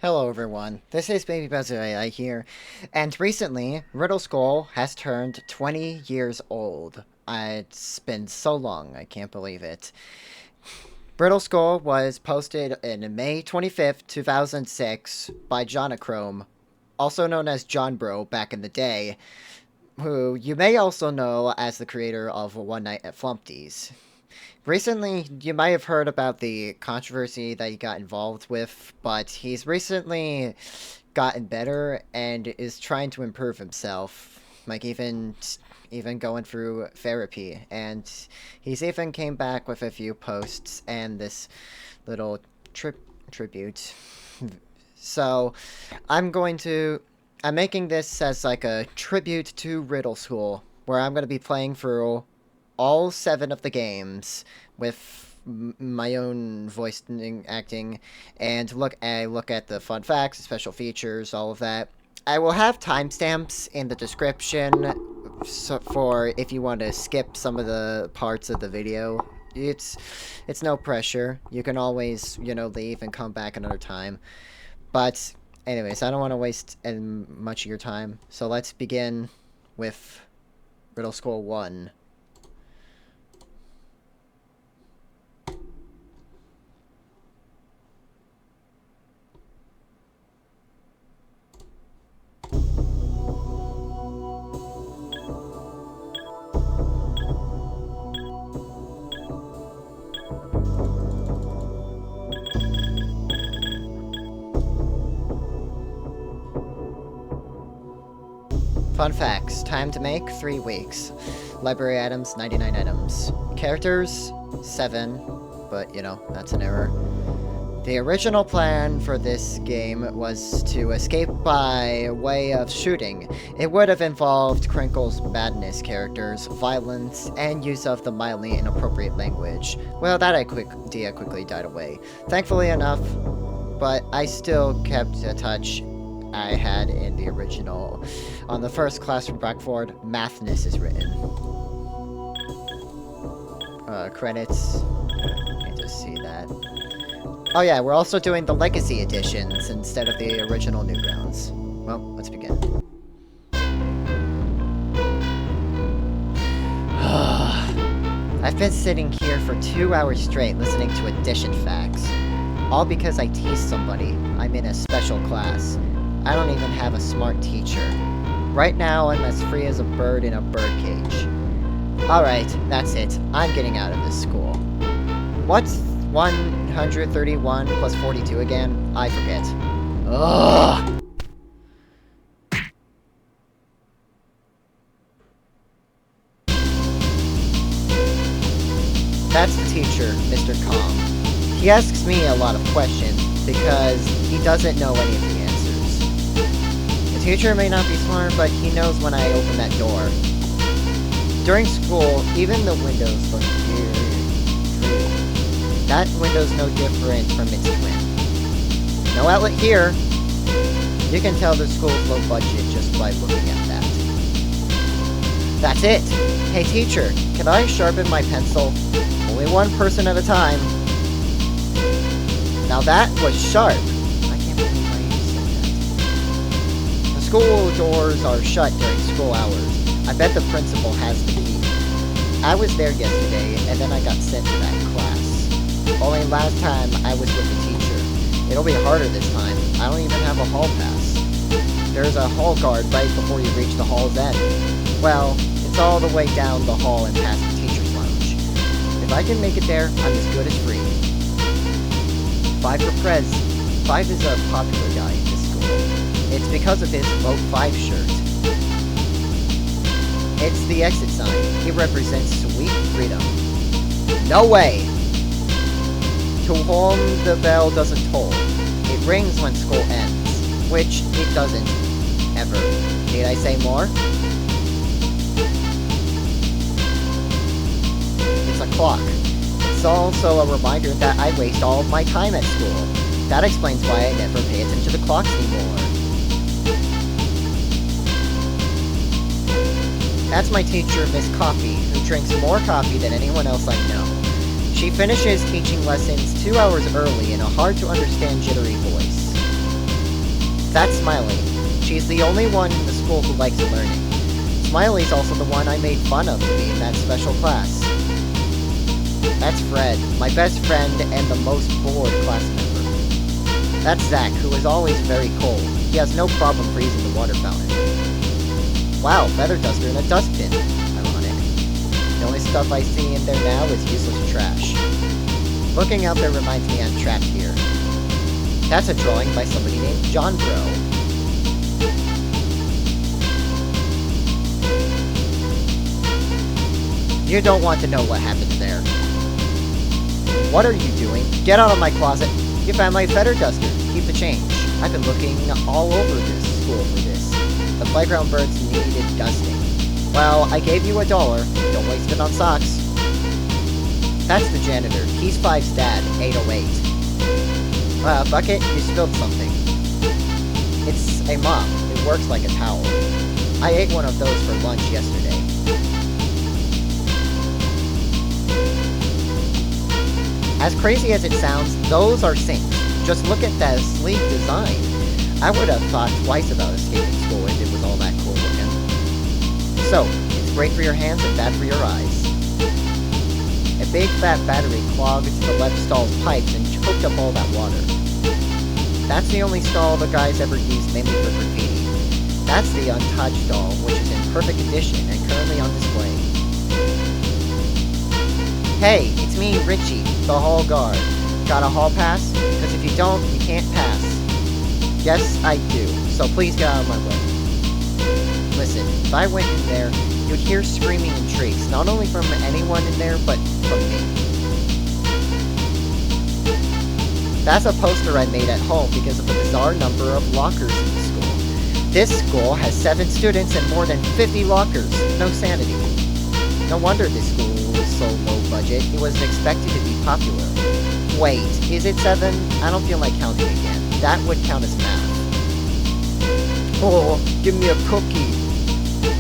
Hello everyone, this is Baby Buzzer here, and recently, Riddle School has turned 20 years old. It's been so long, I can't believe it. Riddle School was posted in May 25th, 2006 by Jonachrome, also known as John Bro back in the day, who you may also know as the creator of One Night at Flumpty's. Recently, you might have heard about the controversy that he got involved with, but he's recently gotten better and is trying to improve himself. Like even going through therapy, and he's even came back with a few posts and this little tribute. So, I'm making this as like a tribute to Riddle School, where I'm going to be playing through all 7 of the games with my own voice acting, and I look at the fun facts, special features, all of that. I will have timestamps in the description for if you want to skip some of the parts of the video. It's no pressure. You can always, leave and come back another time. But anyways, I don't want to waste much of your time. So let's begin with Riddle School 1. Fun facts. Time to make, 3 weeks. Library items, 99 items. Characters, 7. But, that's an error. The original plan for this game was to escape by way of shooting. It would have involved Crinkle's madness characters, violence, and use of the mildly inappropriate language. Well, that idea quickly died away. Thankfully enough, but I still kept a touch I had in the original. On the first classroom blackboard, Mathness is written. Credits. I just see that. Oh yeah, we're also doing the Legacy editions instead of the original Newgrounds. Well, let's begin. I've been sitting here for 2 hours straight listening to addition facts. All because I teased somebody. I'm in a special class. I don't even have a smart teacher. Right now, I'm as free as a bird in a birdcage. Alright, that's it. I'm getting out of this school. What's 131 plus 42 again? I forget. Ugh! That's the teacher, Mr. Kong. He asks me a lot of questions because he doesn't know any of the answers. The teacher may not be smart, but he knows when I open that door. During school, even the windows look weird. That window's no different from its twin. No outlet here. You can tell the school's low budget just by looking at that. That's it! Hey teacher, can I sharpen my pencil? Only one person at a time. Now that was sharp. I can't believe I even said that. The school doors are shut during school hours. I bet the principal has the key. I was there yesterday, and then I got sent to that class. Only last time I was with the teacher. It'll be harder this time. I don't even have a hall pass. There's a hall guard right before you reach the hall's end. Well, it's all the way down the hall and past the teacher's lounge. If I can make it there, I'm as good as free. 5 for Prez. 5 is a popular guy in this school. It's because of his Vote 5 shirt. It's the exit sign. He represents sweet freedom. No way! To whom the bell doesn't toll. It rings when school ends. Which it doesn't. Ever. Need I say more? It's a clock. It's also a reminder that I waste all of my time at school. That explains why I never pay attention to the clocks anymore. That's my teacher, Miss Coffee, who drinks more coffee than anyone else I know. She finishes teaching lessons 2 hours early in a hard-to-understand jittery voice. That's Smiley. She's the only one in the school who likes learning. Smiley's also the one I made fun of to be in that special class. That's Fred, my best friend and the most bored class member. That's Zach, who is always very cold. He has no problem freezing the water fountain. Wow, feather duster in a dustbin. Ironic. The only stuff I see in there now is useless trash. Looking out there reminds me I'm trapped here. That's a drawing by somebody named John Bro. You don't want to know what happened there. What are you doing? Get out of my closet. You found my feather duster. Keep the change. I've been looking all over this school for this. The playground birds needed dusting. Well, I gave you $1. Don't waste it on socks. That's the janitor. He's Five's dad, 808. Bucket, you spilled something. It's a mop. It works like a towel. I ate one of those for lunch yesterday. As crazy as it sounds, those are sinks. Just look at that sleek design. I would have thought twice about escaping school if it was all that cool looking. So, it's great for your hands and bad for your eyes. A big fat battery clogged the left stall's pipes and choked up all that water. That's the only stall the guys ever used mainly for graffiti. That's the untouched stall, which is in perfect condition and currently on display. Hey, it's me, Richie, the hall guard. Got a hall pass? Because if you don't, you can't pass. Yes, I do, so please get out of my way. Listen, if I went in there, you'd hear screaming and shrieks, not only from anyone in there, but from me. That's a poster I made at home because of the bizarre number of lockers in the school. This school has 7 students and more than 50 lockers. No sanity. No wonder this school was so low budget. It was expected to be popular. Wait, is it 7? I don't feel like counting again. That would count as math. Oh, give me a cookie.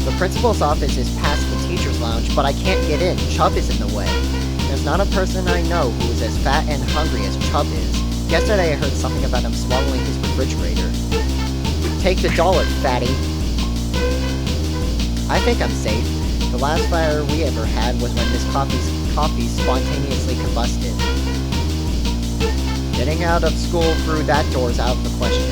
The principal's office is past the teacher's lounge, but I can't get in. Chubb is in the way. There's not a person I know who is as fat and hungry as Chubb is. Yesterday I heard something about him swallowing his refrigerator. Take the $1, fatty. I think I'm safe. The last fire we ever had was when Miss Coffee spontaneously combusted. Getting out of school through that door is out of the question.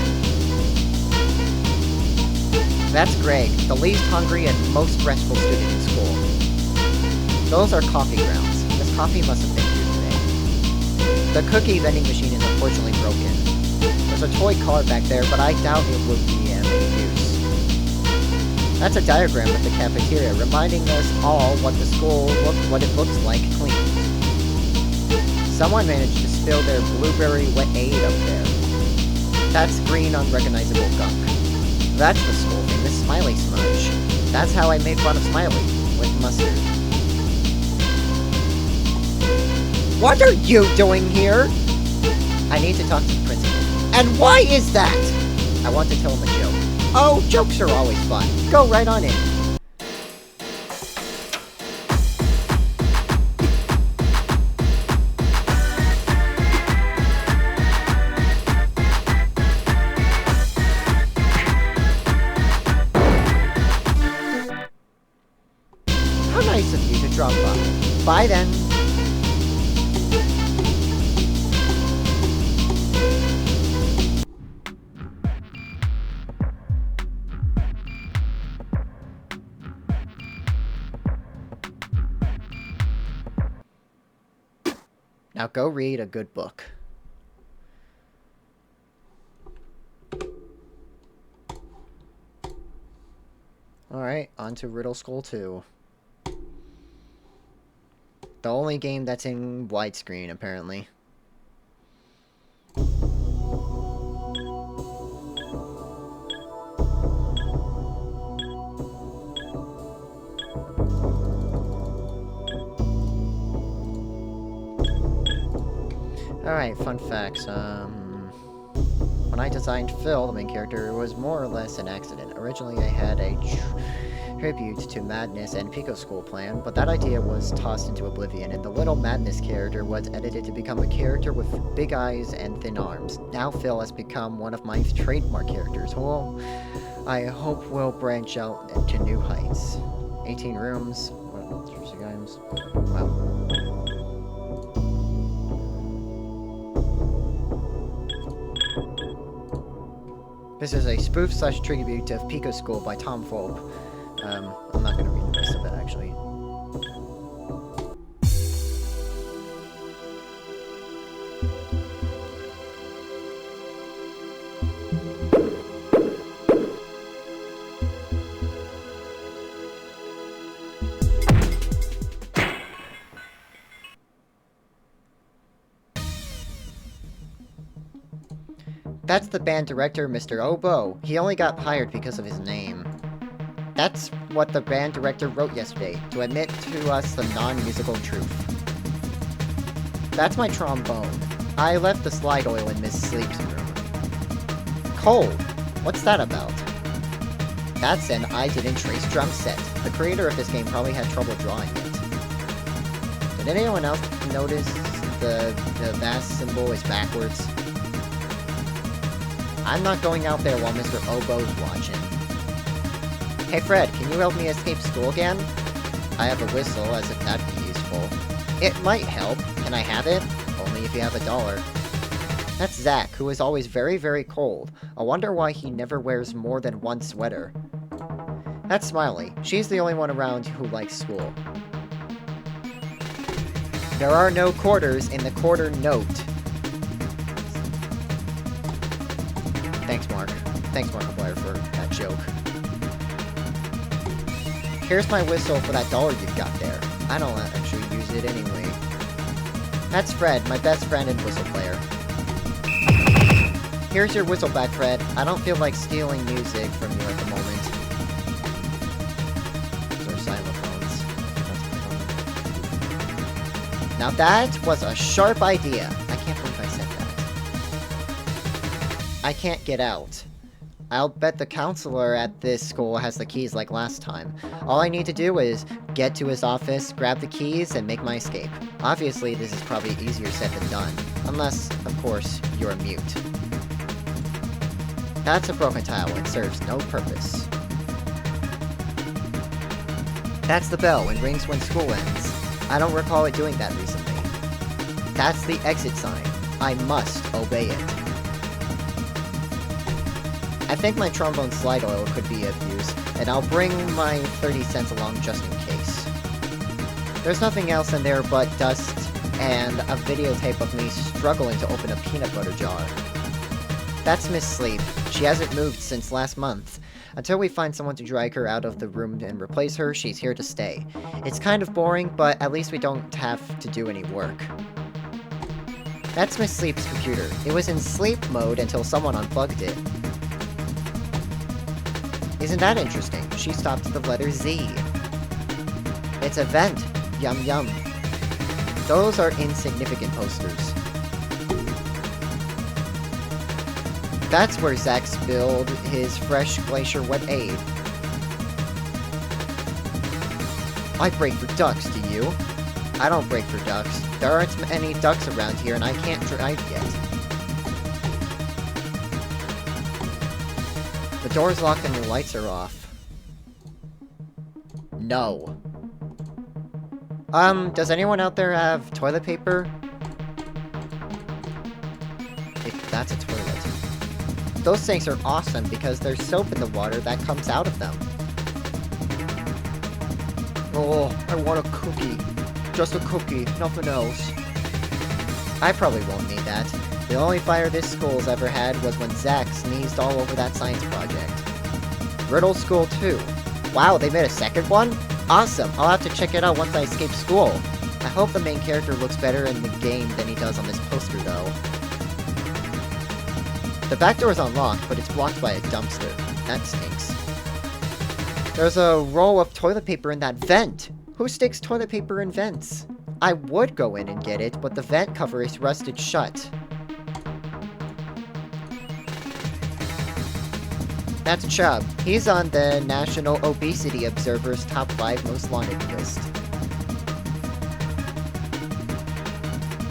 That's Greg, the least hungry and most restful student in school. Those are coffee grounds. Miss Coffee must have been here today. The cookie vending machine is unfortunately broken. There's a toy car back there, but I doubt it would be of any use. That's a diagram of the cafeteria, reminding us all what the school what it looks like clean. Someone managed to spill their blueberry wet aid up there. That's green unrecognizable gunk. That's the school famous Smiley smudge. That's how I made fun of Smiley, with mustard. What are you doing here? I need to talk to the principal. And why is that? I want to tell him a joke. Oh, jokes are always fun. Go right on in. How nice of you to drop by. Bye then. Now go read a good book. Alright, on to Riddle School 2. The only game that's in widescreen, apparently. Alright, fun facts. When I designed Phil, the main character, it was more or less an accident. Originally, I had a tribute to Madness and Pico School plan, but that idea was tossed into oblivion, and the little Madness character was edited to become a character with big eyes and thin arms. Now Phil has become one of my trademark characters. Well, I hope we'll branch out into new heights. 18 rooms. What else games? Wow. This is a spoof/tribute of Pico School by Tom Volpe. I'm not gonna read the rest of it, actually. That's the band director, Mr. Oboe. He only got hired because of his name. That's what the band director wrote yesterday, to admit to us the non-musical truth. That's my trombone. I left the slide oil in Miss Sleep's room. Cold. What's that about? That's an I didn't trace drum set. The creator of this game probably had trouble drawing it. Did anyone else notice the bass symbol is backwards? I'm not going out there while Mr. Oboe's watching. Hey Fred, can you help me escape school again? I have a whistle, as if that'd be useful. It might help. Can I have it? Only if you have $1. That's Zach, who is always very, very cold. I wonder why he never wears more than one sweater. That's Smiley. She's the only one around who likes school. There are no quarters in the quarter note. Thanks, Mark. Thanks, Markiplier, for that joke. Here's my whistle for that $1 you've got there. I don't actually use it anyway. That's Fred, my best friend and whistle player. Here's your whistle back, Fred. I don't feel like stealing music from you at the moment. Those are xylophones. Now that was a sharp idea. I can't believe I said that. I can't get out. I'll bet the counselor at this school has the keys like last time. All I need to do is get to his office, grab the keys, and make my escape. Obviously, this is probably easier said than done. Unless, of course, you're mute. That's a broken tile. It serves no purpose. That's the bell. It rings when school ends. I don't recall it doing that recently. That's the exit sign. I must obey it. I think my trombone slide oil could be of use, and I'll bring my 30 cents along just in case. There's nothing else in there but dust and a videotape of me struggling to open a peanut butter jar. That's Miss Sleep. She hasn't moved since last month. Until we find someone to drag her out of the room and replace her, she's here to stay. It's kind of boring, but at least we don't have to do any work. That's Miss Sleep's computer. It was in sleep mode until someone unplugged it. Isn't that interesting? She stopped at the letter Z. It's a vent. Yum yum. Those are insignificant posters. That's where Zach spilled his fresh Glacier Wet Aid. I break for ducks, do you? I don't break for ducks. There aren't any ducks around here and I can't drive yet. The door's locked and the lights are off. No. Does anyone out there have toilet paper? That's a toilet. Those things are awesome because there's soap in the water that comes out of them. Oh, I want a cookie. Just a cookie, nothing else. I probably won't need that. The only fire this school's ever had was when Zach sneezed all over that science project. Riddle School 2. Wow, they made a second one? Awesome, I'll have to check it out once I escape school. I hope the main character looks better in the game than he does on this poster, though. The back door is unlocked, but it's blocked by a dumpster. That stinks. There's a roll of toilet paper in that vent! Who sticks toilet paper in vents? I would go in and get it, but the vent cover is rusted shut. That's Chubb. He's on the National Obesity Observer's top 5 most wanted list.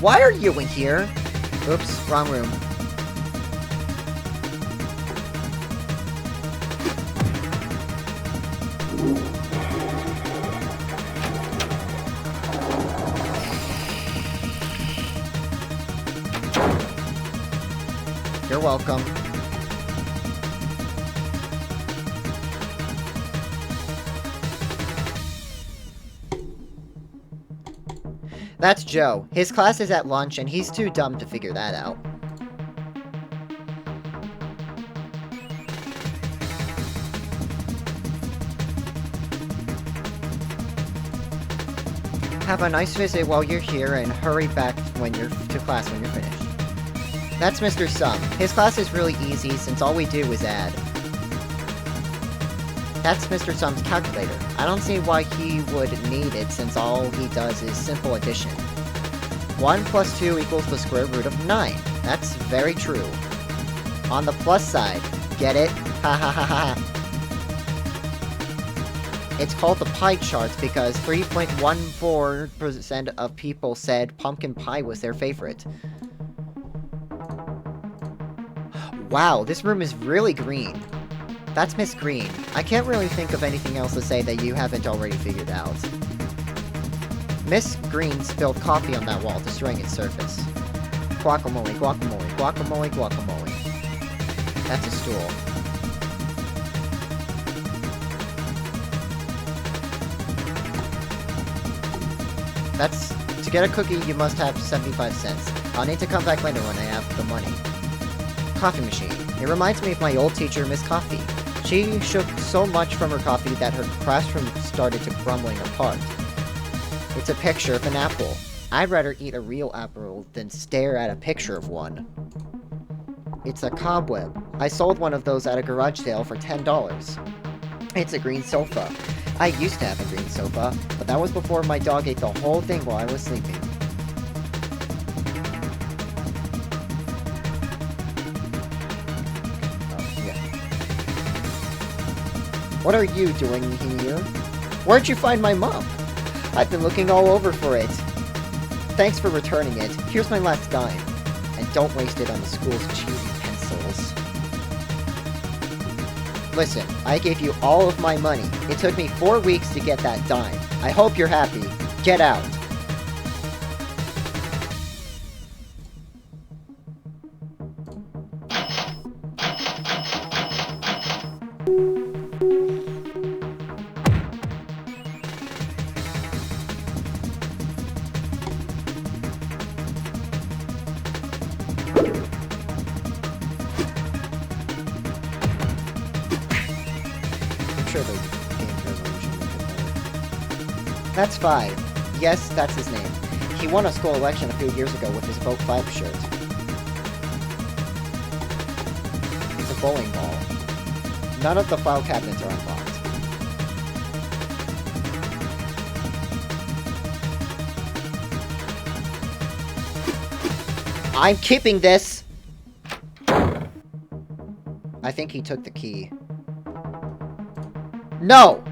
Why are you in here? Oops, wrong room. You're welcome. That's Joe. His class is at lunch, and he's too dumb to figure that out. Have a nice visit while you're here, and hurry back when you're to class when you're finished. That's Mr. Sum. His class is really easy, since all we do is add. That's Mr. Sum's calculator. I don't see why he would need it, since all he does is simple addition. 1 plus 2 equals the square root of 9. That's very true. On the plus side, get it? Ha ha ha ha. It's called the pie chart because 3.14% of people said pumpkin pie was their favorite. Wow, this room is really green. That's Miss Green. I can't really think of anything else to say that you haven't already figured out. Miss Green spilled coffee on that wall, destroying its surface. Guacamole, guacamole, guacamole, guacamole. That's a stool. That's... To get a cookie, you must have 75 cents. I'll need to come back later when I have the money. Coffee machine. It reminds me of my old teacher, Miss Coffee. She shook so much from her coffee that her classroom started to crumbling apart. It's a picture of an apple. I'd rather eat a real apple than stare at a picture of one. It's a cobweb. I sold one of those at a garage sale for $10. It's a green sofa. I used to have a green sofa, but that was before my dog ate the whole thing while I was sleeping. What are you doing here? Where'd you find my mop? I've been looking all over for it. Thanks for returning it. Here's my last dime. And don't waste it on the school's cheesy pencils. Listen, I gave you all of my money. It took me 4 weeks to get that dime. I hope you're happy. Get out. That's 5. Yes, that's his name. He won a school election a few years ago with his Vote 5 shirt. It's a bowling ball. None of the file cabinets are unlocked. I'm keeping this! I think he took the key. No!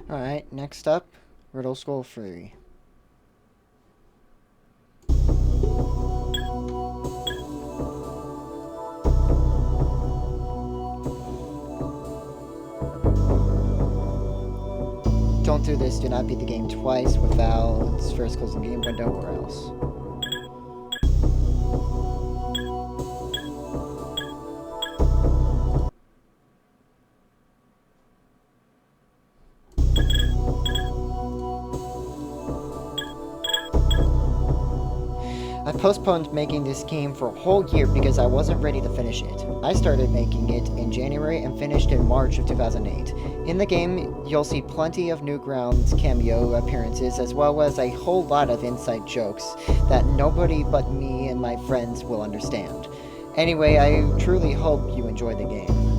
Alright, next up, Riddle School Free. don't do this, do not beat the game twice without first closing the game window or else. I postponed making this game for a whole year because I wasn't ready to finish it. I started making it in January and finished in March of 2008. In the game, you'll see plenty of Newgrounds cameo appearances as well as a whole lot of inside jokes that nobody but me and my friends will understand. Anyway, I truly hope you enjoy the game.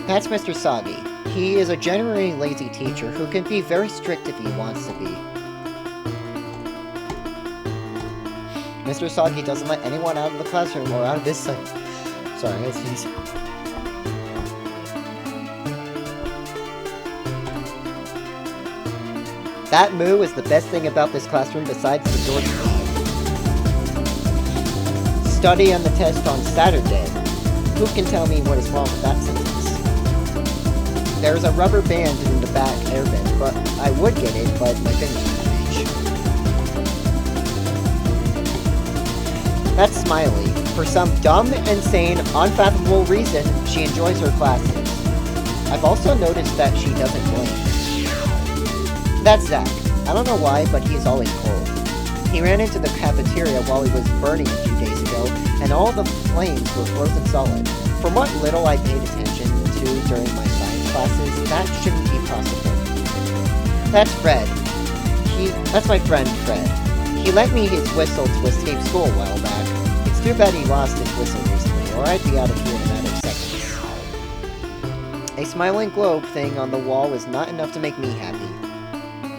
That's Mr. Soggy. He is a generally lazy teacher who can be very strict if he wants to be. Mr. Soggy doesn't let anyone out of the classroom or out of his sight. Sorry, I sneeze. That moo is the best thing about this classroom besides the door. Study on the test on Saturday. Who can tell me what is wrong with that sentence? There's a rubber band in the back airbend, but I would get it, but my fingers won't reach. That's Smiley. For some dumb, insane, unfathomable reason, she enjoys her classes. I've also noticed that she doesn't blink. That's Zach. I don't know why, but he's always cold. He ran into the cafeteria while he was burning a few days ago, and all the flames were frozen solid. From what little I paid attention to during my science classes, that shouldn't be possible. That's Fred. That's my friend Fred. He lent me his whistle to escape school a while back. It's too bad he lost his whistle recently, or I'd be out of here in a matter of seconds. A smiling globe thing on the wall was not enough to make me happy.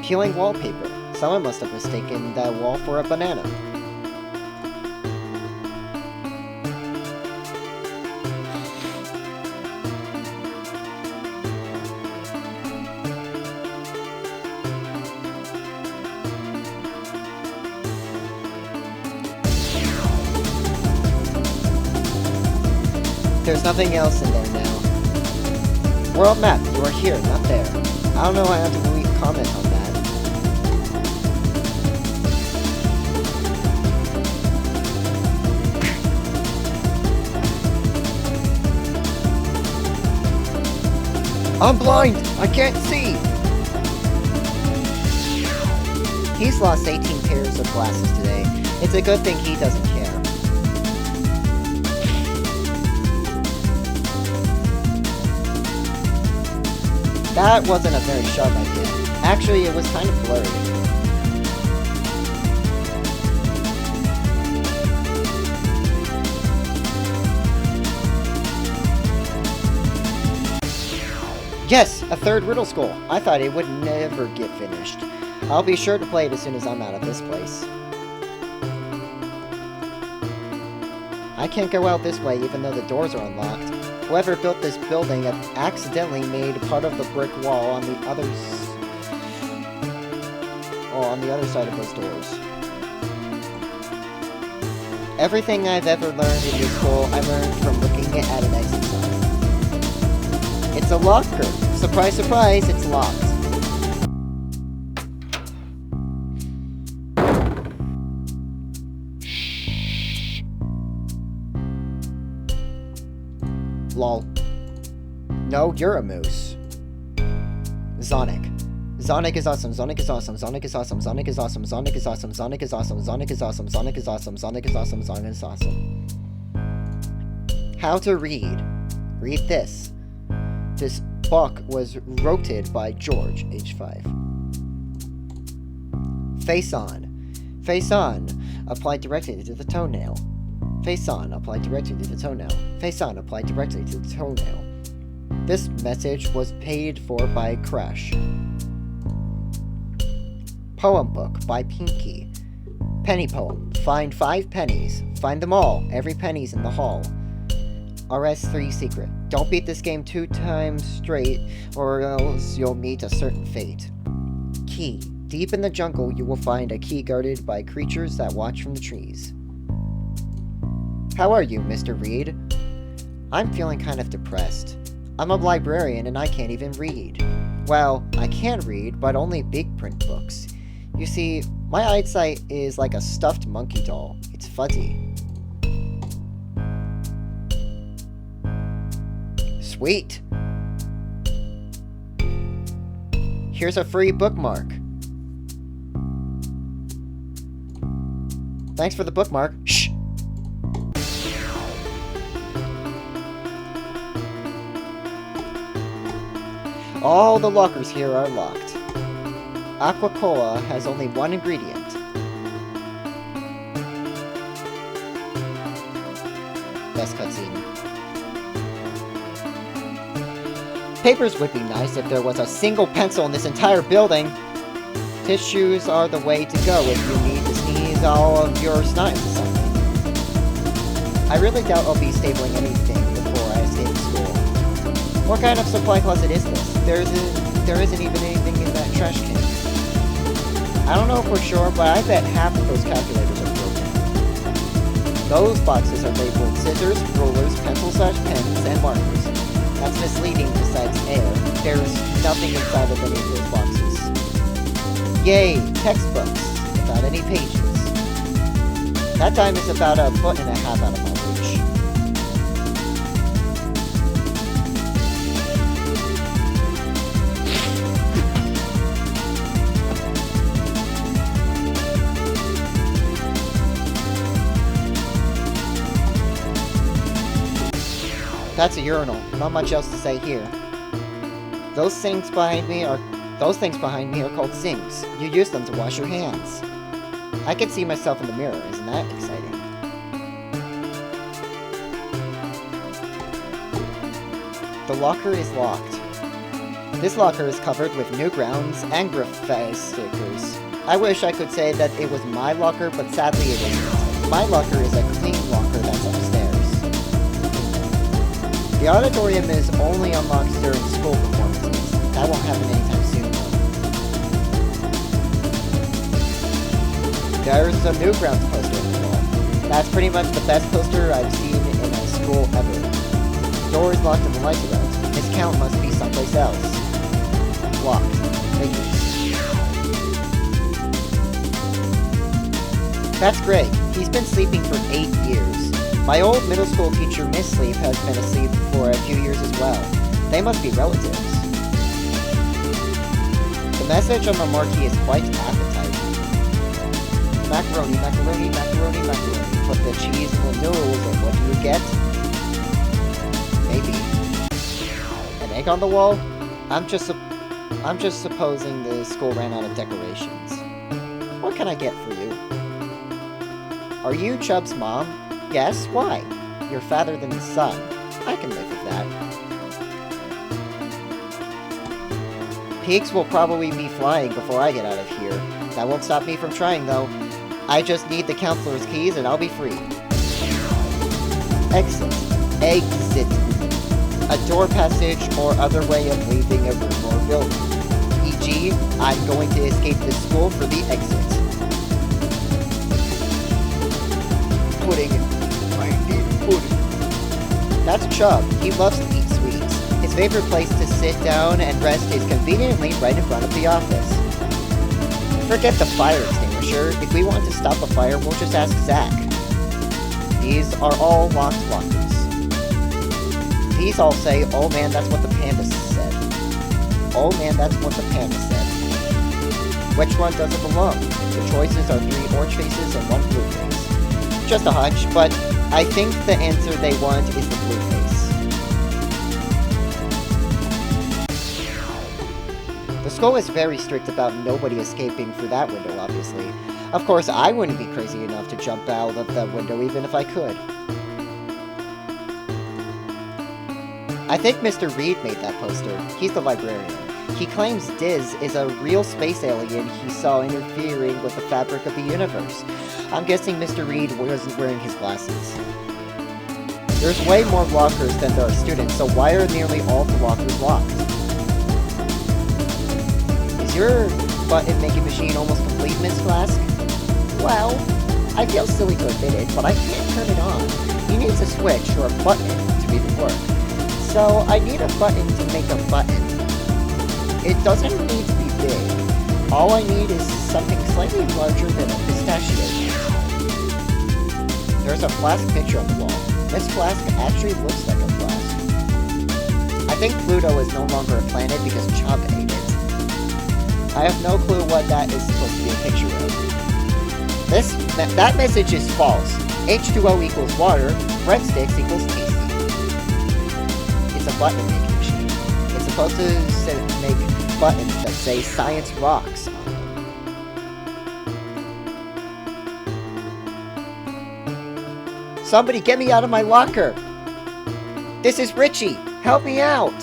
Peeling wallpaper. Someone must have mistaken that wall for a banana. There's nothing else in there now. World map, you are here, not there. I don't know how to really comment on that. I'm blind! I can't see! He's lost 18 pairs of glasses today. It's a good thing he doesn't care. That wasn't a very sharp idea. Actually, it was kind of blurry. Yes, a third Riddle School. I thought it would never get finished. I'll be sure to play it as soon as I'm out of this place. I can't go out this way even though the doors are unlocked. Whoever built this building accidentally made part of the brick wall on the other side of those doors. Everything I've ever learned in this school, I learned from looking at an exit sign. It's a locker. Surprise, surprise, it's locked. Lol. No, you're a moose. Zonic. Zonic is awesome. Zonic is awesome. Zonic is awesome. Zonic is awesome. Zonic is awesome. Zonic is awesome. Zonic is awesome. Zonic is awesome. Zonic is awesome. Zonic is awesome. How to read. Read this. This book was wrote by George, age 5. Face on. Face on. Apply directly to the toenail. Face on. Apply directly to the toenail. Face on. Apply directly to the toenail. This message was paid for by Crush. Poem book by Pinky. Penny poem. Find 5 pennies. Find them all. Every penny's in the hall. RS3 secret. Don't beat this game 2 times straight, or else you'll meet a certain fate. Key. Deep in the jungle, you will find a key guarded by creatures that watch from the trees. How are you, Mr. Reed? I'm feeling kind of depressed. I'm a librarian and I can't even read. Well, I can read, but only big print books. You see, my eyesight is like a stuffed monkey doll. It's fuzzy. Sweet! Here's a free bookmark. Thanks for the bookmark. Shh! All the lockers here are locked. Aqua-Cola has only one ingredient. Best cutscene. Papers would be nice if there was a single pencil in this entire building. Tissues are the way to go if you need to sneeze all of your snot into something. I really doubt I'll be stabling anything before I escape school. What kind of supply closet is this? There isn't even anything in that trash can. I don't know for sure, but I bet half of those calculators are broken. Those boxes are labeled scissors, rulers, pencils/pens, and markers. That's misleading besides air. There's nothing inside of any of those boxes. Yay, textbooks, without any pages. That dime is about 1.5 foot out of my reach. That's a urinal. Not much else to say here. Those things behind me are called sinks. You use them to wash your hands. I can see myself in the mirror. Isn't that exciting? The locker is locked. This locker is covered with Newgrounds and graffiti stickers. I wish I could say that it was my locker, but sadly it isn't. My locker is a clean locker that's upstairs. The auditorium is only unlocked during school performances. That won't happen anytime soon, though. There's a Newgrounds poster on the wall. That's pretty much the best poster I've seen in a school ever. The door is locked and the lights are out. His count must be someplace else. Locked. Figures. That's great. He's been sleeping for 8 years. My old middle school teacher, Miss Sleep, has been asleep for a few years as well. They must be relatives. The message on the marquee is quite appetizing. Macaroni, macaroni, macaroni, macaroni. Put the cheese in the noodles and what do you get? Maybe. An egg on the wall? I'm just supposing the school ran out of decorations. What can I get for you? Are you Chubb's mom? Yes, why? You're fatter than his son. I can live with that. Pigs will probably be flying before I get out of here. That won't stop me from trying, though. I just need the counselor's keys and I'll be free. Exit. Exit. A door passage or other way of leaving a room or building. E.g., I'm going to escape this school for the exit. Pudding. That's Chubb. He loves to eat sweets. His favorite place to sit down and rest is conveniently right in front of the office. Forget the fire extinguisher. If we want to stop a fire, we'll just ask Zach. These are all locked lockers. These all say, oh man, that's what the panda said. Oh man, that's what the panda said. Which one does it belong? The choices are 3 orange faces and 1 blue face. Just a hunch, but I think the answer they want is the blue face. The school is very strict about nobody escaping through that window, obviously. Of course, I wouldn't be crazy enough to jump out of that window even if I could. I think Mr. Reed made that poster. He's the librarian. He claims Diz is a real space alien he saw interfering with the fabric of the universe. I'm guessing Mr. Reed wasn't wearing his glasses. There's way more lockers than there are students, so why are nearly all the lockers locked? Is your button-making machine almost complete, Miss Flask? Well, I feel silly to admit it, but I can't turn it on. It needs a switch or a button to even work. So I need a button to make a button. It doesn't need to be big. All I need is something slightly larger than a pistachio nut. There's a Flask picture on the wall. Miss Flask actually looks like a Flask. I think Pluto is no longer a planet because Chub ate it. I have no clue what that is supposed to be a picture of. That message is false. H2O equals water, breadsticks equals tasty. It's a button making machine. It's supposed to make buttons that say science rocks on them. Somebody get me out of my locker! This is Richie! Help me out!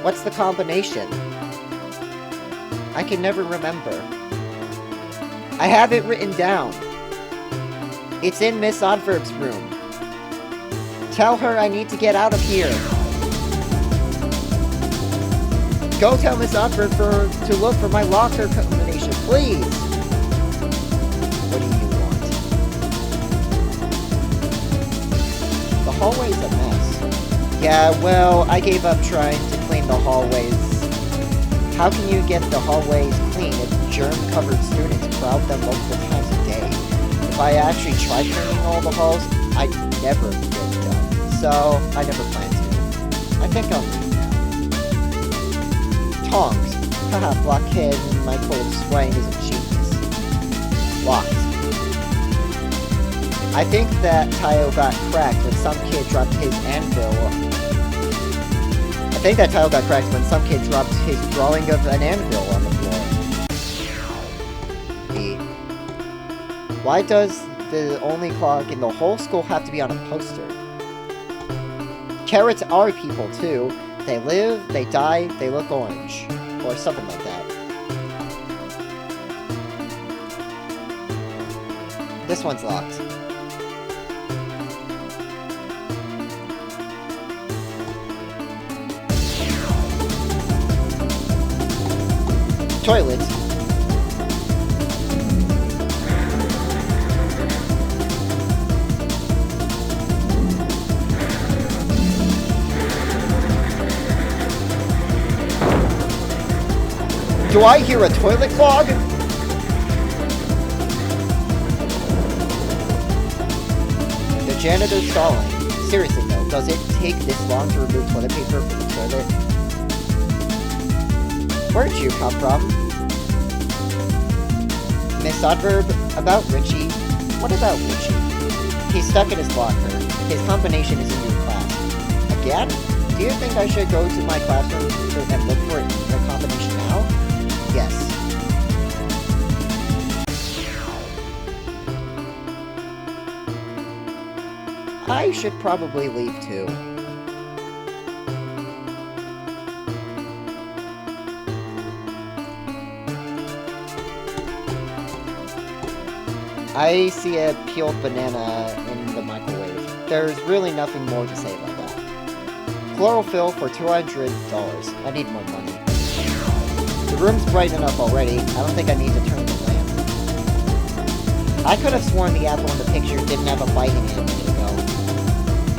What's the combination? I can never remember. I have it written down. It's in Miss Oddverb's room. Tell her I need to get out of here. Go tell Miss Oddverb to look for my locker combination, please. What do you want? The hallway's a mess. Yeah, well, I gave up trying to clean the hallways. How can you get the hallways clean if germ-covered students crowd them multiple times a day? If I actually tried cleaning all the halls, I'd never get it done. So, I never plan to. I think I'll leave now. Tongs. Haha, blockhead, my cold swain is a genius. Locked. I think that tile got cracked when some kid dropped his anvil. I think that tile got cracked when some kid dropped his drawing of an anvil on the floor. E. Why does the only clock in the whole school have to be on a poster? Carrots are people too. They live, they die, they look orange. Or something like that. This one's locked. Toilets. Do I hear a toilet clog? The janitor's stalling. Seriously though, does it take this long to remove toilet paper from the toilet? Where'd you come from? Miss Oddverb, about Richie. What about Richie? He's stuck in his locker. His combination is in your class. Again? Do you think I should go to my classroom and look for the combination now? Yes. I should probably leave too. I see a peeled banana in the microwave. There's really nothing more to say about that. Chlorophyll for $200. I need more money. The room's bright enough already. I don't think I need to turn the lamp. I could have sworn the apple in the picture didn't have a bite in it a minute ago.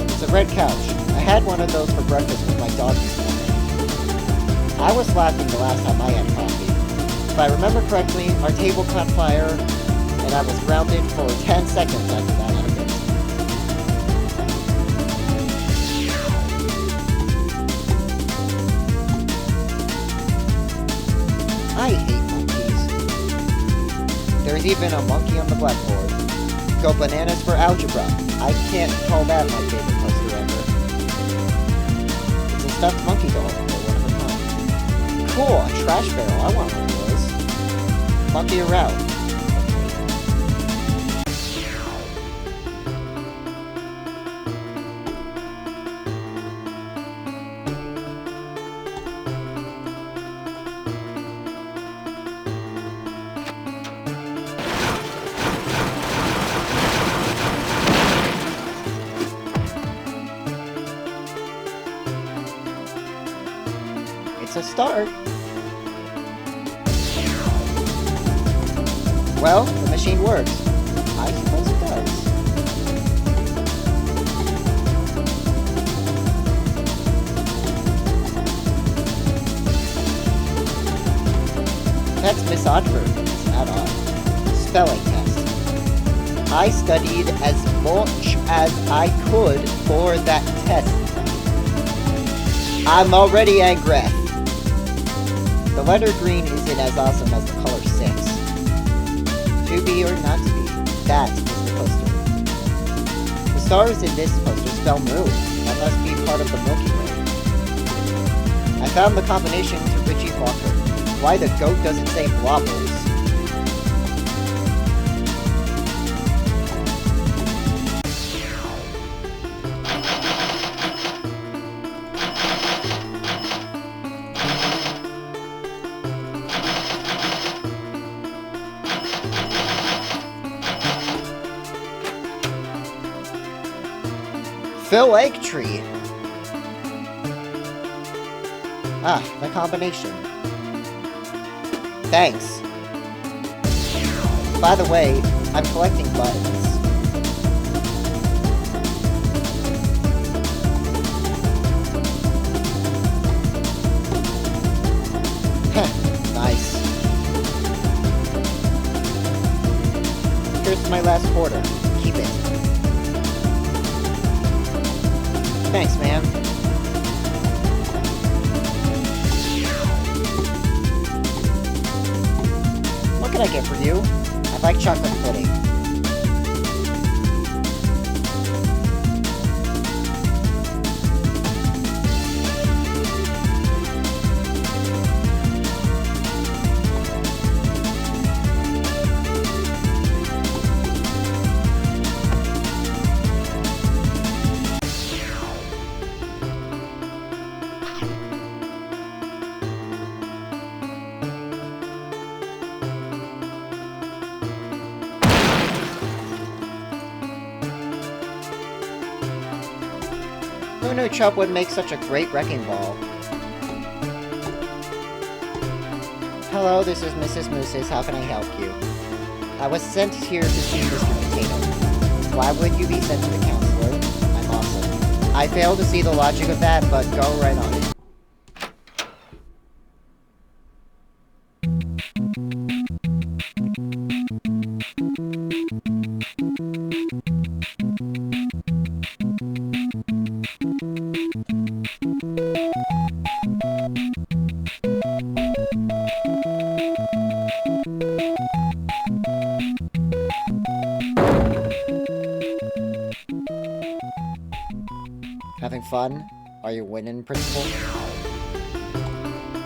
It's a red couch. I had one of those for breakfast with my dog this morning. I was laughing the last time I had coffee. If I remember correctly, our table caught fire, and I was grounded for 10 seconds after that happened. I hate monkeys. There's even a monkey on the blackboard. Go bananas for algebra. I can't call that my favorite poster ever. It's a stuffed monkey doll for one of a kind. cool, a trash barrel. I want one of those. Monkey around. It's a start. Well, the machine works. I suppose it does. That's Miss Oddford. Not odd. Spelling test. I studied as much as I could for that test. I'm already angry. The letter green isn't as awesome as the color 6. To be or not to be, that is the poster. The stars in this poster spell moon. That must be part of the Milky Way. I found the combination to Richie Walker. Why the goat doesn't say blobbles. Phil Egg Tree. Ah, the combination. Thanks. By the way, I'm collecting buttons. Heh, nice. Here's my last quarter. Keep it. Thanks, man. What can I get for you? I like chocolate pudding. Who knew Chubb would make such a great wrecking ball? Hello, this is Mrs. Moose's. How can I help you? I was sent here to see Mr. Potato. Why would you be sent to the counselor? I'm awesome. I fail to see the logic of that, but go right on it. Having fun? Are you winning, Principal?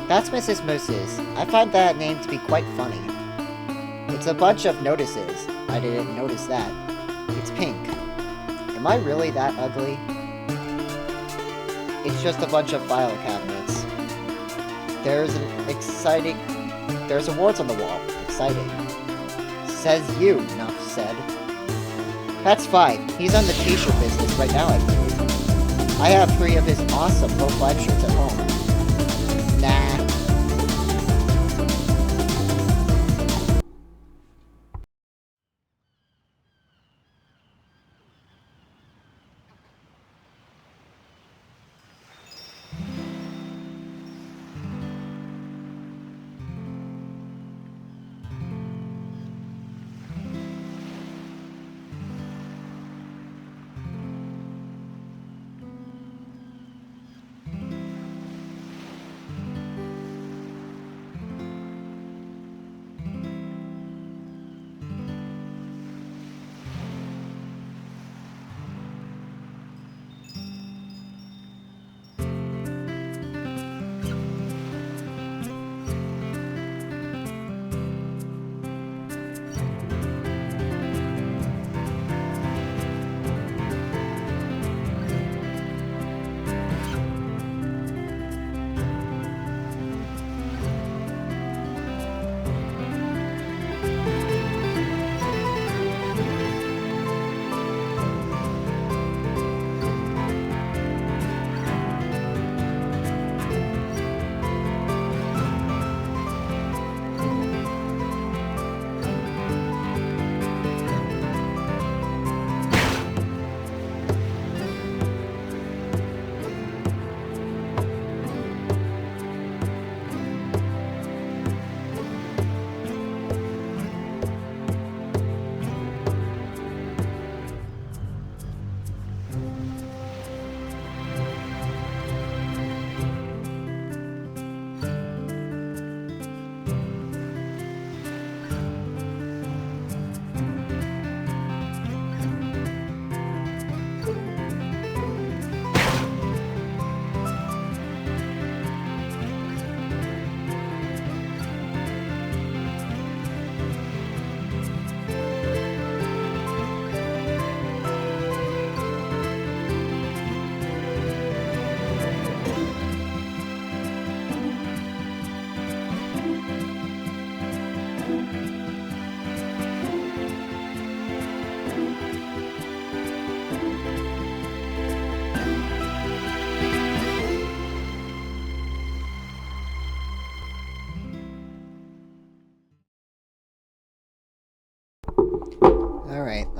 That's Mrs. Moose's. I find that name to be quite funny. It's a bunch of notices. I didn't notice that. It's pink. Am I really that ugly? It's just a bunch of file cabinets. There's awards on the wall. Exciting. Says you, Nuff said. That's fine. He's on the t-shirt business right now, I believe. I have 3 of his awesome Pro 5 shirts at home. Nah.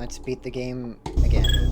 Let's beat the game again.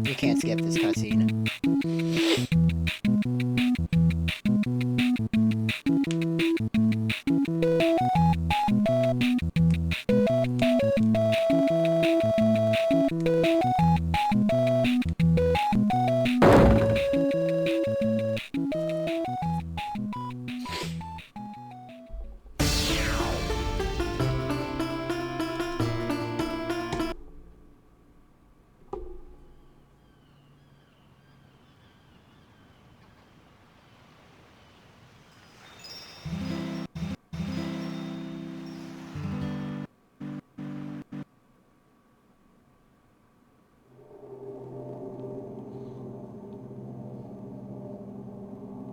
You can't skip this cutscene.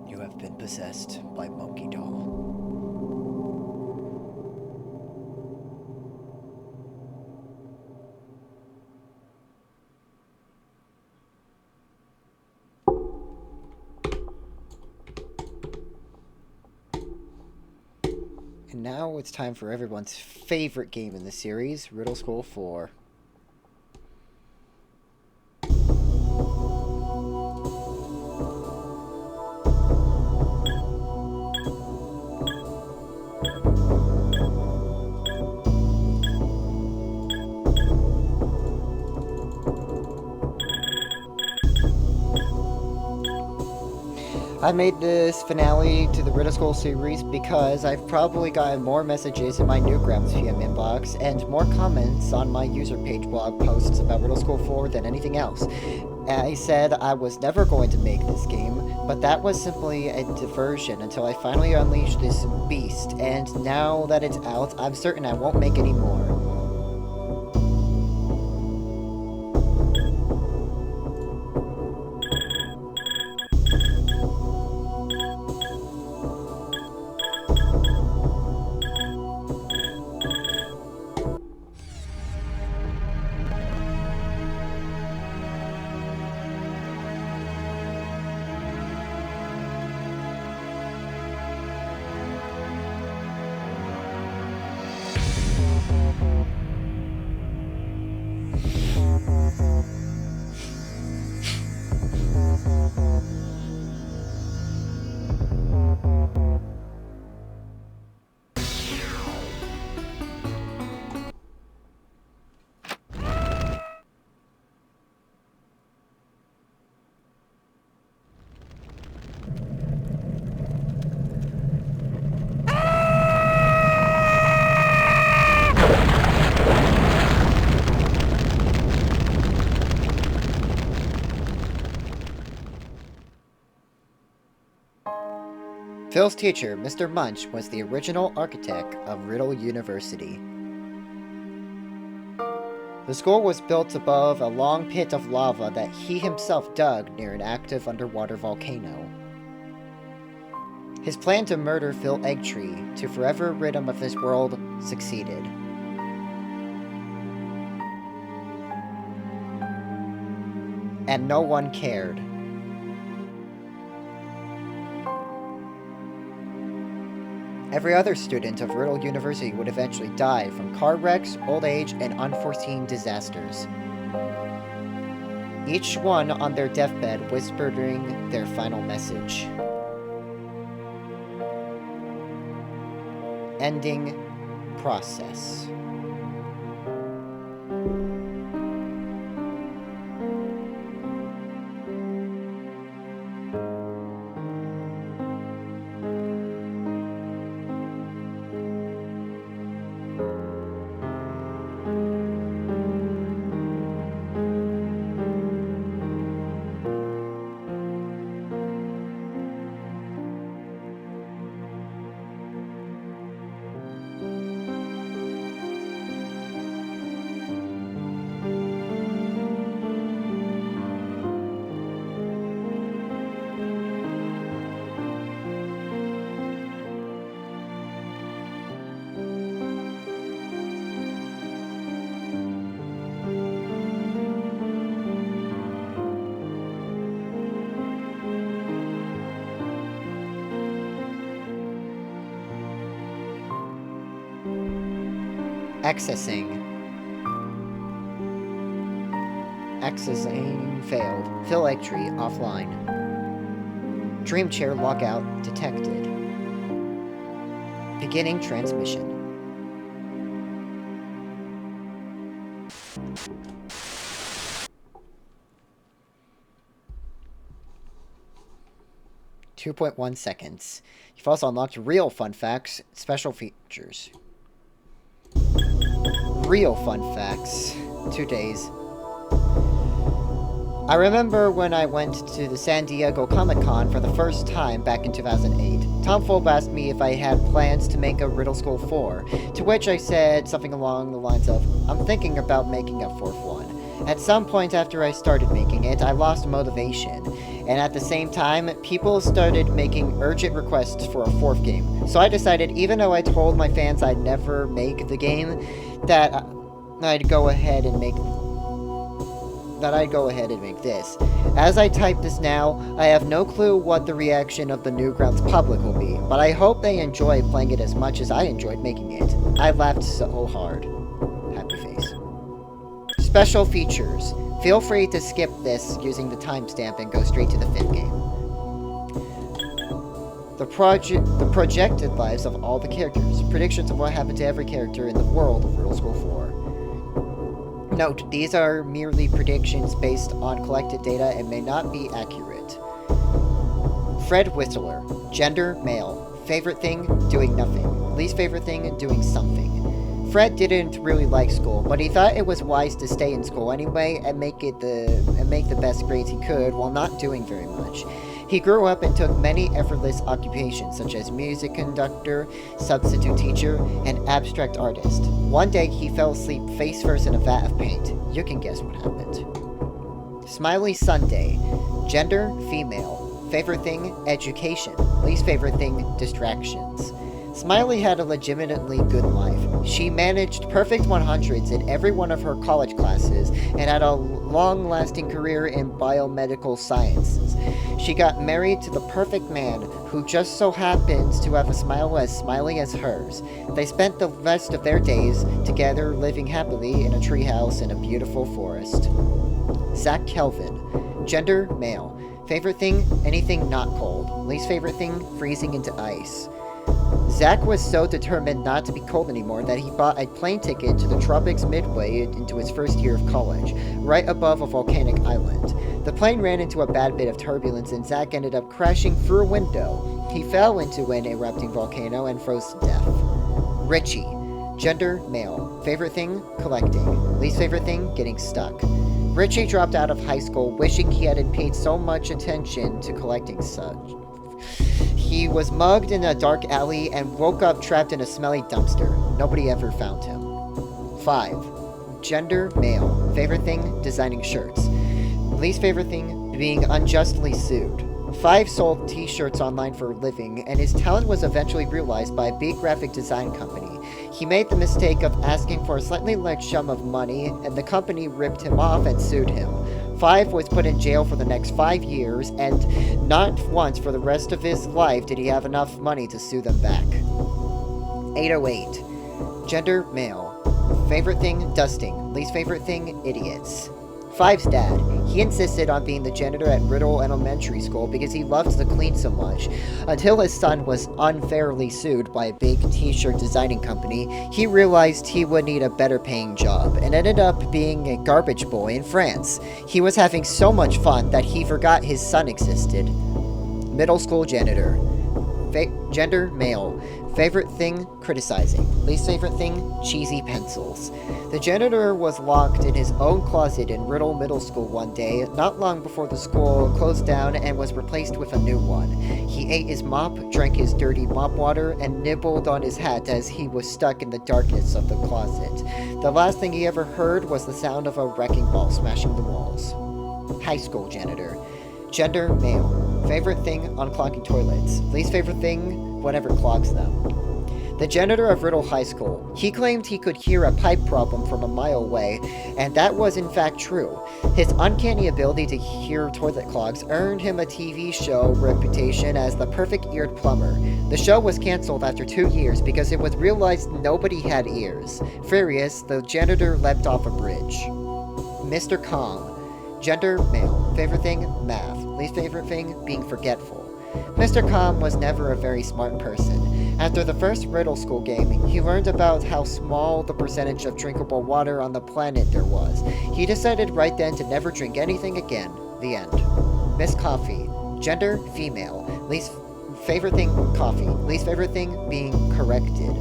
You have been possessed by Monkey Doll. And now it's time for everyone's favorite game in the series, Riddle School 4. I made this finale to the Riddle School series because I've probably gotten more messages in my Newgrounds PM inbox and more comments on my user page blog posts about Riddle School 4 than anything else. I said I was never going to make this game, but that was simply a diversion until I finally unleashed this beast, and now that it's out, I'm certain I won't make any more. Phil's teacher, Mr. Munch, was the original architect of Riddle University. The school was built above a long pit of lava that he himself dug near an active underwater volcano. His plan to murder Phil Eggtree to forever rid him of this world succeeded. And no one cared. Every other student of Riddle University would eventually die from car wrecks, old age, and unforeseen disasters. Each one on their deathbed whispering their final message. Ending process. Accessing failed. Phil Eggtree offline. Dream chair logout detected. Beginning transmission. .1 seconds. You've also unlocked real fun facts, special features. Real fun facts. 2 days. I remember when I went to the San Diego Comic-Con for the first time back in 2008. Tom Fulb asked me if I had plans to make a Riddle School 4, to which I said something along the lines of, I'm thinking about making a fourth one. At some point after I started making it, I lost motivation, and at the same time, people started making urgent requests for a fourth game. So I decided, even though I told my fans I'd never make the game, that I'd go ahead and make this. As I type this now, I have no clue what the reaction of the Newgrounds public will be, but I hope they enjoy playing it as much as I enjoyed making it. I laughed so hard. Happy face. Special features. Feel free to skip this using the timestamp and go straight to the 5th game. The projected lives of all the characters. Predictions of what happened to every character in the world of Riddle School 4. Note, these are merely predictions based on collected data and may not be accurate. Fred Whistler. Gender, male. Favorite thing, doing nothing. Least favorite thing, doing something. Fred didn't really like school, but he thought it was wise to stay in school anyway and make the best grades he could while not doing very much. He grew up and took many effortless occupations such as music conductor, substitute teacher, and abstract artist. One day he fell asleep face first in a vat of paint. You can guess what happened. Smiley Sunday. Gender, female. Favorite thing, education. Least favorite thing, distractions. Smiley had a legitimately good life. She managed perfect 100s in every one of her college classes and had a long-lasting career in biomedical sciences. She got married to the perfect man who just so happens to have a smile as smiley as hers. They spent the rest of their days together living happily in a treehouse in a beautiful forest. Zach Kelvin. Gender, male. Favorite thing, anything not cold. Least favorite thing, freezing into ice. Zach was so determined not to be cold anymore that he bought a plane ticket to the tropics midway into his first year of college, right above a volcanic island. The plane ran into a bad bit of turbulence and Zach ended up crashing through a window. He fell into an erupting volcano and froze to death. Richie. Gender, male. Favorite thing, collecting. Least favorite thing, getting stuck. Richie dropped out of high school wishing he hadn't paid so much attention to collecting such. He was mugged in a dark alley and woke up trapped in a smelly dumpster. Nobody ever found him. 5. Gender, male. Favorite thing, designing shirts. Least favorite thing, being unjustly sued. 5 sold t-shirts online for a living, and his talent was eventually realized by a big graphic design company. He made the mistake of asking for a slightly large sum of money, and the company ripped him off and sued him. 5 was put in jail for the next 5 years, and not once for the rest of his life did he have enough money to sue them back. 808. Gender, male. Favorite thing, dusting. Least favorite thing, idiots. 5's dad. He insisted on being the janitor at Riddle Elementary School because he loved to clean so much. Until his son was unfairly sued by a big t-shirt designing company, he realized he would need a better paying job, and ended up being a garbage boy in France. He was having so much fun that he forgot his son existed. Middle school janitor. Gender, male. Favorite thing, criticizing. Least favorite thing, cheesy pencils. The janitor was locked in his own closet in Riddle Middle School one day, not long before the school closed down and was replaced with a new one. He ate his mop, drank his dirty mop water, and nibbled on his hat as he was stuck in the darkness of the closet. The last thing he ever heard was the sound of a wrecking ball smashing the walls. High school janitor. Gender, male. Favorite thing, unclogging toilets. Least favorite thing, whatever clogs them. The janitor of Riddle High School. He claimed he could hear a pipe problem from a mile away, and that was in fact true. His uncanny ability to hear toilet clogs earned him a TV show reputation as the perfect-eared plumber. The show was canceled after 2 years because it was realized nobody had ears. Furious, the janitor leapt off a bridge. Mr. Calm. Gender, male. Favorite thing, math. Least favorite thing, being forgetful. Mr. Calm was never a very smart person. After the first Riddle School game, he learned about how small the percentage of drinkable water on the planet there was. He decided right then to never drink anything again. The end. Miss Coffee. Gender, female. Least favorite thing, coffee. Least favorite thing, being corrected.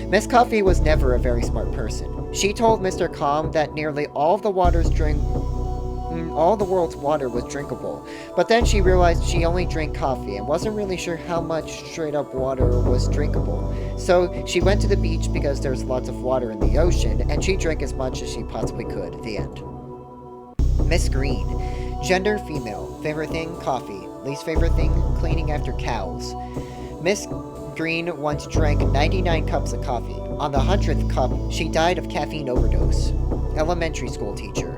Miss Coffee was never a very smart person. She told Mr. Calm that nearly all the world's water was drinkable, but then she realized she only drank coffee and wasn't really sure how much straight up water was drinkable. So she went to the beach because there's lots of water in the ocean, and she drank as much as she possibly could. The end. Miss Green. Gender, female. Favorite thing, coffee. Least favorite thing, cleaning after cows. Miss Green once drank 99 cups of coffee. On the 100th cup, she died of caffeine overdose. Elementary school teacher.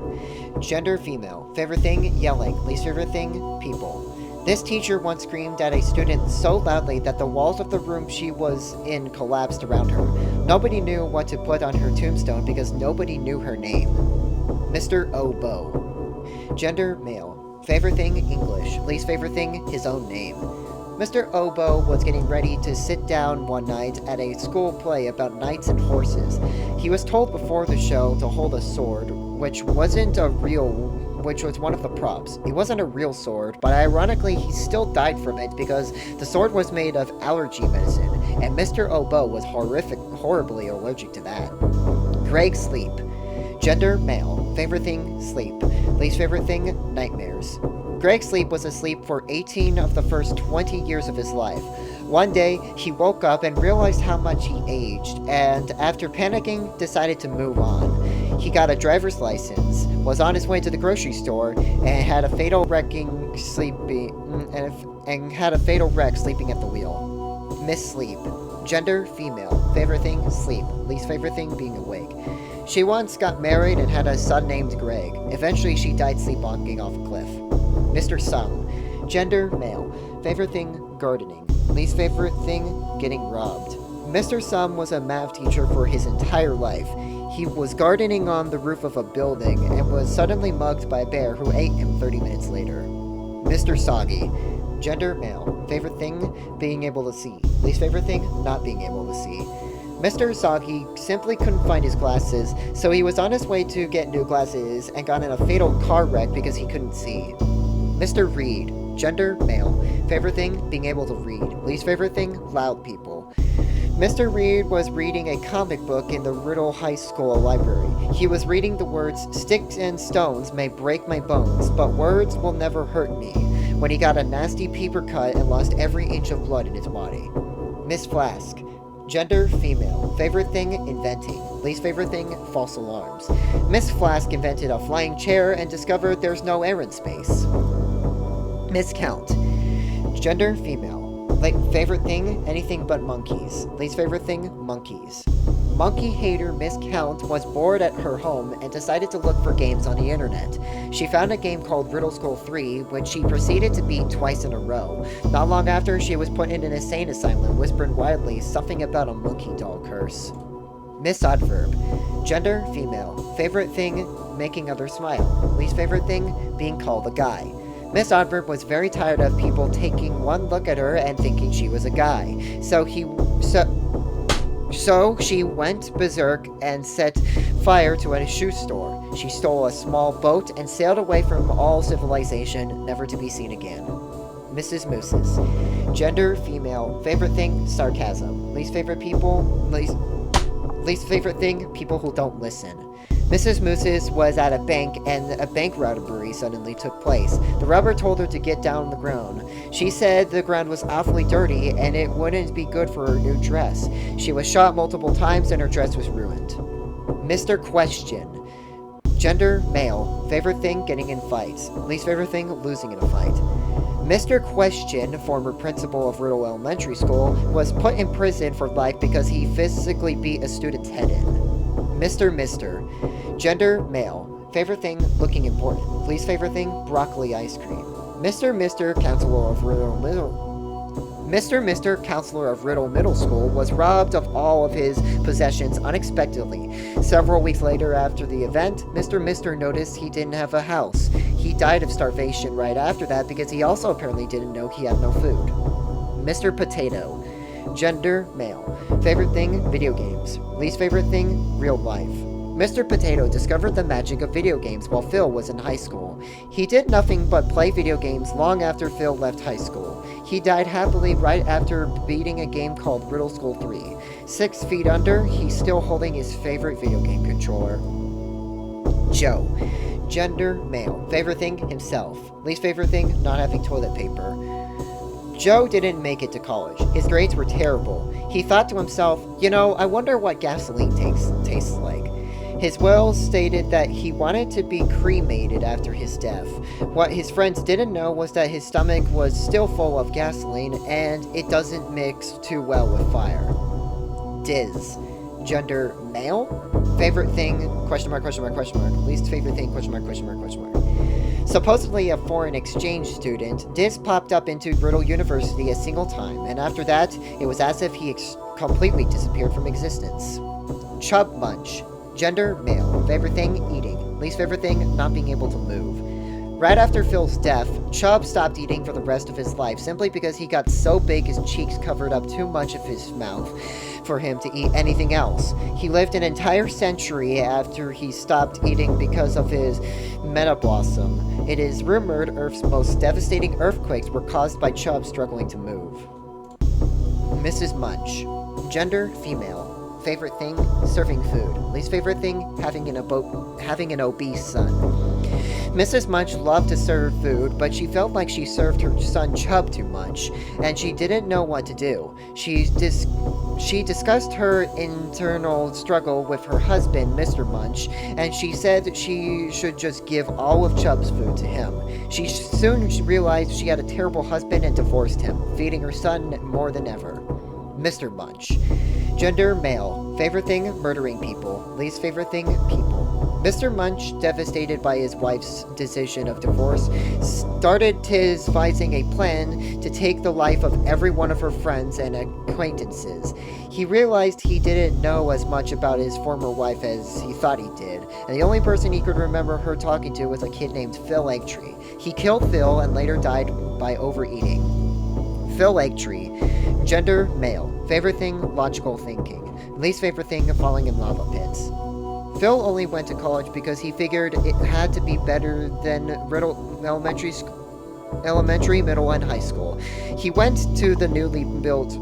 Gender, female. Favorite thing, yelling. Least favorite thing, people. This teacher once screamed at a student so loudly that the walls of the room she was in collapsed around her. Nobody knew what to put on her tombstone because nobody knew her name. Mr. Oboe. Gender, male. Favorite thing, English. Least favorite thing, his own name. Mr. Oboe was getting ready to sit down one night at a school play about knights and horses. He was told before the show to hold a sword, which was one of the props. It wasn't a real sword, but ironically he still died from it because the sword was made of allergy medicine, and Mr. Oboe was horribly allergic to that. Greg Sleep. Gender, male. Favorite thing, sleep. Least favorite thing, nightmares. Greg Sleep was asleep for 18 of the first 20 years of his life. One day, he woke up and realized how much he aged, and after panicking, decided to move on. He got a driver's license, was on his way to the grocery store, and had a fatal wreck sleeping at the wheel. Miss Sleep. Gender, female. Favorite thing, sleep. Least favorite thing, being awake. She once got married and had a son named Greg. Eventually, she died sleepwalking off a cliff. Mr. Sung. Gender, male. Favorite thing, gardening. Least favorite thing, getting robbed. Mr. Sung was a math teacher for his entire life. He was gardening on the roof of a building and was suddenly mugged by a bear who ate him 30 minutes later. Mr. Soggy. Gender, male. Favorite thing, being able to see. Least favorite thing, not being able to see. Mr. Soggy simply couldn't find his glasses, so he was on his way to get new glasses and got in a fatal car wreck because he couldn't see. Mr. Reed. Gender, male. Favorite thing, being able to read. Least favorite thing, loud people. Mr. Reed was reading a comic book in the Riddle High School library. He was reading the words, "Sticks and stones may break my bones, but words will never hurt me," when he got a nasty paper cut and lost every inch of blood in his body. Miss Flask. Gender, female. Favorite thing, inventing. Least favorite thing, false alarms. Miss Flask invented a flying chair and discovered there's no air in space. Miss Count. Gender, female. Favorite thing, anything but monkeys. Least favorite thing, monkeys. Monkey hater Miss Count was bored at her home and decided to look for games on the internet. She found a game called Riddle School 3, which she proceeded to beat twice in a row. Not long after, she was put in an insane asylum, whispering wildly something about a monkey doll curse. Miss Adverb. Gender, female. Favorite thing, making others smile. Least favorite thing, being called a guy. Miss Adverb was very tired of people taking one look at her and thinking she was a guy. So she went berserk and set fire to a shoe store. She stole a small boat and sailed away from all civilization, never to be seen again. Mrs. Moose's. Gender, female. Favorite thing, sarcasm. Least favorite thing, people who don't listen. Mrs. Moose's was at a bank, and a bank robbery suddenly took place. The robber told her to get down on the ground. She said the ground was awfully dirty, and it wouldn't be good for her new dress. She was shot multiple times, and her dress was ruined. Mr. Question. Gender, male. Favorite thing, getting in fights. Least favorite thing, losing in a fight. Mr. Question, former principal of Riddle Elementary School, was put in prison for life because he physically beat a student's head in. Mister. Gender, male. Favorite thing, looking important. Least favorite thing, broccoli ice cream. Mr. Counselor of Riddle Middle School was robbed of all of his possessions unexpectedly. Several weeks later after the event, Mr. noticed he didn't have a house. He died of starvation right after that because he also apparently didn't know he had no food. Mr. Potato. Gender, male. Favorite thing, video games. Least favorite thing, real life. Mr. Potato discovered the magic of video games while Phil was in high school. He did nothing but play video games long after Phil left high school. He died happily right after beating a game called Riddle School 3. 6 feet under, he's still holding his favorite video game controller. Joe. Gender, male. Favorite thing, himself. Least favorite thing, not having toilet paper. Joe didn't make it to college. His grades were terrible. He thought to himself, I wonder what gasoline tastes like. His will stated that he wanted to be cremated after his death. What his friends didn't know was that his stomach was still full of gasoline and it doesn't mix too well with fire. Diz. Gender, male? Favorite thing, question mark. Least favorite thing, question mark. Supposedly a foreign exchange student, Diz popped up into Riddle University a single time, and after that, it was as if he completely disappeared from existence. Chub Munch. Gender, male. Favorite thing, eating. Least favorite thing, not being able to move. Right after Phil's death, Chubb stopped eating for the rest of his life simply because he got so big his cheeks covered up too much of his mouth for him to eat anything else. He lived an entire century after he stopped eating because of his metabolism. It is rumored Earth's most devastating earthquakes were caused by Chubb struggling to move. Mrs. Munch. Gender, female. Favorite thing, serving food. Least favorite thing, having an obese son. Mrs. Munch loved to serve food, but she felt like she served her son Chubb too much, and she didn't know what to do. She discussed her internal struggle with her husband, Mr. Munch, and she said she should just give all of Chubb's food to him. She soon realized she had a terrible husband and divorced him, feeding her son more than ever. Mr. Munch. Gender, male. Favorite thing, murdering people. Least favorite thing, people. Mr. Munch, devastated by his wife's decision of divorce, started devising a plan to take the life of every one of her friends and acquaintances. He realized he didn't know as much about his former wife as he thought he did, and the only person he could remember her talking to was a kid named Phil Eggtree. He killed Phil and later died by overeating. Phil Eggtree. Gender, male. Favorite thing, logical thinking. Least favorite thing, falling in lava pits. Phil only went to college because he figured it had to be better than Riddle Elementary, middle, and high school. He went to the newly built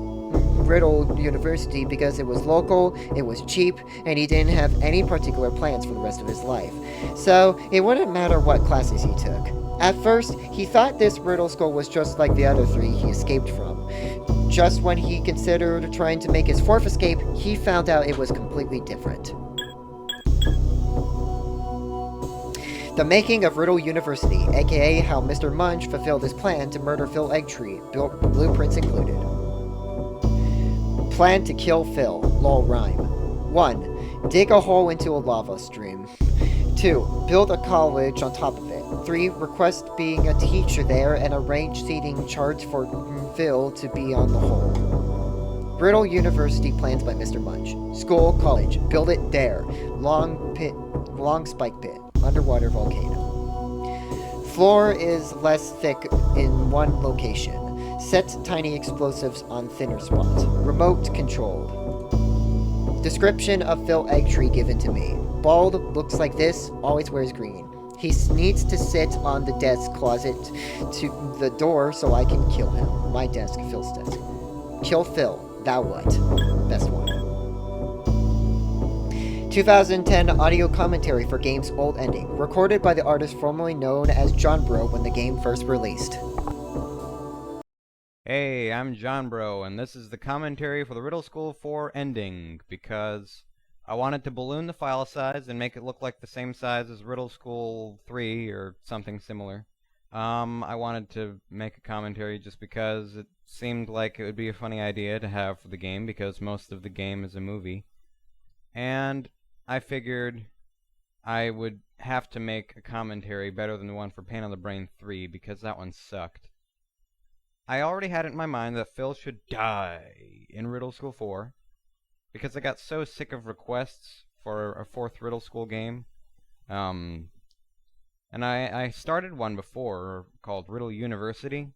Riddle University because it was local, it was cheap, and he didn't have any particular plans for the rest of his life. So it wouldn't matter what classes he took. At first, he thought this Riddle School was just like the other three he escaped from. Just when he considered trying to make his fourth escape, he found out it was completely different. The making of Riddle University, aka how Mr. Munch fulfilled his plan to murder Phil Eggtree, blueprints included. Plan to kill Phil, lol rhyme. 1. Dig a hole into a lava stream. 2. Build a college on top of it. 3. Request being a teacher there and arrange seating charts for Phil to be on the hole. Riddle University plans by Mr. Munch. School, college, build it there. Long spike pit. Underwater volcano. Floor is less thick in one location. Set tiny explosives on thinner spots. Remote controlled. Description of Phil Eggtree given to me. Bald, looks like this, always wears green. He needs to sit on the desk closet to the door so I can kill him. My desk, Phil's desk. Kill Phil. Thou what? Best one. 2010 audio commentary for game's old ending, recorded by the artist formerly known as John Bro when the game first released. Hey, I'm John Bro, and this is the commentary for the Riddle School 4 ending, because I wanted to balloon the file size and make it look like the same size as Riddle School 3 or something similar. I wanted to make a commentary just because it seemed like it would be a funny idea to have for the game, because most of the game is a movie. And I figured I would have to make a commentary better than the one for Pain on the Brain 3, because that one sucked. I already had it in my mind that Phil should die in Riddle School 4, because I got so sick of requests for a fourth Riddle School game. And I started one before called Riddle University,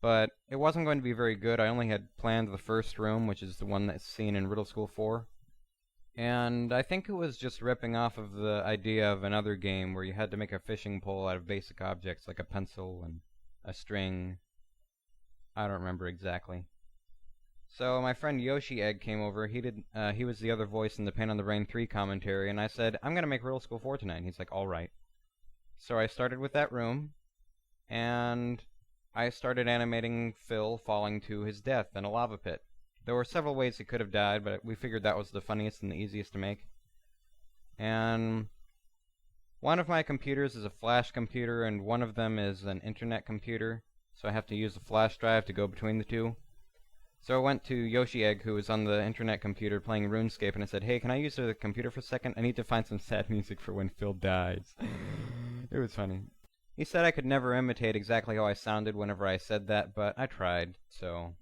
but it wasn't going to be very good. I only had planned the first room, which is the one that's seen in Riddle School 4. And I think it was just ripping off of the idea of another game where you had to make a fishing pole out of basic objects like a pencil and a string. I don't remember exactly. So my friend Yoshi Egg came over. He was the other voice in the Pain on the Brain 3 commentary, and I said, I'm gonna make Riddle School 4 tonight. And he's like, alright. So I started with that room, and I started animating Phil falling to his death in a lava pit. There were several ways he could have died, but we figured that was the funniest and the easiest to make. And one of my computers is a flash computer, and one of them is an internet computer, so I have to use a flash drive to go between the two. So I went to Yoshi Egg, who was on the internet computer playing RuneScape, and I said, hey, can I use the computer for a second? I need to find some sad music for when Phil dies. It was funny. He said I could never imitate exactly how I sounded whenever I said that, but I tried, so...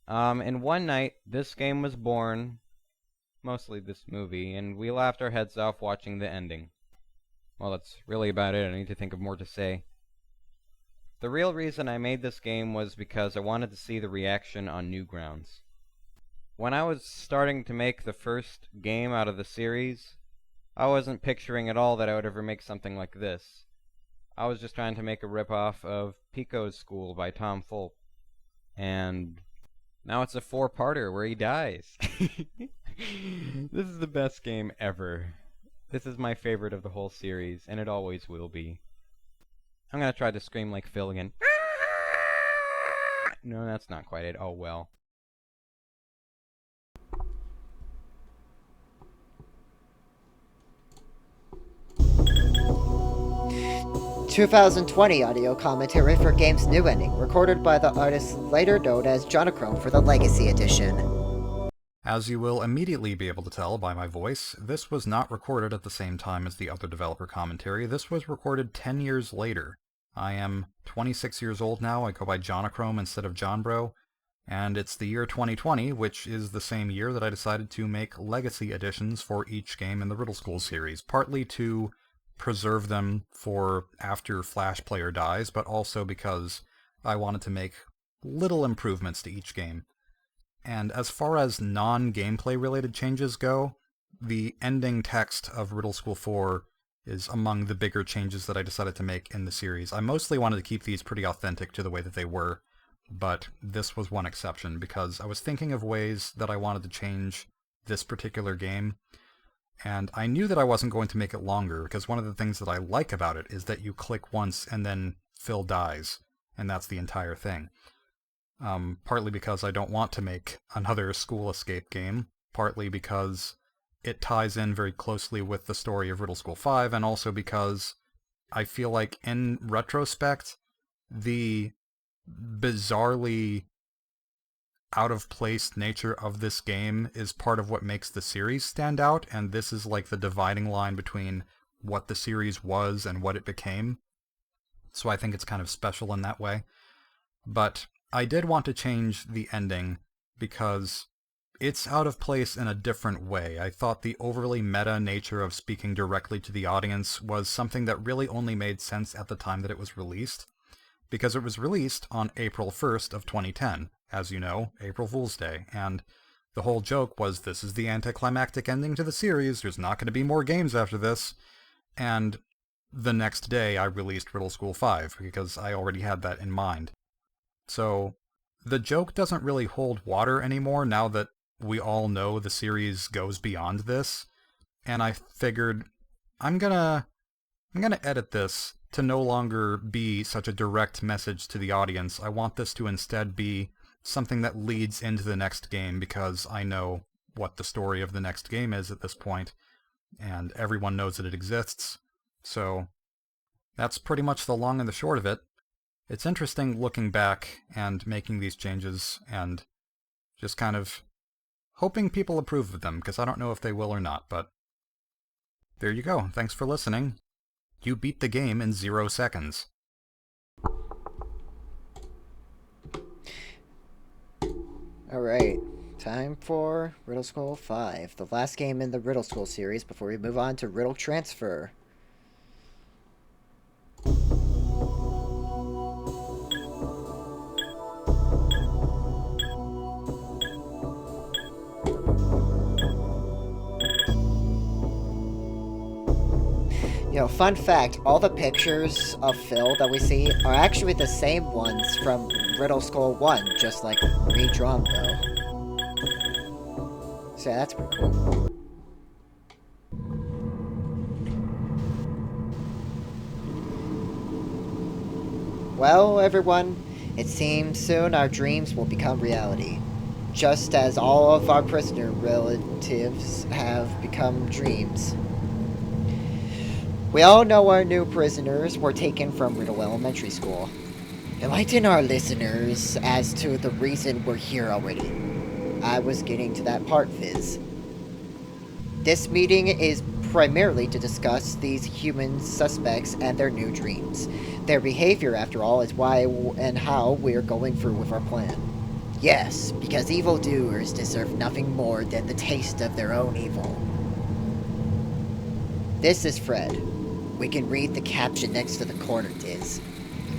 in one night, this game was born, mostly this movie, and we laughed our heads off watching the ending. Well, that's really about it. I need to think of more to say. The real reason I made this game was because I wanted to see the reaction on Newgrounds. When I was starting to make the first game out of the series, I wasn't picturing at all that I would ever make something like this. I was just trying to make a ripoff of Pico's School by Tom Fulp. And now it's a 4-parter where he dies. This is the best game ever. This is my favorite of the whole series, and it always will be. I'm gonna try to scream like Phil again. No, that's not quite it. Oh well. 2020 audio commentary for game's new ending, recorded by the artist later known as Jonachrome for the Legacy Edition. As you will immediately be able to tell by my voice, this was not recorded at the same time as the other developer commentary. This was recorded 10 years later. I am 26 years old now. I go by Jonachrome instead of John Bro, and it's the year 2020, which is the same year that I decided to make Legacy editions for each game in the Riddle School series, partly to preserve them for after Flash Player dies, but also because I wanted to make little improvements to each game. And as far as non-gameplay related changes go, the ending text of Riddle School 4 is among the bigger changes that I decided to make in the series. I mostly wanted to keep these pretty authentic to the way that they were, but this was one exception because I was thinking of ways that I wanted to change this particular game, and I knew that I wasn't going to make it longer because one of the things that I like about it is that you click once and then Phil dies, and that's the entire thing. Partly because I don't want to make another school escape game, partly because it ties in very closely with the story of Riddle School 5, and also because I feel like, in retrospect, the bizarrely out-of-place nature of this game is part of what makes the series stand out, and this is like the dividing line between what the series was and what it became. So I think it's kind of special in that way. But I did want to change the ending because it's out of place in a different way. I thought the overly meta nature of speaking directly to the audience was something that really only made sense at the time that it was released, because it was released on April 1st of 2010, as you know, April Fool's Day, and the whole joke was this is the anticlimactic ending to the series, there's not going to be more games after this, and the next day I released Riddle School 5, because I already had that in mind. So the joke doesn't really hold water anymore now that we all know the series goes beyond this, and I figured I'm gonna edit this to no longer be such a direct message to the audience. I want this to instead be something that leads into the next game, because I know what the story of the next game is at this point, and everyone knows that it exists. So that's pretty much the long and the short of it. It's interesting looking back and making these changes and just kind of hoping people approve of them, because I don't know if they will or not, but there you go. Thanks for listening. You beat the game in 0 seconds. Alright, time for Riddle School 5, the last game in the Riddle School series before we move on to Riddle Transfer. You know, fun fact, all the pictures of Phil that we see are actually the same ones from Riddle School 1, just like redrawn though. So yeah, that's pretty cool. Well, everyone, it seems soon our dreams will become reality. Just as all of our prisoner relatives have become dreams. We all know our new prisoners were taken from Riddle Elementary School. Enlighten our listeners as to the reason we're here already. I was getting to that part, Viz. This meeting is primarily to discuss these human suspects and their new dreams. Their behavior, after all, is why and how we're going through with our plan. Yes, because evildoers deserve nothing more than the taste of their own evil. This is Fred. We can read the caption next to the corner, Diz.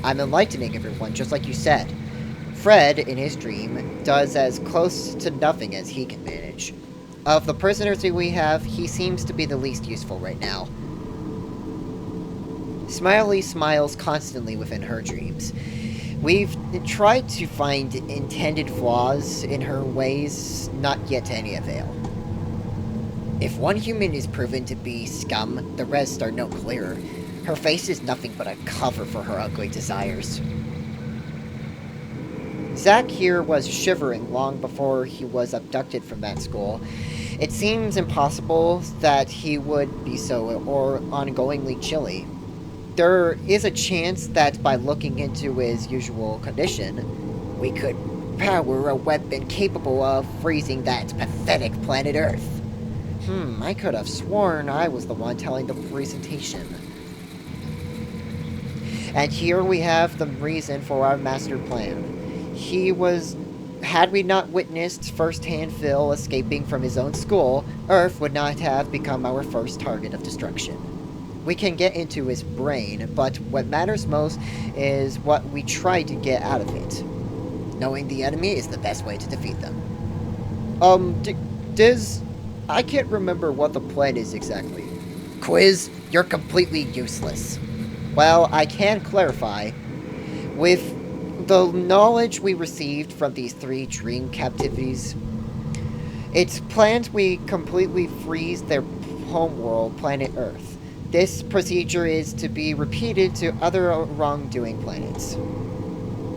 I'm enlightening everyone, just like you said. Fred, in his dream, does as close to nothing as he can manage. Of the prisoners that we have, he seems to be the least useful right now. Smiley smiles constantly within her dreams. We've tried to find intended flaws in her ways, not yet to any avail. If one human is proven to be scum, the rest are no clearer. Her face is nothing but a cover for her ugly desires. Zack here was shivering long before he was abducted from that school. It seems impossible that he would be so or ongoingly chilly. There is a chance that by looking into his usual condition, we could power a weapon capable of freezing that pathetic planet Earth. I could have sworn I was the one telling the presentation. And here we have the reason for our master plan. Had we not witnessed firsthand Phil escaping from his own school, Earth would not have become our first target of destruction. We can get into his brain, but what matters most is what we try to get out of it. Knowing the enemy is the best way to defeat them. Diz, I can't remember what the plan is exactly. Quiz, you're completely useless. Well, I can clarify. The knowledge we received from these 3 dream captivities, it's planned we completely freeze their homeworld, planet Earth. This procedure is to be repeated to other wrongdoing planets.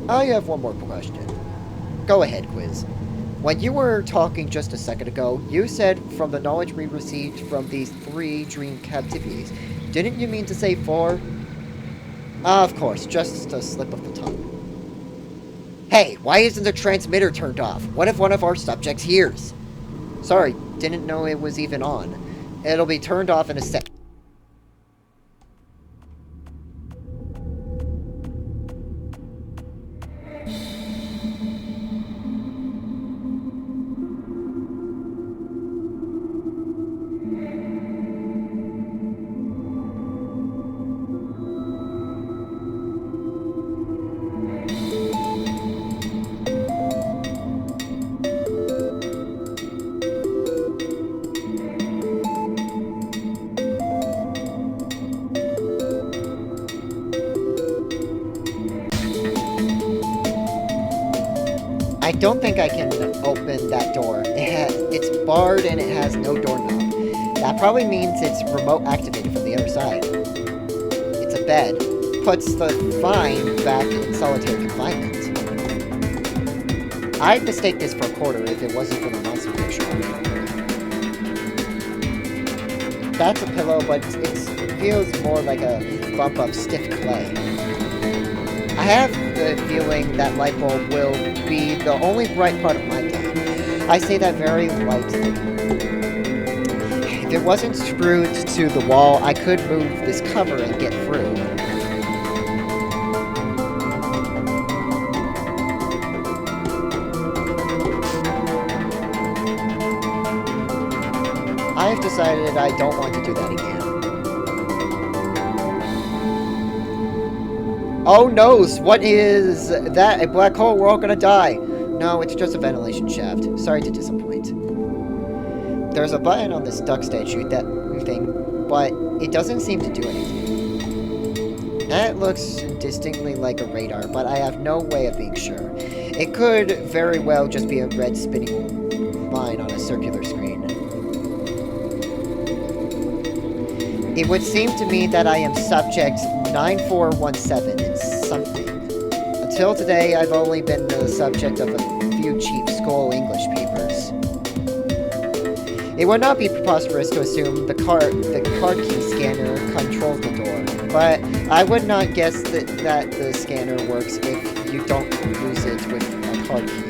I have one more question. Go ahead, Quiz. When you were talking just a second ago, you said from the knowledge we received from these 3 dream captivities. Didn't you mean to say 4? Of course, just a slip of the tongue. Hey, why isn't the transmitter turned off? What if one of our subjects hears? Sorry, didn't know it was even on. It'll be turned off in a sec. I don't think I can open that door. It's barred and it has no doorknob. That probably means it's remote activated from the other side. It's a bed. Puts the fine back in solitary confinement. I'd mistake this for a quarter if it wasn't for the monster picture on it. That's a pillow, but it feels more like a bump of stiff clay. I have the feeling that light bulb will be the only bright part of my day. I say that very lightly. If it wasn't screwed to the wall, I could move this cover and get through. I have decided I don't want to do that again. Oh no, what is that? A black hole? We're all gonna die. No, it's just a ventilation shaft. Sorry to disappoint. There's a button on this duck statue thing, but it doesn't seem to do anything. That looks distinctly like a radar, but I have no way of being sure. It could very well just be a red spinning line on a circular screen. It would seem to me that I am subject 9417 in something. Until today, I've only been the subject of a few cheap school English papers. It would not be preposterous to assume the card key scanner controls the door, but I would not guess that the scanner works if you don't use it with a card key.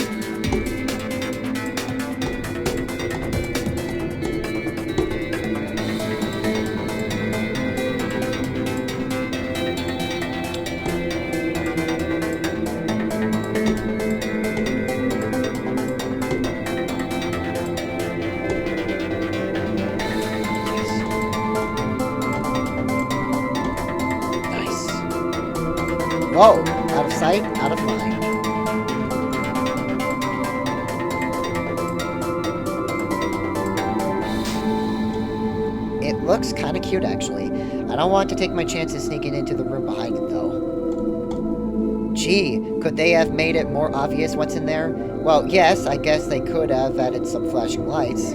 Whoa, out of sight, out of mind. It looks kind of cute, actually. I don't want to take my chances sneaking into the room behind it, though. Gee, could they have made it more obvious what's in there? Well, yes, I guess they could have added some flashing lights.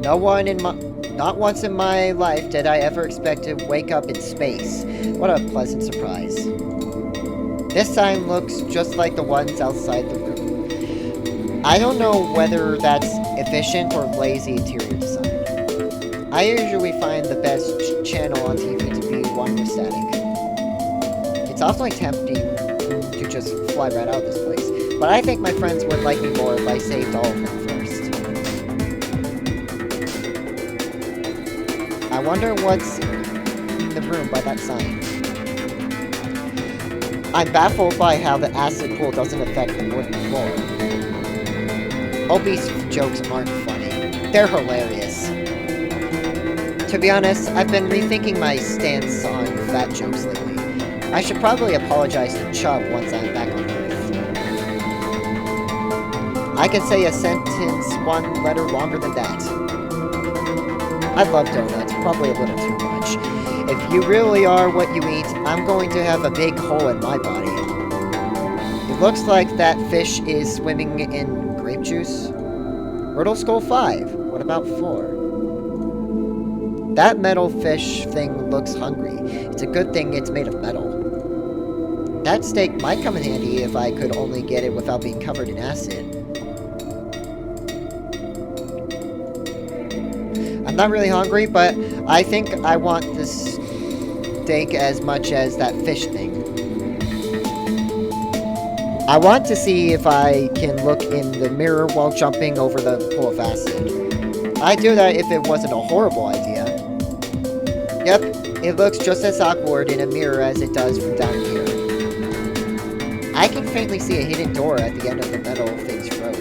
Not once in my life did I ever expect to wake up in space. What a pleasant surprise. This sign looks just like the ones outside the room. I don't know whether that's efficient or lazy interior design. I usually find the best channel on TV to be one with static. It's awfully tempting to just fly right out of this place, but I think my friends would like me more if I saved all of them first. I wonder what's in the room by that sign. I'm baffled by how the acid pool doesn't affect the wooden floor. Obese jokes aren't funny. They're hilarious. To be honest, I've been rethinking my stance on fat jokes lately. I should probably apologize to Chubb once I'm back on Earth. I can say a sentence one letter longer than that. I love donuts, probably a little too much. If you really are what you eat, I'm going to have a big hole in my body. It looks like that fish is swimming in grape juice. Riddle School 5. What about 4? That metal fish thing looks hungry. It's a good thing it's made of metal. That steak might come in handy if I could only get it without being covered in acid. I'm not really hungry, but I think I want this steak as much as that fish thing. I want to see if I can look in the mirror while jumping over the pool of acid. I'd do that if it wasn't a horrible idea. Yep, it looks just as awkward in a mirror as it does from down here. I can faintly see a hidden door at the end of the metal thing's throat.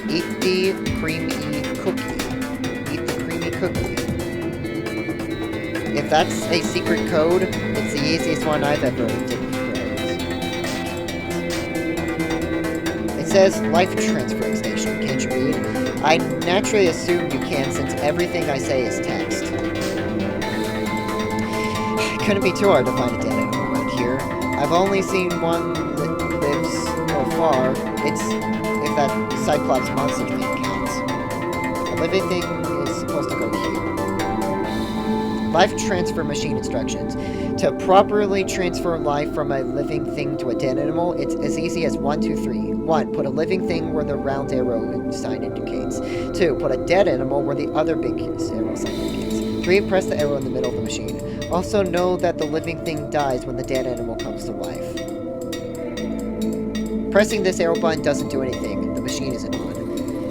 Eat the creamy cookie. Eat the creamy cookie. If that's a secret code, it's the easiest one I've ever did. It says life transfer station. Can't you read? I naturally assume you can since everything I say is text. It couldn't be too hard to find a dead animal around here. I've only seen one that lives so far. It's if that Cyclops monster thing counts. A living thing is supposed to go here. Life transfer machine instructions. To properly transfer life from a living thing to a dead animal, it's as easy as 1, 2, 3. 1. Put a living thing where the round arrow sign indicates. 2. Put a dead animal where the other big arrow sign indicates. 3. Press the arrow in the middle of the machine. Also know that the living thing dies when the dead animal comes to life. Pressing this arrow button doesn't do anything. The machine isn't on.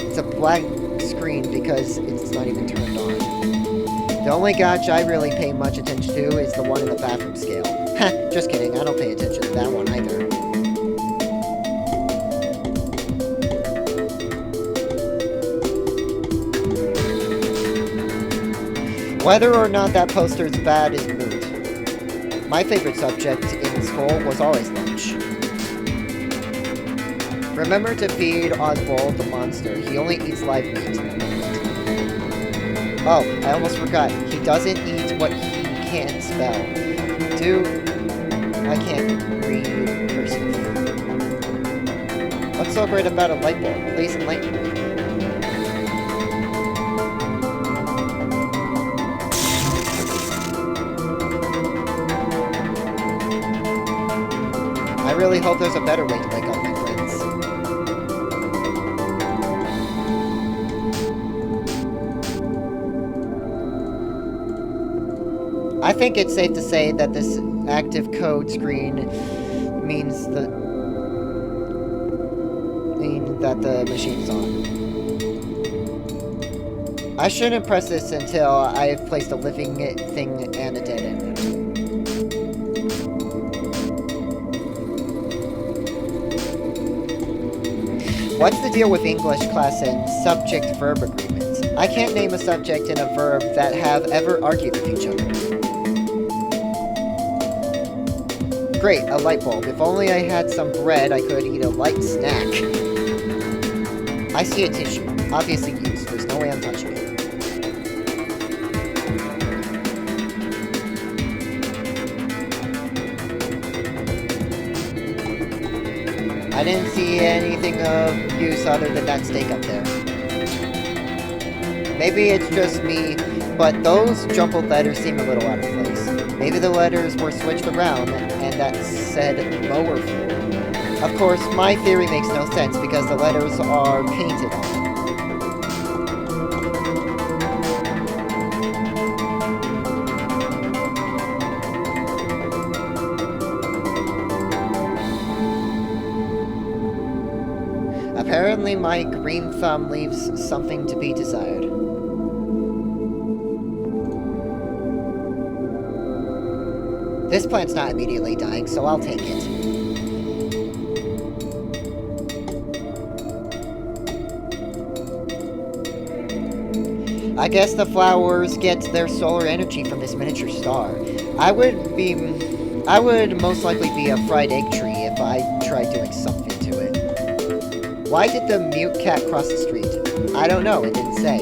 It's a black screen because it's not even turned on. The only gauge I really pay much attention to is the one in the bathroom scale. Ha, just kidding, I don't pay attention to that one either. Whether or not that poster is bad is moot. My favorite subject in school was always lunch. Remember to feed Oswald the monster. He only eats live meat. Oh, I almost forgot. He doesn't eat what he can't spell. I can't read cursive. What's so great about a light bulb? Please enlighten me. I really hope there's a better way to wake up my friends. I think it's safe to say that this active code screen means that the machine's on. I shouldn't press this until I've placed a living thing and a dead end. What's the deal with English class and subject-verb agreements? I can't name a subject and a verb that have ever argued with each other. Great, a light bulb. If only I had some bread, I could eat a light snack. I see a tissue. Obviously used. There's no way I'm touching it. I didn't see anything of use other than that steak up there. Maybe it's just me, but those jumbled letters seem a little out of place. Maybe the letters were switched around, and that said mower floor. Of course, my theory makes no sense because the letters are painted on. Apparently my green thumb leaves something to be desired. This plant's not immediately dying, so I'll take it. I guess the flowers get their solar energy from this miniature star. I would most likely be a fried egg tree if I tried doing something to it. Why did the mute cat cross the street? I don't know, it didn't say.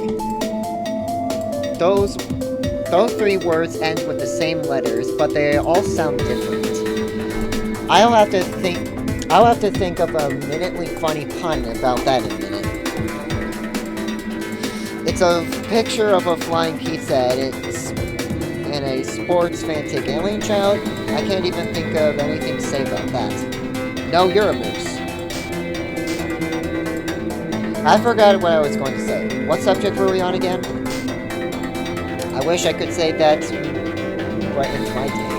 Those Those three words end with the same letters, but they all sound different. I'll have to think of a minutely funny pun about that in a minute. It's a picture of a flying pizza, and it's in a sports fantic alien child. I can't even think of anything to say about that. No, you're a moose. I forgot what I was going to say. What subject were we on again? I wish I could say that right in my day.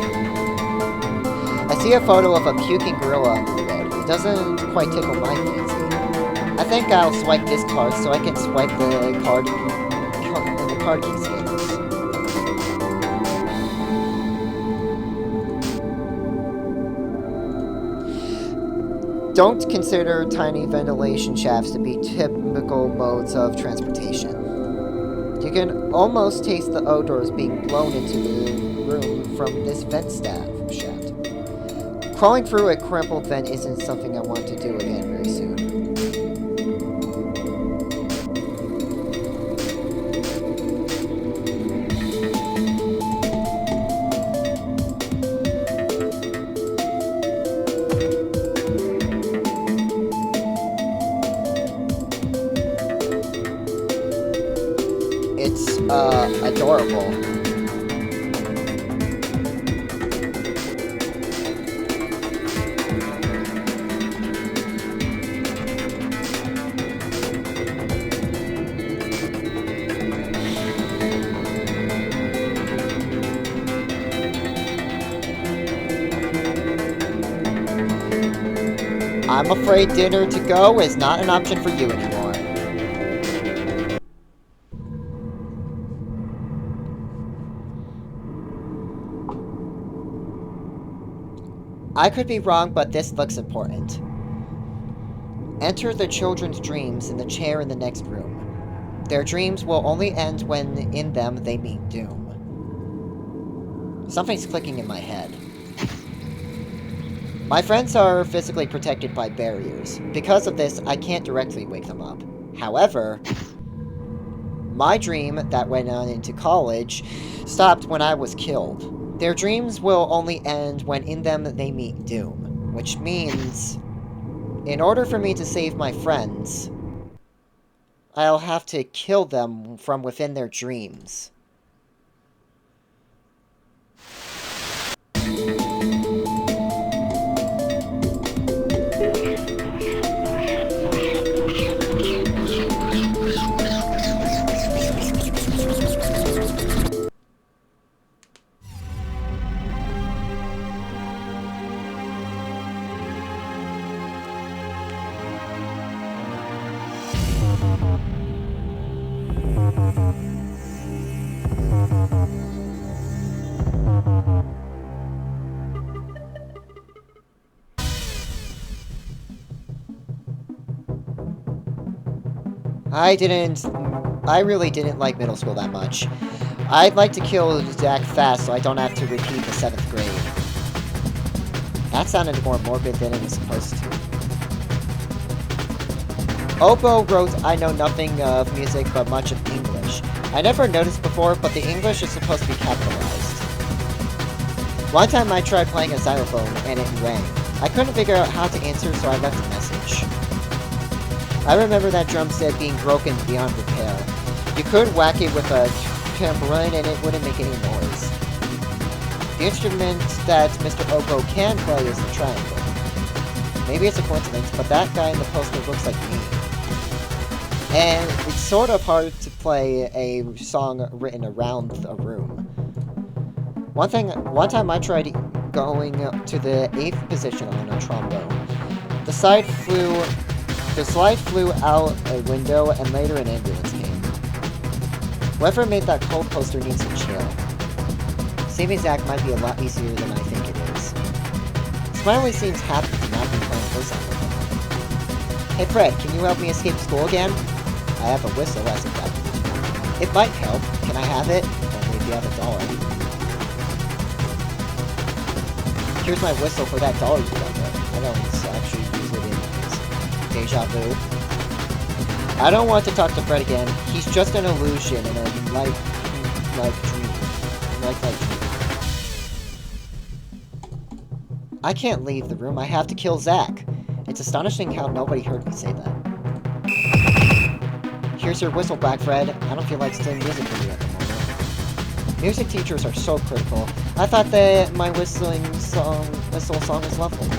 I see a photo of a puking gorilla on the bed. It doesn't quite tickle my fancy. I think I'll swipe this card so I can swipe the card in the card key scanners. Don't consider tiny ventilation shafts to be typical modes of transportation. You can almost taste the odors being blown into the room from this vent shaft. Crawling through a crumpled vent isn't something I want to do again very soon. It's, adorable. I'm afraid dinner to go is not an option for you anymore. I could be wrong, but this looks important. Enter the children's dreams in the chair in the next room. Their dreams will only end when in them they meet doom. Something's clicking in my head. My friends are physically protected by barriers. Because of this, I can't directly wake them up. However, my dream that went on into college stopped when I was killed. Their dreams will only end when in them they meet doom, which means, in order for me to save my friends, I'll have to kill them from within their dreams. I really didn't like middle school that much. I'd like to kill Zach fast so I don't have to repeat the 7th grade. That sounded more morbid than it was supposed to. Obo wrote, I know nothing of music but much of English. I never noticed before, but the English is supposed to be capitalized. One time I tried playing a xylophone and it rang. I couldn't figure out how to answer, so I left a message. I remember that drum set being broken beyond repair. You could whack it with a tambourine and it wouldn't make any noise. The instrument that Mr. Obo can play is the triangle. Maybe it's a coincidence, but that guy in the poster looks like me. And it's sort of hard to play a song written around a room. One time I tried going to the 8th position on a trombone. The slide flew out a window, and later an ambulance came. Whoever made that cold poster needs to chill. Saving Zach might be a lot easier than I think it is. Smiley seems happy to not be playing person with him. Hey Fred, can you help me escape school again? I have a whistle as a weapon. It might help. Can I have it? Only if you have a dollar. Here's my whistle for that dollar you got there. I don't actually use it in Deja vu. I don't want to talk to Fred again. He's just an illusion in a like dream. like... I can't leave the room. I have to kill Zach. It's astonishing how nobody heard me say that. Here's your whistle back, Fred. I don't feel like studying music with you at the moment. Music teachers are so critical. I thought that my whistle song was lovely.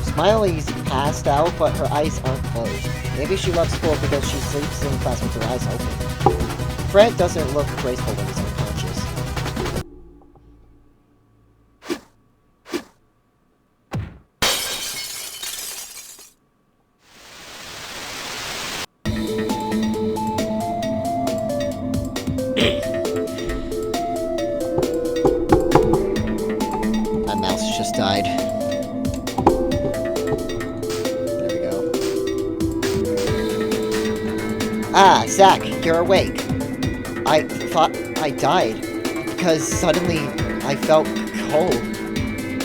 Smiley's passed out, but her eyes aren't closed. Maybe she loves school because she sleeps in class with her eyes open. Fred doesn't look graceful when he's unconscious. My mouse just died. There we go. Ah, Zach, you're awake. I thought I died because suddenly I felt cold.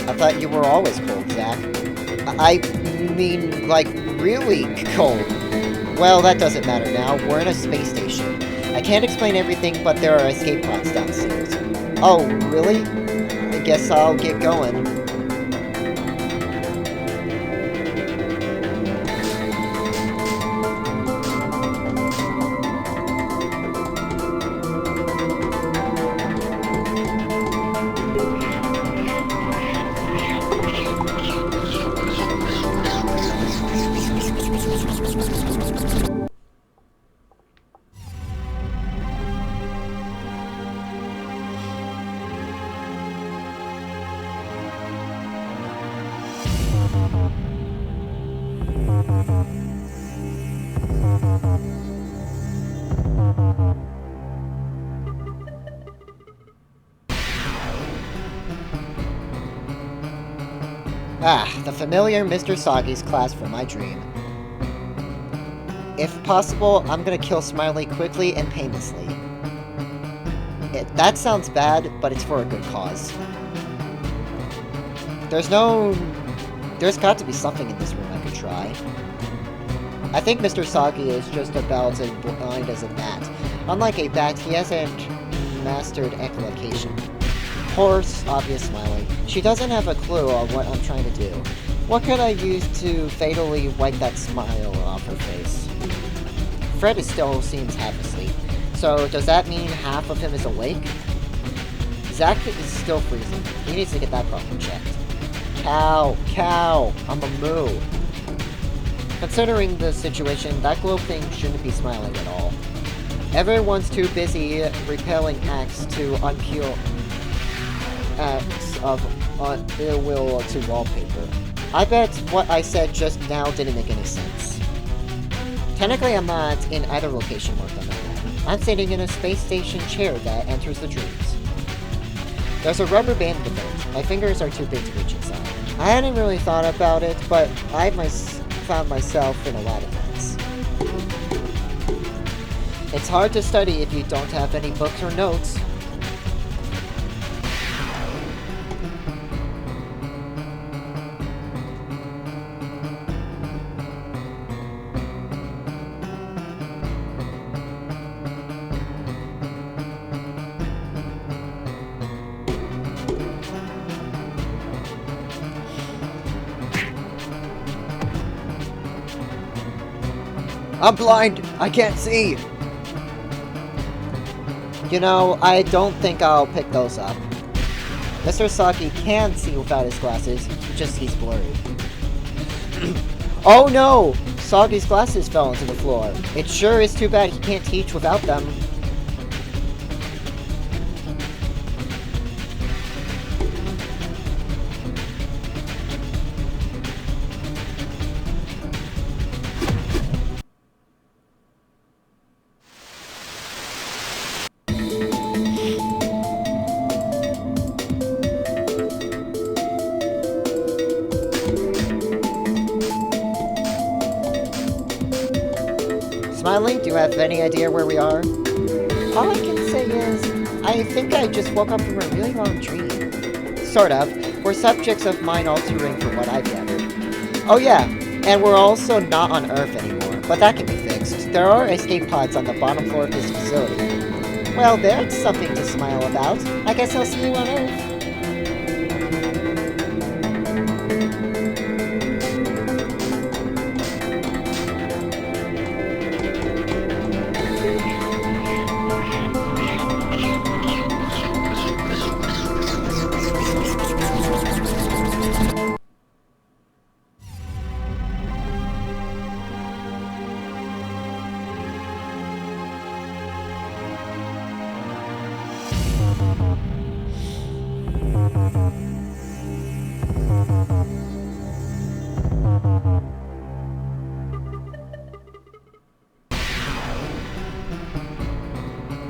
I thought you were always cold, Zach. I mean, like, really cold. Well, that doesn't matter now. We're in a space station. I can't explain everything, but there are escape pods downstairs. Oh, really? I guess I'll get going. Ah, the familiar Mr. Soggy's class from my dream. If possible, I'm gonna kill Smiley quickly and painlessly. That sounds bad, but it's for a good cause. There's got to be something in this room I could try. I think Mr. Soggy is just about as blind as a bat. Unlike a bat, he hasn't mastered echolocation. Poor, obvious Smiley. She doesn't have a clue on what I'm trying to do. What could I use to fatally wipe that smile off her face? Fred still seems half asleep. So, does that mean half of him is awake? Zach is still freezing. He needs to get that problem checked. Cow, I'm a moo. Considering the situation, that globe thing shouldn't be smiling at all. Everyone's too busy repelling acts to unpeel acts of ill will to wallpaper. I bet what I said just now didn't make any sense. Technically, I'm not in either location worth on that. I'm sitting in a space station chair that enters the dreams. There's a rubber band in the boat. My fingers are too big to reach inside. I hadn't really thought about it, but I found myself in a lot of things. It's hard to study if you don't have any books or notes. I'm blind! I can't see! You know, I don't think I'll pick those up. Mr. Saki can see without his glasses, just he's blurry. Oh no! Soggy's glasses fell into the floor. It sure is too bad he can't teach without them. Smiley, do you have any idea where we are? All I can say is, I think I just woke up from a really long dream. Sort of. We're subjects of mind-altering from what I've gathered. Oh yeah, and we're also not on Earth anymore, but that can be fixed. There are escape pods on the bottom floor of this facility. Well, there's something to smile about. I guess I'll see you on Earth.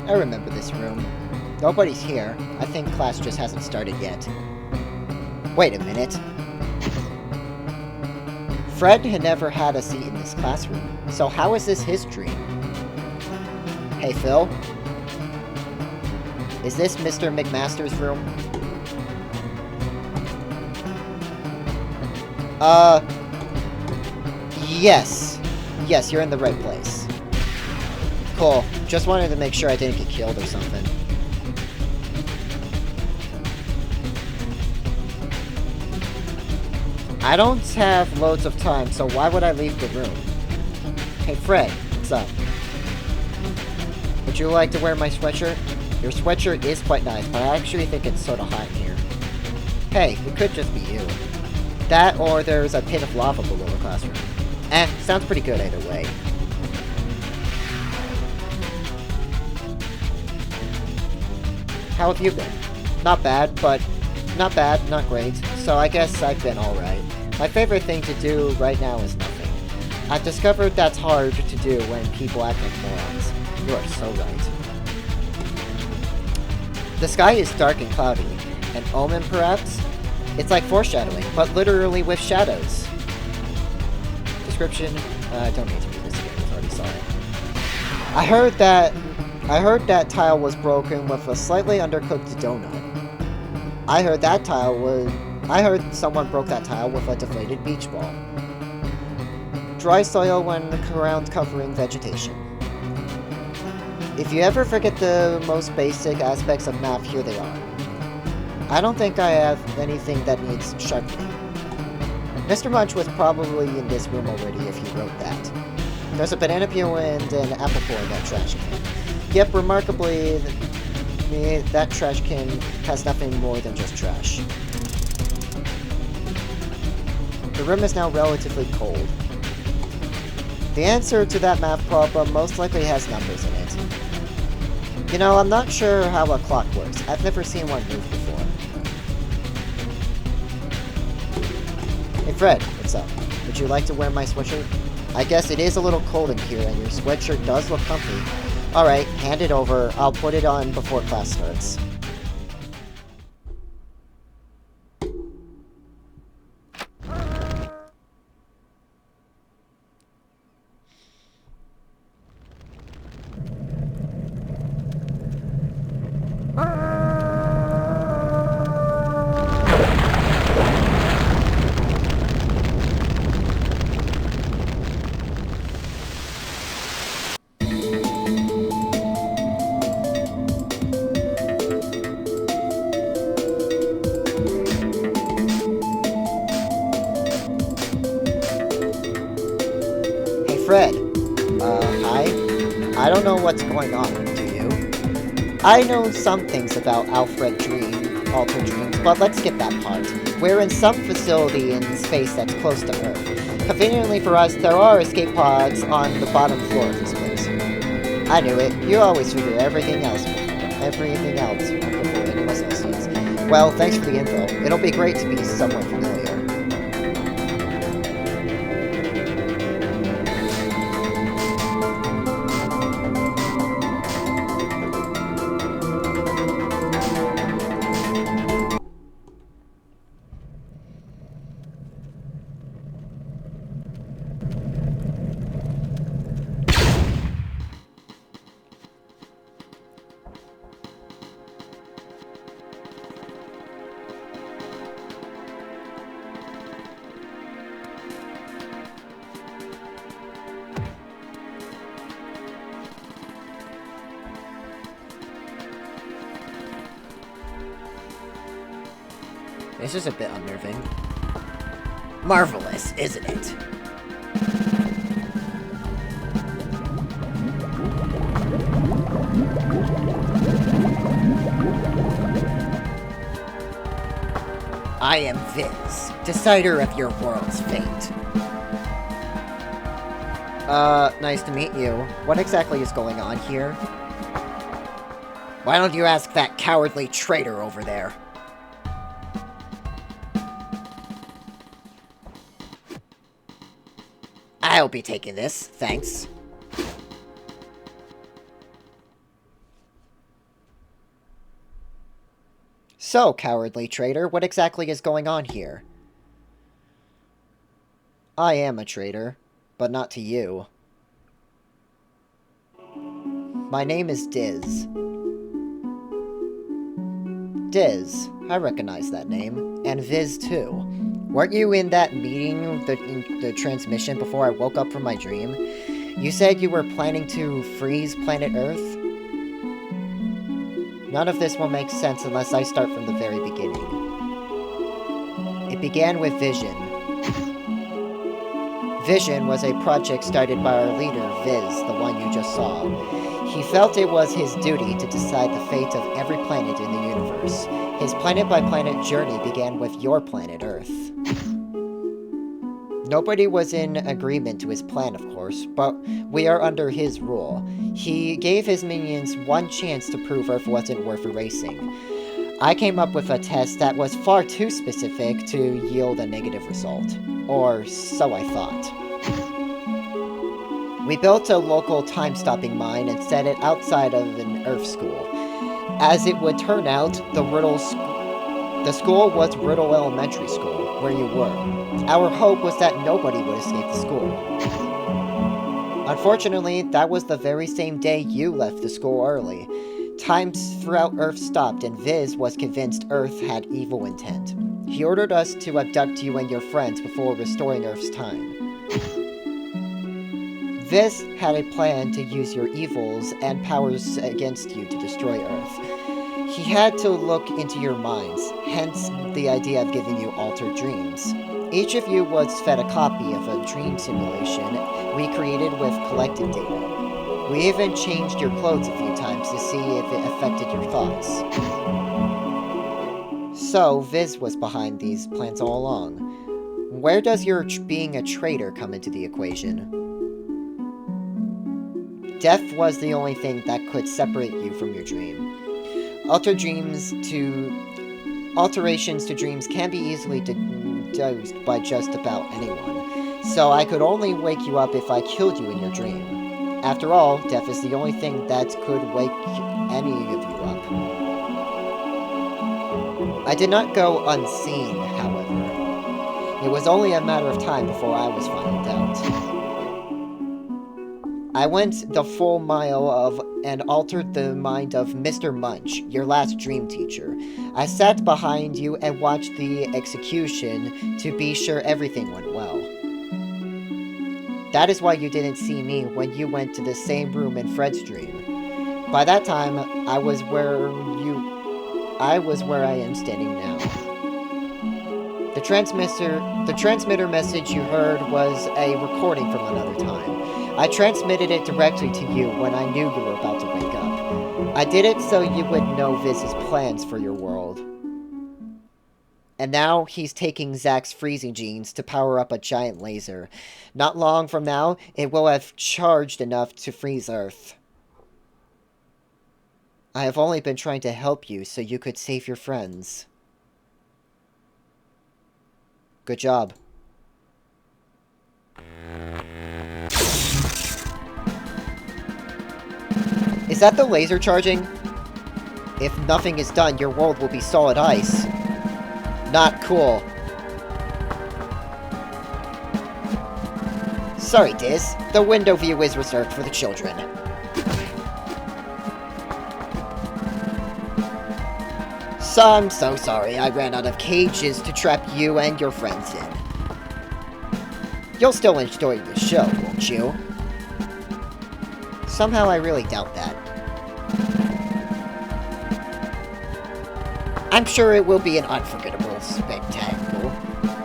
I remember this room. Nobody's here. I think class just hasn't started yet. Wait a minute. Fred had never had a seat in this classroom, so how is this his dream? Hey, Phil? Is this Mr. McMaster's room? Yes. Yes, you're in the right place. Cool. Just wanted to make sure I didn't get killed or something. I don't have loads of time, so why would I leave the room? Hey Fred, what's up? Would you like to wear my sweatshirt? Your sweatshirt is quite nice, but I actually think it's sort of hot in here. Hey, it could just be you. That or there's a pit of lava below the classroom. Sounds pretty good either way. How have you been? Not bad, but not bad, not great. So I guess I've been alright. My favorite thing to do right now is nothing. I've discovered that's hard to do when people act like morons. You are so right. The sky is dark and cloudy. An omen, perhaps? It's like foreshadowing, but literally with shadows. Description? I don't need to read this again, I already saw it. I heard that tile was broken with a slightly undercooked donut. I heard someone broke that tile with a deflated beach ball. Dry soil when ground covering vegetation. If you ever forget the most basic aspects of math, here they are. I don't think I have anything that needs sharpening. Mr. Munch was probably in this room already if he wrote that. There's a banana peel and an apple core in that trash can. Yep, remarkably, that trash can has nothing more than just trash. The room is now relatively cold. The answer to that math problem most likely has numbers in it. You know, I'm not sure how a clock works. I've never seen one move before. Hey Fred, what's up? Would you like to wear my sweatshirt? I guess it is a little cold in here and your sweatshirt does look comfy. Alright, hand it over. I'll put it on before class starts. Fred, hi? I don't know what's going on, do you? I know some things about Altered Dreams, but let's skip that part. We're in some facility in space that's close to Earth. Conveniently for us, there are escape pods on the bottom floor of this place. I knew it. You always figure everything else before anyone else does. Well, thanks for the info. It'll be great to be somewhat familiar. This is a bit unnerving. Marvelous, isn't it? I am Viz, decider of your world's fate. Nice to meet you. What exactly is going on here? Why don't you ask that cowardly traitor over there? I'll be taking this, thanks. So, cowardly traitor, what exactly is going on here? I am a traitor, but not to you. My name is Diz. Diz, I recognize that name. And Viz, too. Weren't you in that meeting, the transmission, before I woke up from my dream? You said you were planning to freeze planet Earth? None of this will make sense unless I start from the very beginning. It began with Vision. Vision was a project started by our leader, Viz, the one you just saw. He felt it was his duty to decide the fate of every planet in the universe. His planet-by-planet journey began with your planet, Earth. Nobody was in agreement to his plan, of course, but we are under his rule. He gave his minions one chance to prove Earth wasn't worth erasing. I came up with a test that was far too specific to yield a negative result. Or so I thought. We built a local time-stopping mine and set it outside of an Earth school. As it would turn out, the school was Riddle Elementary School, where you were. Our hope was that nobody would escape the school. Unfortunately, that was the very same day you left the school early. Time throughout Earth stopped, and Viz was convinced Earth had evil intent. He ordered us to abduct you and your friends before restoring Earth's time. Viz had a plan to use your evils and powers against you to destroy Earth. He had to look into your minds, hence the idea of giving you altered dreams. Each of you was fed a copy of a dream simulation we created with collected data. We even changed your clothes a few times to see if it affected your thoughts. So, Viz was behind these plans all along. Where does your being a traitor come into the equation? Death was the only thing that could separate you from your dream. Alterations to dreams can be easily deduced by just about anyone, so I could only wake you up if I killed you in your dream. After all, death is the only thing that could wake any of you up. I did not go unseen, however. It was only a matter of time before I was found out. I went the full mile and altered the mind of Mr. Munch, your last dream teacher. I sat behind you and watched the execution to be sure everything went well. That is why you didn't see me when you went to the same room in Fred's dream. By that time, I was where I am standing now. The transmitter message you heard was a recording from another time. I transmitted it directly to you when I knew you were about to wake up. I did it so you would know Viz's plans for your world. And now he's taking Zack's freezing genes to power up a giant laser. Not long from now, it will have charged enough to freeze Earth. I have only been trying to help you so you could save your friends. Good job. Is that the laser charging? If nothing is done, your world will be solid ice. Not cool. Sorry, Diz. The window view is reserved for the children. So I'm so sorry I ran out of cages to trap you and your friends in. You'll still enjoy the show, won't you? Somehow I really doubt that. I'm sure it will be an unforgettable spectacle,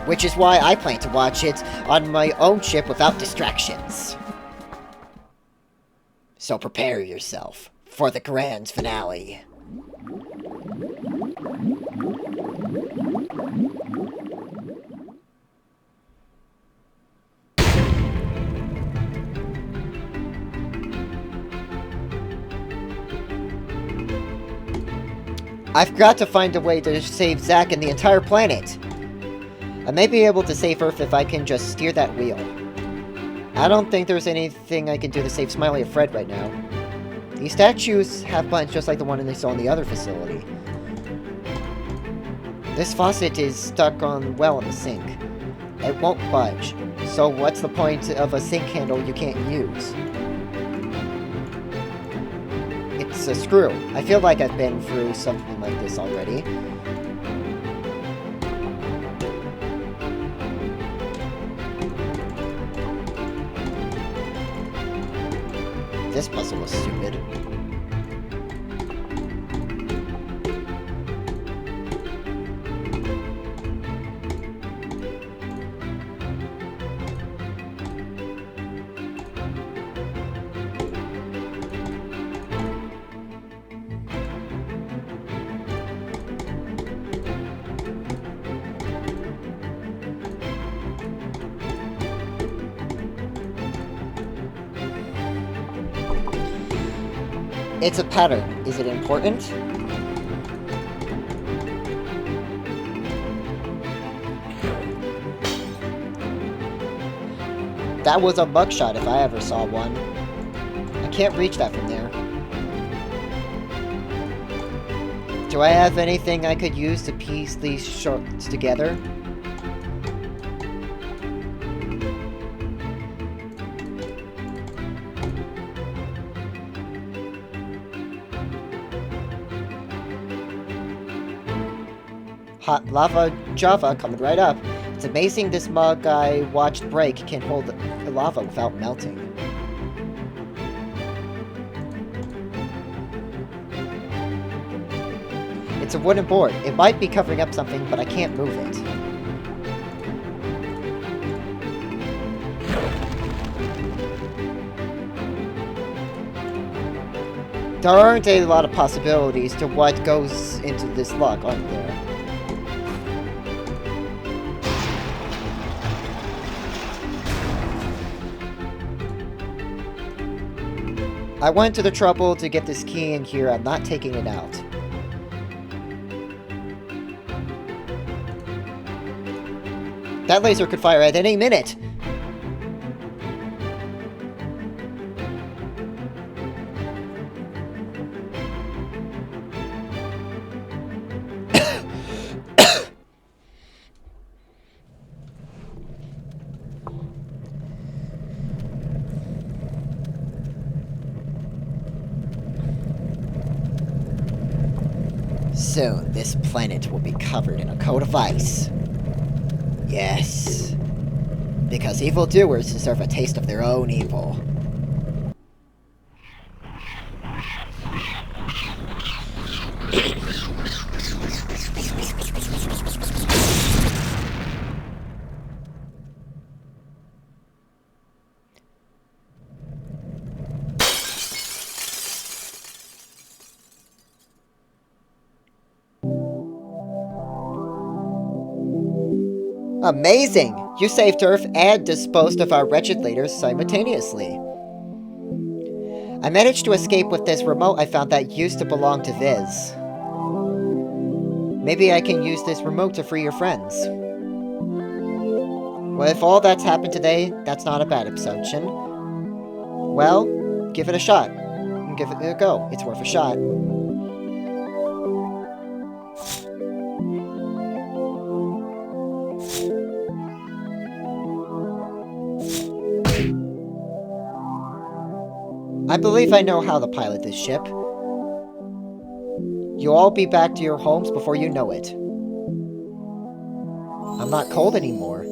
which is why I plan to watch it on my own ship without distractions. So prepare yourself for the grand finale. I've got to find a way to save Zack and the entire planet. I may be able to save Earth if I can just steer that wheel. I don't think there's anything I can do to save Smiley or Fred right now. These statues have buttons just like the one they saw in the other facility. This faucet is stuck on well in the sink. It won't budge, so what's the point of a sink handle you can't use? It's a screw. I feel like I've been through something like this already. This puzzle was stupid. It's a pattern. Is it important? That was a mugshot if I ever saw one. I can't reach that from there. Do I have anything I could use to piece these shorts together? Hot lava Java coming right up. It's amazing this mug I watched break can hold the lava without melting. It's a wooden board. It might be covering up something, but I can't move it. There aren't a lot of possibilities to what goes into this lock, aren't there? I went to the trouble to get this key in here. I'm not taking it out. That laser could fire at any minute! Soon, this planet will be covered in a coat of ice. Yes. Because evildoers deserve a taste of their own evil. Amazing! You saved Earth and disposed of our wretched leaders simultaneously. I managed to escape with this remote I found that used to belong to Viz. Maybe I can use this remote to free your friends. Well, if all that's happened today, that's not a bad assumption. Well, give it a shot. Give it a go. It's worth a shot. I believe I know how to pilot this ship. You'll all be back to your homes before you know it. I'm not cold anymore.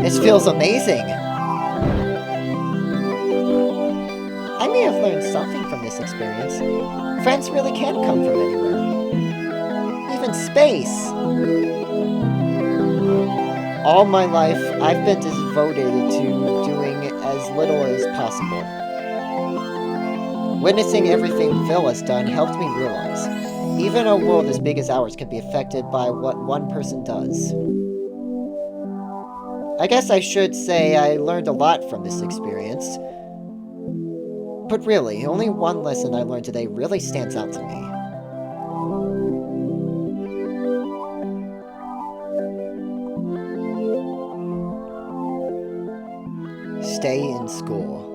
This feels amazing! I may have learned something from this experience. Friends really can come from anywhere. Even in space! All my life, I've been devoted to doing as little as possible. Witnessing everything Phil has done helped me realize, even a world as big as ours can be affected by what one person does. I guess I should say I learned a lot from this experience. But really, only one lesson I learned today really stands out to me. Stay in school.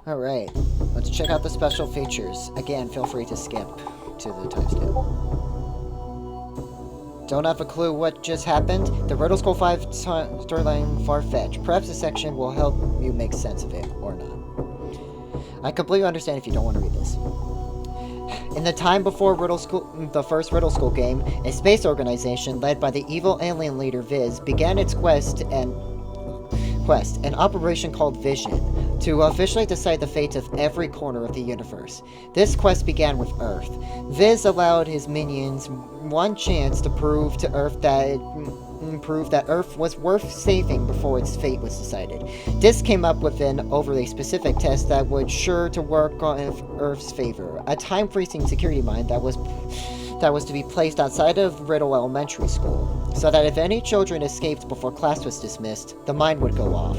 Alright, let's check out the special features. Again, feel free to skip to the timestamp. Don't have a clue what just happened? The Riddle School 5 storyline far-fetched. Perhaps this section will help you make sense of it, or not. I completely understand if you don't want to read this. In the time before the first Riddle School game, a space organization led by the evil alien leader Viz began its an operation called Vision, to officially decide the fate of every corner of the universe. This quest began with Earth. Viz allowed his minions one chance to prove to Earth that Earth was worth saving before its fate was decided. This came up with an overly specific test that would sure to work on Earth's favor. A time-freezing security mine that was to be placed outside of Riddle Elementary School, so that if any children escaped before class was dismissed, the mine would go off.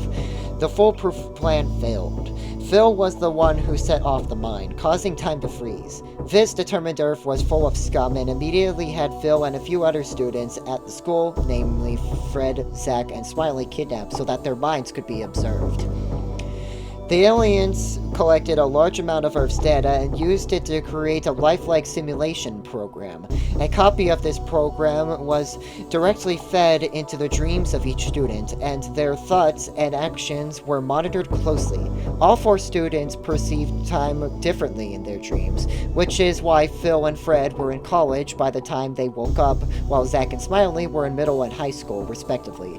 The foolproof plan failed. Phil was the one who set off the mine, causing time to freeze. Viz determined Earth was full of scum and immediately had Phil and a few other students at the school, namely Fred, Zach, and Smiley, kidnapped so that their minds could be observed. The aliens collected a large amount of Earth's data and used it to create a lifelike simulation program. A copy of this program was directly fed into the dreams of each student, and their thoughts and actions were monitored closely. All 4 students perceived time differently in their dreams, which is why Phil and Fred were in college by the time they woke up, while Zach and Smiley were in middle and high school, respectively.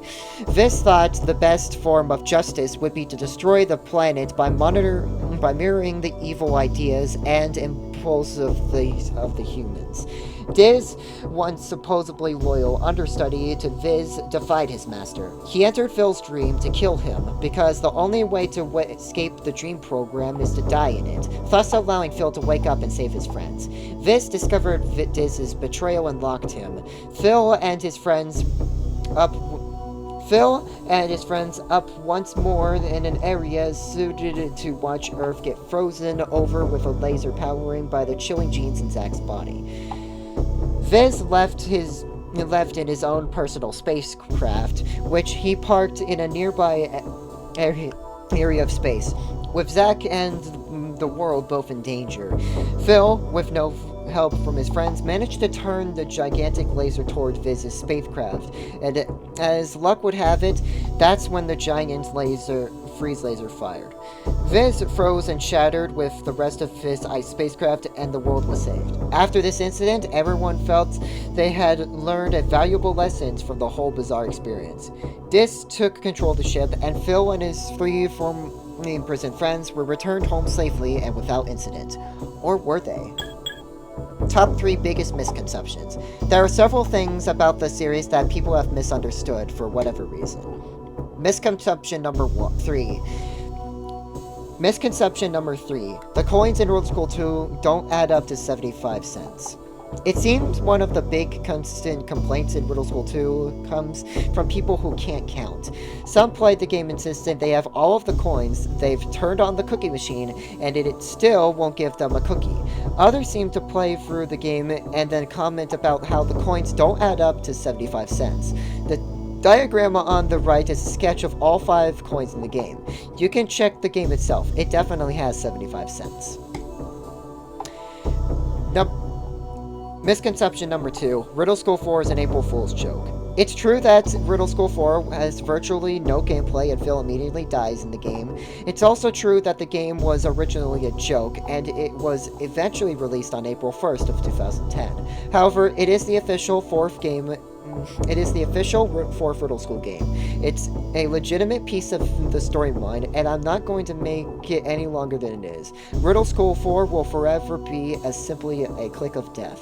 Viz thought the best form of justice would be to destroy the planet by mirroring the evil ideas and pulse of the humans. Diz, once supposedly loyal understudy to Viz, defied his master. He entered Phil's dream to kill him, because the only way to escape the dream program is to die in it, thus allowing Phil to wake up and save his friends. Viz discovered Diz's betrayal and locked him. Phil and his friends up once more in an area suited to watch Earth get frozen over with a laser powering by the chilling genes in Zack's body. Viz left in his own personal spacecraft, which he parked in a nearby area of space, with Zack and the world both in danger. Phil, with no help from his friends, managed to turn the gigantic laser toward Viz's spacecraft, and as luck would have it, that's when the giant freeze laser fired. Viz froze and shattered with the rest of his ice spacecraft, and the world was saved. After this incident, everyone felt they had learned valuable lessons from the whole bizarre experience. Dis took control of the ship, and Phil and his three formerly imprisoned friends were returned home safely and without incident. Or were they? Top 3 biggest misconceptions. There are several things about the series that people have misunderstood for whatever reason. Misconception number 3. Misconception number 3. The coins in Riddle School 2 don't add up to 75 cents. It seems one of the big constant complaints in Riddle School 2 comes from people who can't count. Some played the game insistent they have all of the coins, they've turned on the cookie machine, and it still won't give them a cookie. Others seem to play through the game and then comment about how the coins don't add up to 75 cents. The diagram on the right is a sketch of all 5 coins in the game. You can check the game itself. It definitely has 75 cents. Misconception number 2. Riddle School 4 is an April Fool's joke. It's true that Riddle School 4 has virtually no gameplay and Phil immediately dies in the game. It's also true that the game was originally a joke, and it was eventually released on April 1st of 2010. However, it is the official 4th Riddle School game. It's a legitimate piece of the storyline, and I'm not going to make it any longer than it is. Riddle School 4 will forever be as simply a click of death.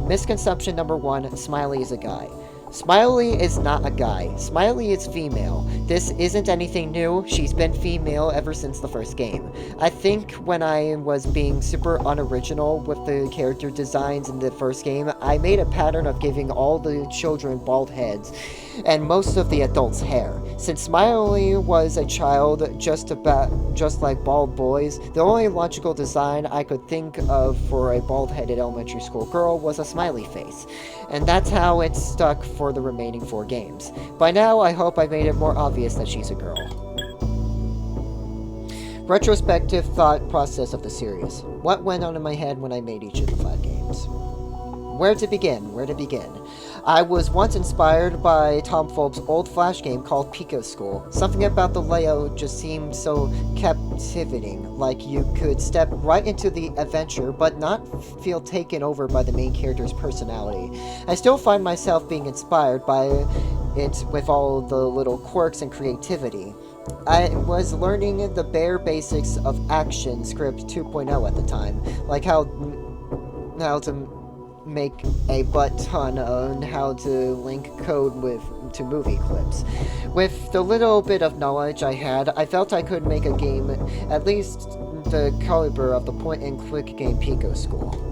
Misconception number 1, Smiley is a guy. Smiley is not a guy. Smiley is female. This isn't anything new. She's been female ever since the first game. I think when I was being super unoriginal with the character designs in the first game, I made a pattern of giving all the children bald heads and most of the adults hair. Since Smiley was a child just like bald boys, the only logical design I could think of for a bald-headed elementary school girl was a smiley face. And that's how it stuck for the remaining 4 games. By now, I hope I made it more obvious that she's a girl. Retrospective thought process of the series. What went on in my head when I made each of the 5 games? Where to begin? I was once inspired by Tom Fulp's old Flash game called Pico School. Something about the layout just seemed so captivating, like you could step right into the adventure but not feel taken over by the main character's personality. I still find myself being inspired by it with all the little quirks and creativity. I was learning the bare basics of Action Script 2.0 at the time, like how to make a butt ton on how to link code to movie clips. With the little bit of knowledge I had, I felt I could make a game at least the caliber of the point-and-click game Pico School.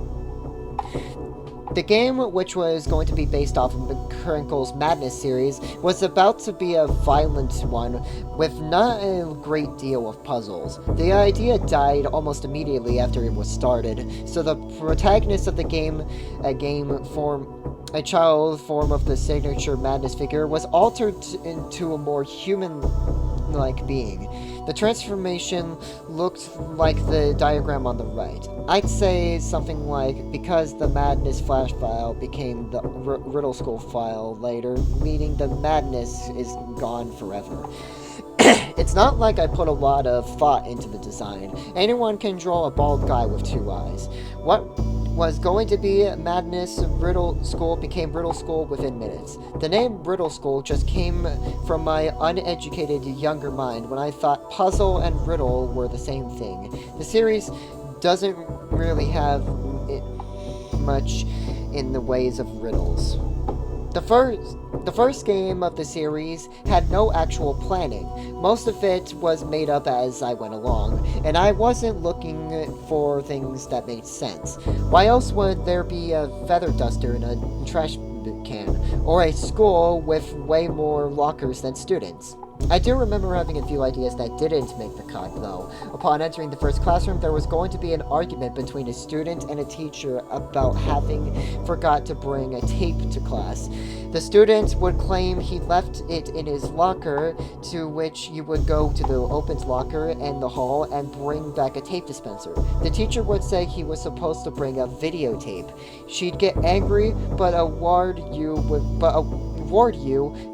The game, which was going to be based off of the Crinkle's Madness series, was about to be a violent one with not a great deal of puzzles. The idea died almost immediately after it was started, so the protagonist of the game, a child form of the signature Madness figure, was altered into a more human-like being. The transformation looked like the diagram on the right. I'd say something like, because the Madness Flash file became the Riddle School file later, meaning the madness is gone forever. It's not like I put a lot of thought into the design. Anyone can draw a bald guy with 2 eyes. What was going to be Madness Riddle School became Riddle School within minutes. The name Riddle School just came from my uneducated younger mind when I thought puzzle and riddle were the same thing. The series doesn't really have it much in the ways of riddles. The first game of the series had no actual planning. Most of it was made up as I went along, and I wasn't looking for things that made sense. Why else would there be a feather duster in a trash can, or a school with way more lockers than students? I do remember having a few ideas that didn't make the cut, though. Upon entering the first classroom, there was going to be an argument between a student and a teacher about having forgot to bring a tape to class. The student would claim he left it in his locker, to which you would go to the opened locker in the hall and bring back a tape dispenser. The teacher would say he was supposed to bring a videotape. She'd get angry, but award you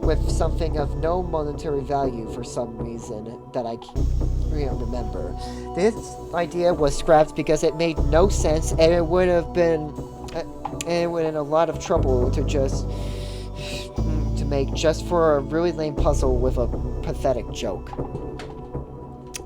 with something of no monetary value for some reason that I can't remember. This idea was scrapped because it made no sense, and it would have been a lot of trouble to make just for a really lame puzzle with a pathetic joke.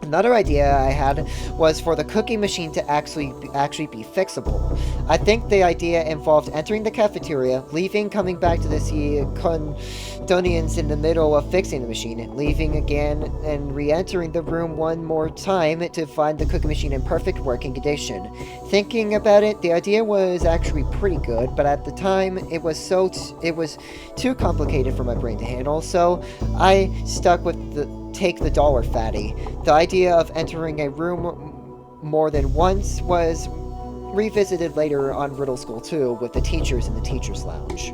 Another idea I had was for the cookie machine to actually be fixable. I think the idea involved entering the cafeteria, leaving, coming back to see custodians in the middle of fixing the machine, leaving again, and re-entering the room one more time to find the cookie machine in perfect working condition. Thinking about it, the idea was actually pretty good, but at the time it was too complicated for my brain to handle, so I stuck with take the dollar fatty. The idea of entering a room more than once was revisited later on Riddle School 2 with the teachers in the teachers' lounge.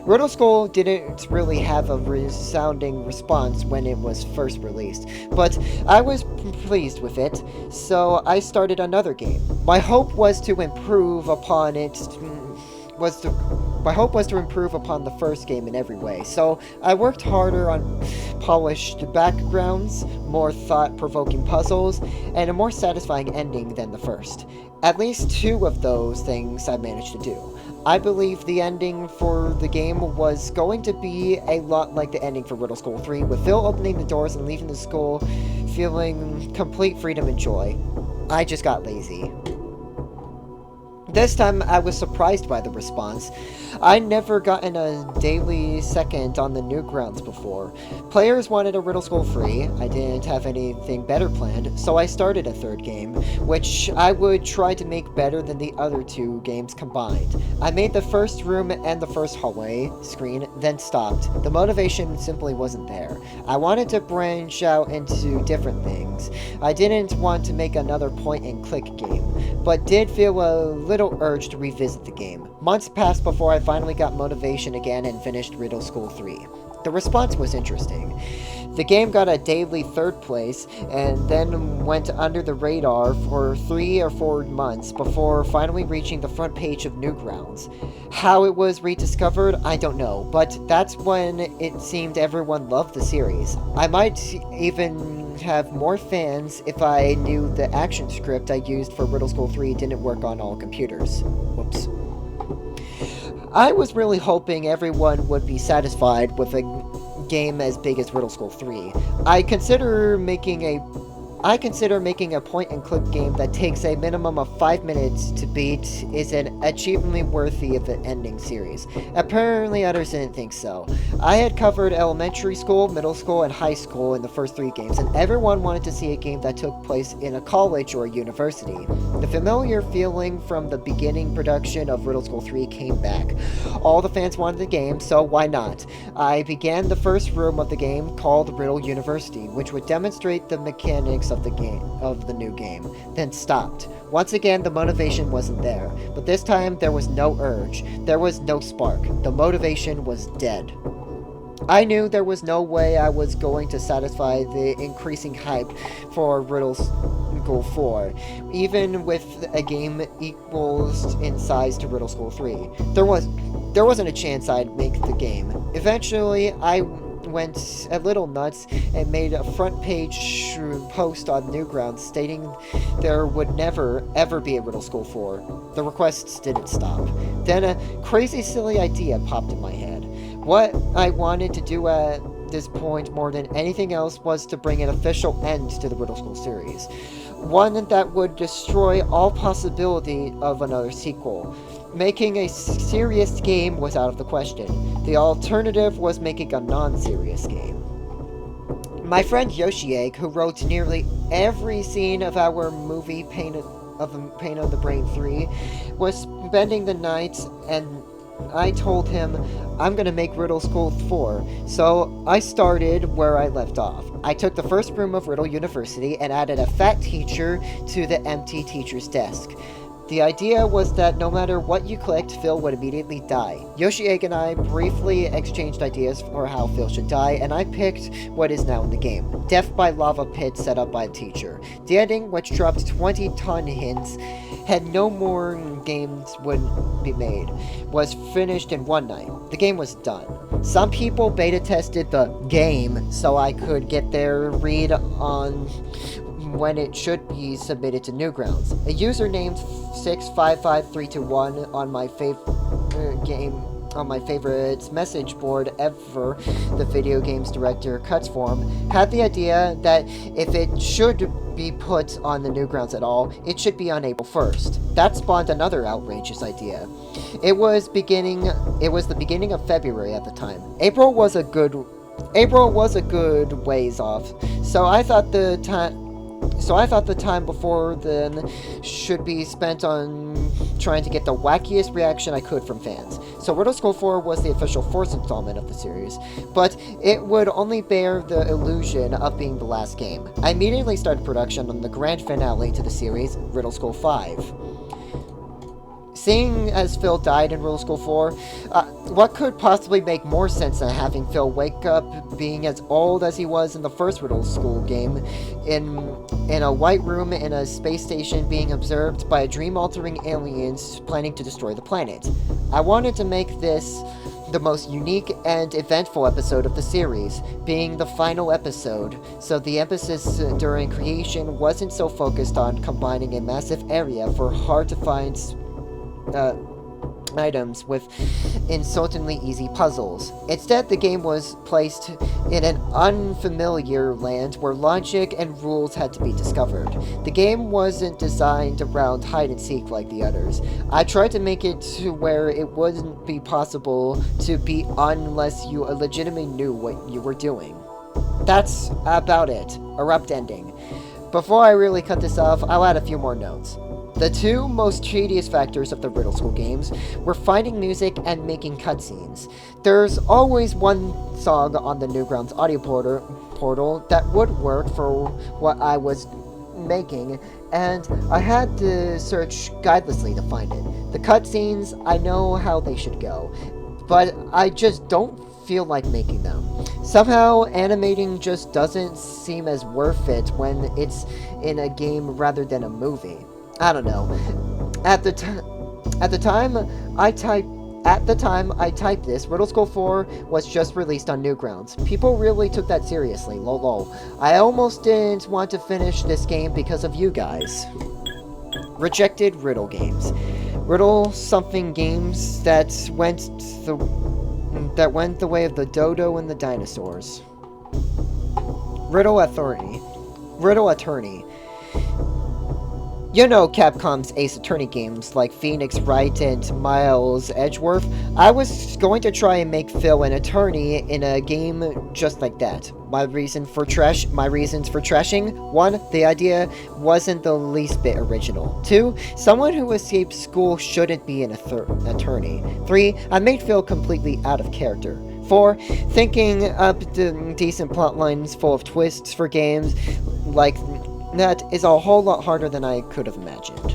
Riddle School didn't really have a resounding response when it was first released, but I was pleased with it, so I started another game. My hope was to improve upon the first game in every way, so I worked harder on polished backgrounds, more thought-provoking puzzles, and a more satisfying ending than the first. At least two of those things I managed to do. I believe the ending for the game was going to be a lot like the ending for Riddle School 3, with Phil opening the doors and leaving the school feeling complete freedom and joy. I just got lazy. This time, I was surprised by the response. I'd never gotten a daily second on the Newgrounds before. Players wanted a Riddle School free. I didn't have anything better planned, so I started a third game, which I would try to make better than the other two games combined. I made the first room and the first hallway screen, then stopped. The motivation simply wasn't there. I wanted to branch out into different things. I didn't want to make another point-and-click game, but did feel a little urge to revisit the game. Months passed before I finally got motivation again and finished Riddle School 3. The response was interesting. The game got a daily third place and then went under the radar for 3 or 4 months before finally reaching the front page of Newgrounds. How it was rediscovered, I don't know, but that's when it seemed everyone loved the series. I might even have more fans if I knew the action script I used for Riddle School 3 didn't work on all computers. Whoops. I was really hoping everyone would be satisfied with a game as big as Riddle School 3. I consider making a point-and-click game that takes a minimum of 5 minutes to beat is an achievably worthy of an ending series. Apparently others didn't think so. I had covered elementary school, middle school, and high school in the first 3 games, and everyone wanted to see a game that took place in a college or a university. The familiar feeling from the beginning production of Riddle School 3 came back. All the fans wanted the game, so why not? I began the first room of the game called Riddle University, which would demonstrate the mechanics of the new game, then stopped. Once again, the motivation wasn't there, but this time there was no urge. There was no spark. The motivation was dead. I knew there was no way I was going to satisfy the increasing hype for Riddle School 4, even with a game equals in size to Riddle School 3. There wasn't a chance I'd make the game. Eventually, I went a little nuts and made a front page post on Newgrounds stating there would never ever be a Riddle School 4. The requests didn't stop. Then a crazy silly idea popped in my head. What I wanted to do at this point more than anything else was to bring an official end to the Riddle School series. one that would destroy all possibility of another sequel. Making a serious game was out of the question. The alternative was making a non-serious game. My friend Yoshiegg, who wrote nearly every scene of our movie Pain of the Brain 3, was spending the night, and I told him, I'm gonna make Riddle School 4, so I started where I left off. I took the first room of Riddle University and added a fat teacher to the empty teacher's desk. The idea was that no matter what you clicked, Phil would immediately die. Yoshiegg and I briefly exchanged ideas for how Phil should die, and I picked what is now in the game. Death by lava pit set up by the teacher. The ending, which dropped 20-ton hints, had no more games would be made, was finished in one night. The game was done. Some people beta tested the game so I could get their read on when it should be submitted to Newgrounds. A user named 655321 on my favorites message board ever, the video games director cuts form, had the idea that if it should be put on the Newgrounds at all, it should be on April 1st. That spawned another outrageous idea. It was the beginning of February at the time. April was a good ways off, so I thought the time before then should be spent on trying to get the wackiest reaction I could from fans. So Riddle School 4 was the official fourth installment of the series, but it would only bear the illusion of being the last game. I immediately started production on the grand finale to the series, Riddle School 5. Seeing as Phil died in Riddle School 4, what could possibly make more sense than having Phil wake up being as old as he was in the first Riddle School game, in a white room in a space station being observed by dream-altering aliens planning to destroy the planet. I wanted to make this the most unique and eventful episode of the series, being the final episode, so the emphasis during creation wasn't so focused on combining a massive area for hard-to-find items with insultingly easy puzzles. Instead, the game was placed in an unfamiliar land where logic and rules had to be discovered. The game wasn't designed around hide and seek like the others. I tried to make it to where it wouldn't be possible to beat unless you legitimately knew what you were doing. That's about it. Erupt ending. Before I really cut this off, I'll add a few more notes. The two most tedious factors of the Riddle School games were finding music and making cutscenes. There's always one song on the Newgrounds audio portal that would work for what I was making, and I had to search guidelessly to find it. The cutscenes, I know how they should go, but I just don't feel like making them. Somehow, animating just doesn't seem as worth it when it's in a game rather than a movie. I don't know. At the time I typed this, Riddle School 4 was just released on Newgrounds. People really took that seriously, lol. I almost didn't want to finish this game because of you guys. Rejected Riddle games. Riddle something games that went the way of the dodo and the dinosaurs. Riddle Attorney. You know Capcom's Ace Attorney games like Phoenix Wright and Miles Edgeworth. I was going to try and make Phil an attorney in a game just like that. My reasons for trashing: 1. The idea wasn't the least bit original. 2. Someone who escaped school shouldn't be an attorney. 3. I made Phil completely out of character. 4. Thinking up decent plot lines full of twists for games like that is a whole lot harder than I could have imagined.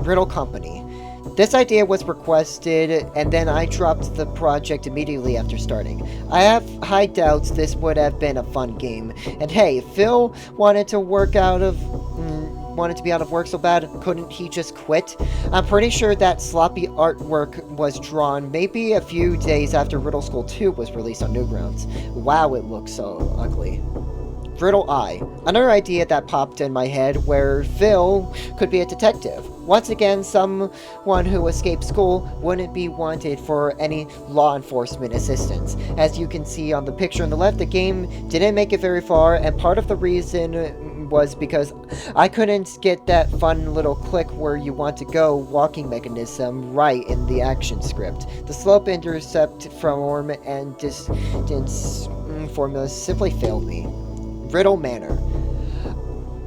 Riddle Company. This idea was requested, and then I dropped the project immediately after starting. I have high doubts this would have been a fun game, and hey, Phil wanted to be out of work so bad, couldn't he just quit? I'm pretty sure that sloppy artwork was drawn maybe a few days after Riddle School 2 was released on Newgrounds. Wow, it looks so ugly. Riddle Eye. Another idea that popped in my head where Phil could be a detective. Once again, someone who escaped school wouldn't be wanted for any law enforcement assistance. As you can see on the picture on the left, the game didn't make it very far, and part of the reason was because I couldn't get that fun little click where you want to go walking mechanism right in the action script. The slope intercept form and distance formulas simply failed me. Riddle Manor.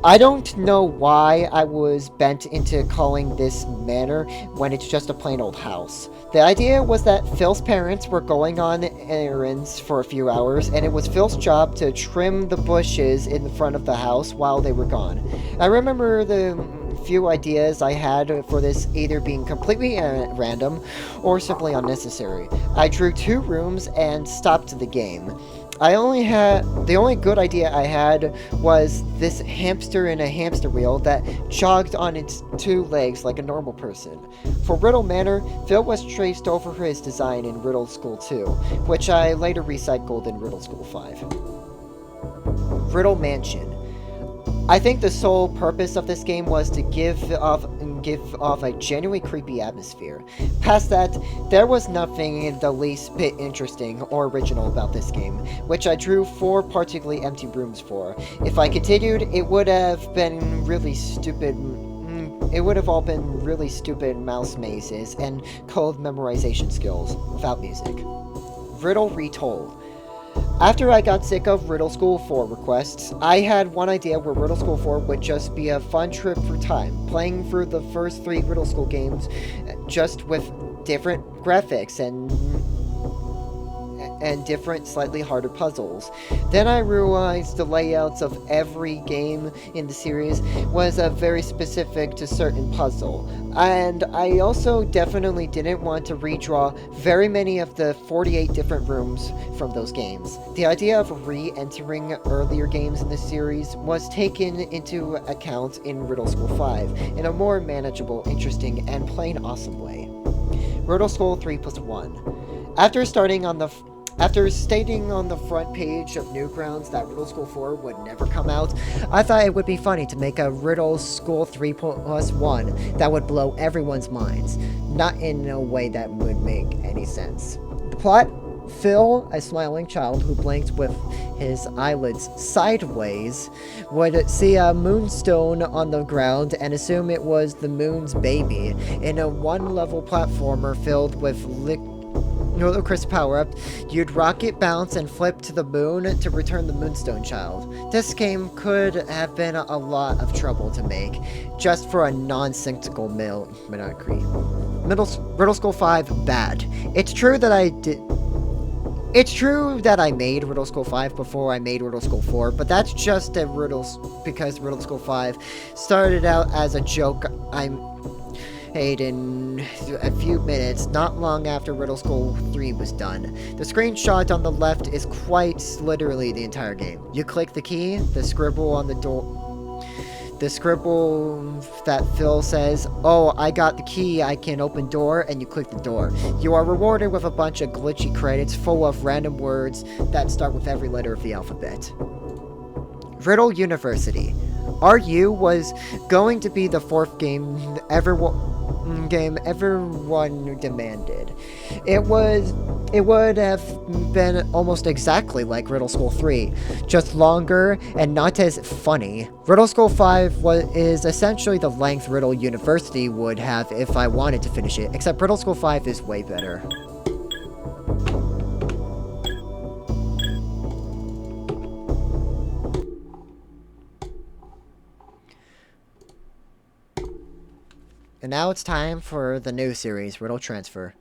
I don't know why I was bent into calling this manor when it's just a plain old house. The idea was that Phil's parents were going on errands for a few hours, and it was Phil's job to trim the bushes in the front of the house while they were gone. I remember the few ideas I had for this either being completely random or simply unnecessary. I drew 2 rooms and stopped the game. The only good idea I had was this hamster in a hamster wheel that jogged on its 2 legs like a normal person. For Riddle Manor, Phil was traced over his design in Riddle School 2, which I later recycled in Riddle School 5. Riddle Mansion. I think the sole purpose of this game was to give off a genuinely creepy atmosphere. Past that, there was nothing in the least bit interesting or original about this game, which I drew 4 particularly empty rooms for. If I continued, it would have been really stupid. It would have all been really stupid mouse mazes and code memorization skills without music. Riddle Retold. After I got sick of Riddle School 4 requests, I had one idea where Riddle School 4 would just be a fun trip through time, playing through the first 3 Riddle School games just with different graphics and different, slightly harder puzzles. Then I realized the layouts of every game in the series was very specific to certain puzzle, and I also definitely didn't want to redraw very many of the 48 different rooms from those games. The idea of re-entering earlier games in the series was taken into account in Riddle School 5 in a more manageable, interesting, and plain awesome way. Riddle School 3+1. After stating on the front page of Newgrounds that Riddle School 4 would never come out, I thought it would be funny to make a Riddle School 3+1 that would blow everyone's minds, not in a way that would make any sense. The plot: Phil, a smiling child who blinked with his eyelids sideways, would see a moonstone on the ground and assume it was the moon's baby. In a 1-level platformer filled with ludicrous power-up, you'd rocket bounce and flip to the moon to return the Moonstone Child. This game could have been a lot of trouble to make, just for a nonsensical mimicry. Riddle School 5, bad. It's true that I made Riddle School 5 before I made Riddle School 4, but that's just because Riddle School 5 started out as a joke I made in a few minutes, not long after Riddle School 3 was done. The screenshot on the left is quite literally the entire game. You click the key, the scribble on the door, the scribble that Phil says, "Oh, I got the key, I can open door," and you click the door. You are rewarded with a bunch of glitchy credits full of random words that start with every letter of the alphabet. Riddle University. RU was going to be the 4th game everyone demanded. It would have been almost exactly like Riddle School 3, just longer and not as funny. Riddle School 5 is essentially the length Riddle University would have if I wanted to finish it, except Riddle School 5 is way better. And now it's time for the new series, Riddle Transfer.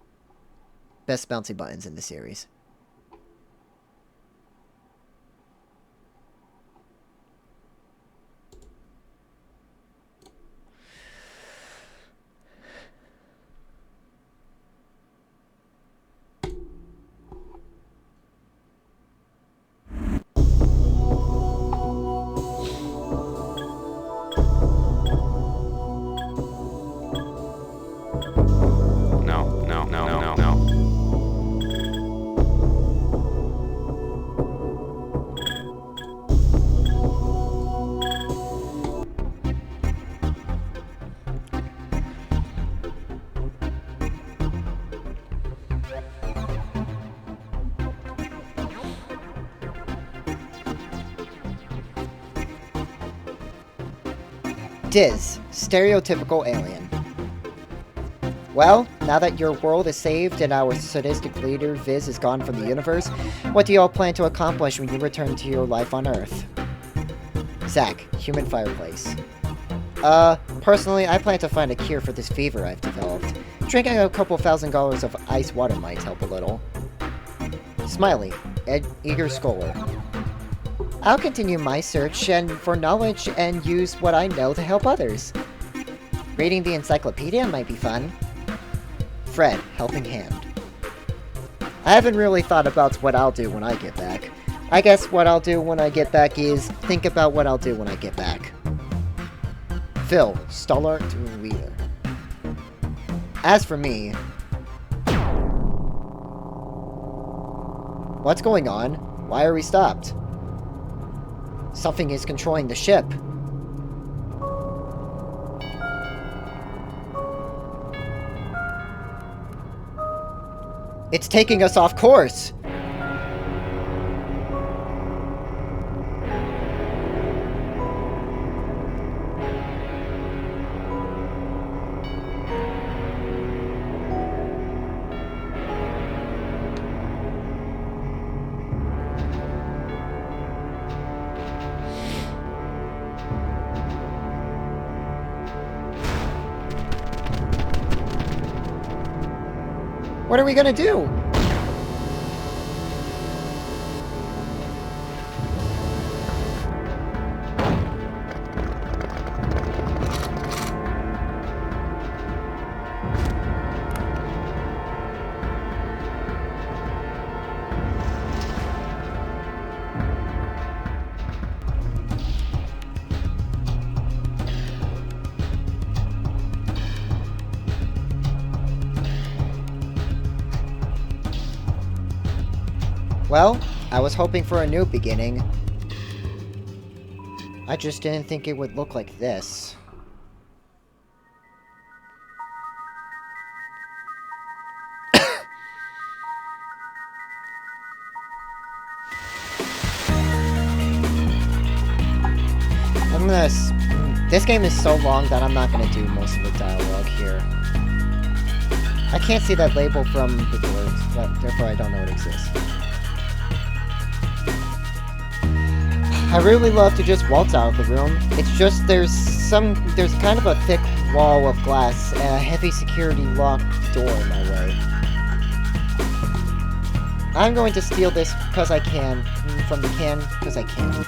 Best bouncy buttons in the series. Diz, stereotypical alien. Well, now that your world is saved and our sadistic leader, Viz, is gone from the universe, what do you all plan to accomplish when you return to your life on Earth? Zach, human fireplace. Personally, I plan to find a cure for this fever I've developed. Drinking a couple $1,000 of ice water might help a little. Smiley, eager scholar. I'll continue my search for knowledge and use what I know to help others. Reading the encyclopedia might be fun. Fred, helping hand. I haven't really thought about what I'll do when I get back. I guess what I'll do when I get back is think about what I'll do when I get back. Phil, stalwart leader. As for me... What's going on? Why are we stopped? Something is controlling the ship. It's taking us off course! What are we gonna do? Well, I was hoping for a new beginning. I just didn't think it would look like this. This game is so long that I'm not gonna do most of the dialogue here. I can't see that label from the words, but therefore I don't know it exists. I really love to just waltz out of the room. It's just there's kind of a thick wall of glass and a heavy security locked door in my way. I'm going to steal this because I can, from the can because I can.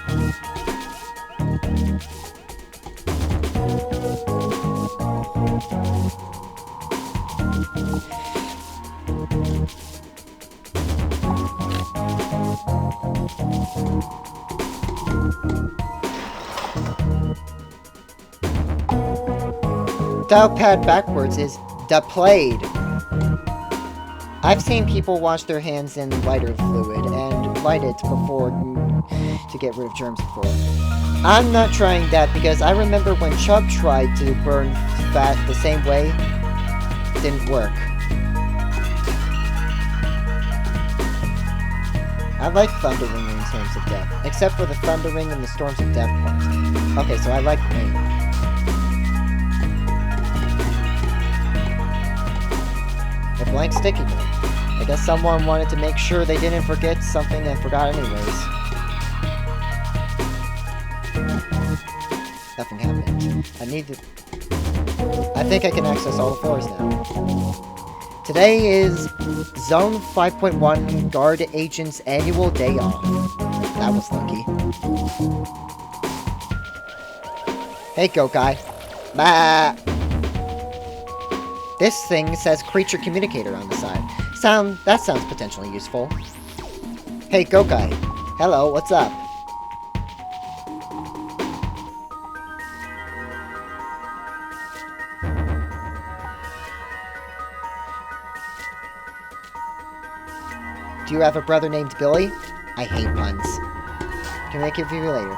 Dial pad backwards is deplayed. I've seen people wash their hands in lighter fluid and light it before to get rid of germs before. I'm not trying that because I remember when Chubb tried to burn fat the same way. It didn't work. I like thundering in Storms of Death, except for the thundering and the Storms of Death part. Okay, so I like rain. A blank sticky note. I guess someone wanted to make sure they didn't forget something and forgot anyways. Nothing happened. I think I can access all the floors now. Today is Zone 5.1 Guard Agent's annual day off. That was lucky. Hey, Go Guy. Bah! This thing says Creature Communicator on the side. That sounds potentially useful. Hey, Go Guy. Hello, what's up? Do you have a brother named Billy? I hate puns. Can I give you later?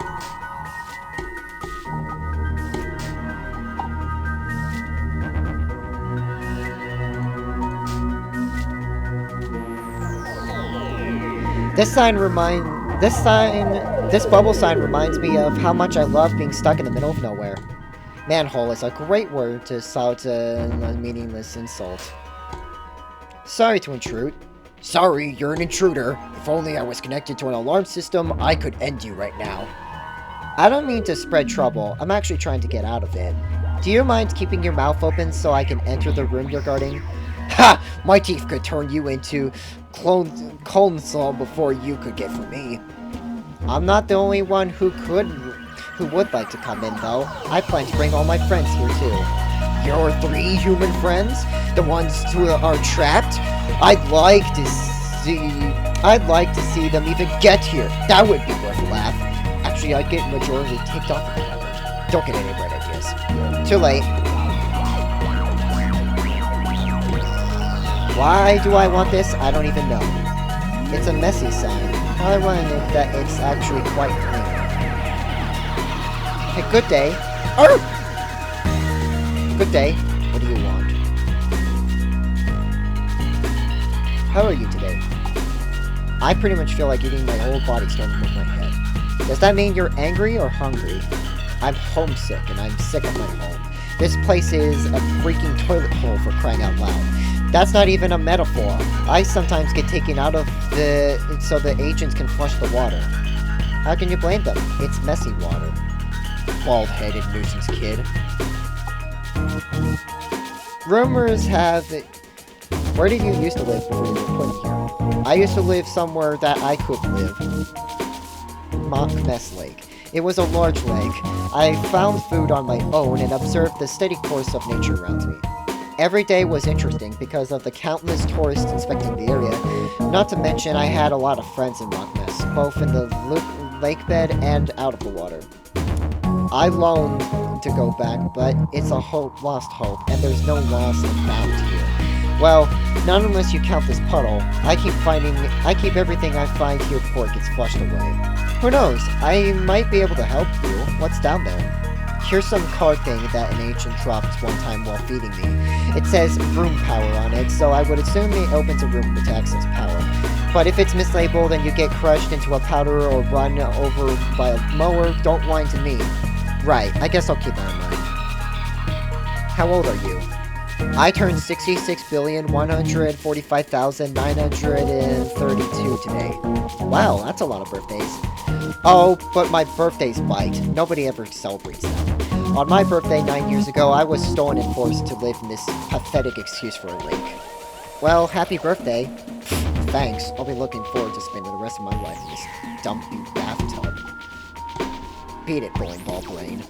This bubble sign reminds me of how much I love being stuck in the middle of nowhere. Manhole is a great word to sound a meaningless insult. Sorry to intrude. Sorry, you're an intruder. If only I was connected to an alarm system, I could end you right now. I don't mean to spread trouble. I'm actually trying to get out of it. Do you mind keeping your mouth open so I can enter the room you're guarding? Ha! My teeth could turn you into coleslaw before you could get for me. I'm not the only one who would like to come in, though. I plan to bring all my friends here, too. Your 3 human friends? The ones who are trapped? I'd like to see them even get here. That would be worth a laugh. Actually, I'd get majority kicked off of the island. Don't get any bright ideas. Too late. Why do I want this? I don't even know. It's a messy sign. I want to note that it's actually quite clean. Hey, good day. Arr! Good day. What do you want? How are you today? I pretty much feel like eating my whole body starting with my head. Does that mean you're angry or hungry? I'm homesick and I'm sick of my home. This place is a freaking toilet hole for crying out loud. That's not even a metaphor. I sometimes get taken out of so the agents can flush the water. How can you blame them? It's messy water. Bald-headed nuisance kid. Rumors have it. Where did you used to live before you were put here? I used to live somewhere that I could live. Mock Mess Lake. It was a large lake. I found food on my own and observed the steady course of nature around me. Every day was interesting because of the countless tourists inspecting the area. Not to mention I had a lot of friends in Mock Mess, both in the lake bed and out of the water. I longed to go back, but it's a lost hope, and there's no lost and found here. Well, not unless you count this puddle. I keep everything I find here before it gets flushed away. Who knows? I might be able to help you. What's down there? Here's some card thing that an agent dropped one time while feeding me. It says room power on it, so I would assume it opens a room with access power. But if it's mislabeled and you get crushed into a powder or run over by a mower, don't whine to me. Right, I guess I'll keep that in mind. How old are you? I turned 66,145,932 today. Wow, that's a lot of birthdays. Oh, but my birthday's bite. Nobody ever celebrates them. On my birthday 9 years ago, I was stolen and forced to live in this pathetic excuse for a lake. Well, happy birthday. Thanks. I'll be looking forward to spending the rest of my life in this dumpy bathtub. Beat it, bowling ball brain.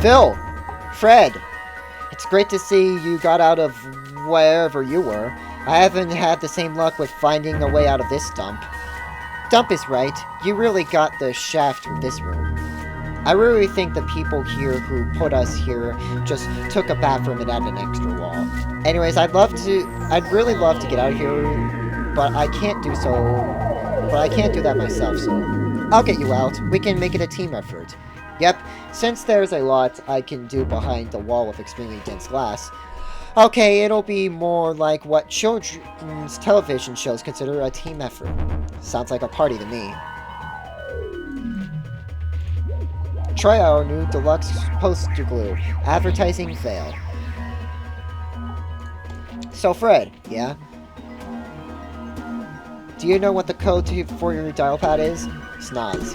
Phil! Fred! It's great to see you got out of wherever you were. I haven't had the same luck with finding a way out of this dump. Dump is right. You really got the shaft with this room. I really think the people here who put us here just took a bathroom and added an extra wall. Anyways, I'd really love to get out of here, but I can't do that myself, so I'll get you out. We can make it a team effort. Yep, since there's a lot I can do behind the wall of extremely dense glass. Okay, it'll be more like what children's television shows consider a team effort. Sounds like a party to me. Try our new deluxe poster glue. Advertising fail. So Fred, yeah? Do you know what the code for your dial pad is? Snoz.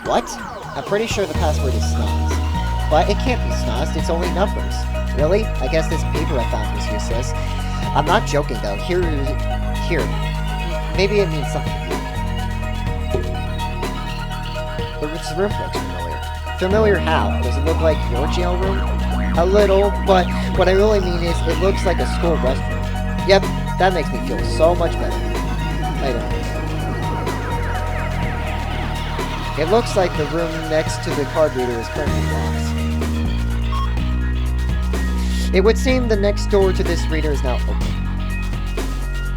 What? I'm pretty sure the password is Snoz. But it can't be Snoz, it's only numbers. Really? I guess this paper I found was useless. I'm not joking though. Here. Maybe it means something to you. This room looks familiar. Familiar how? Does it look like your jail room? A little, but what I really mean is it looks like a school restroom. Yep, that makes me feel so much better. Later. It looks like the room next to the card reader is currently locked. It would seem the next door to this reader is now open.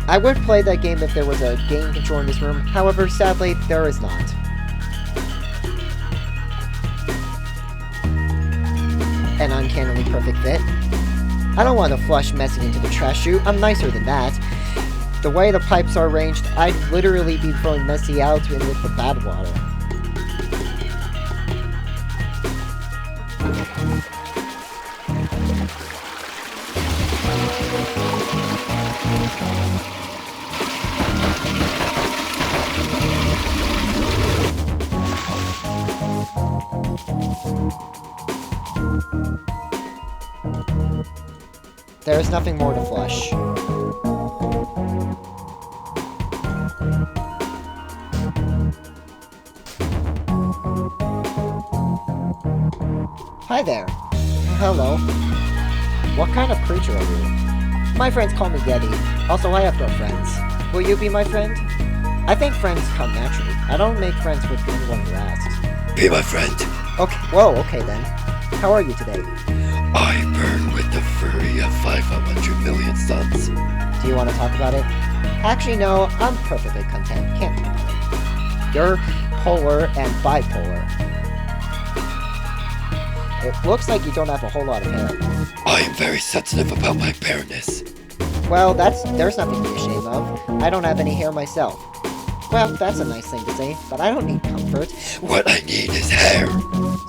I would play that game if there was a game control in this room, however, sadly, there is not. An uncannily perfect fit. I don't want to flush messing into the trash chute, I'm nicer than that. The way the pipes are arranged, I'd literally be throwing Messy out in with the bad water. There is nothing more to flush. Hi there. Hello. What kind of creature are you? My friends call me Yeti. Also, I have no friends. Will you be my friend? I think friends come naturally. I don't make friends with anyone who asks. Be my friend. Okay. Whoa, okay then. How are you today? I burn with the fury of 500 million suns. Do you want to talk about it? Actually, no. I'm perfectly content. Can't complain. You're polar and bipolar. It looks like you don't have a whole lot of hair. I am very sensitive about my bareness. Well, there's nothing to be ashamed of. I don't have any hair myself. Well, that's a nice thing to say, but I don't need comfort. What I need is hair.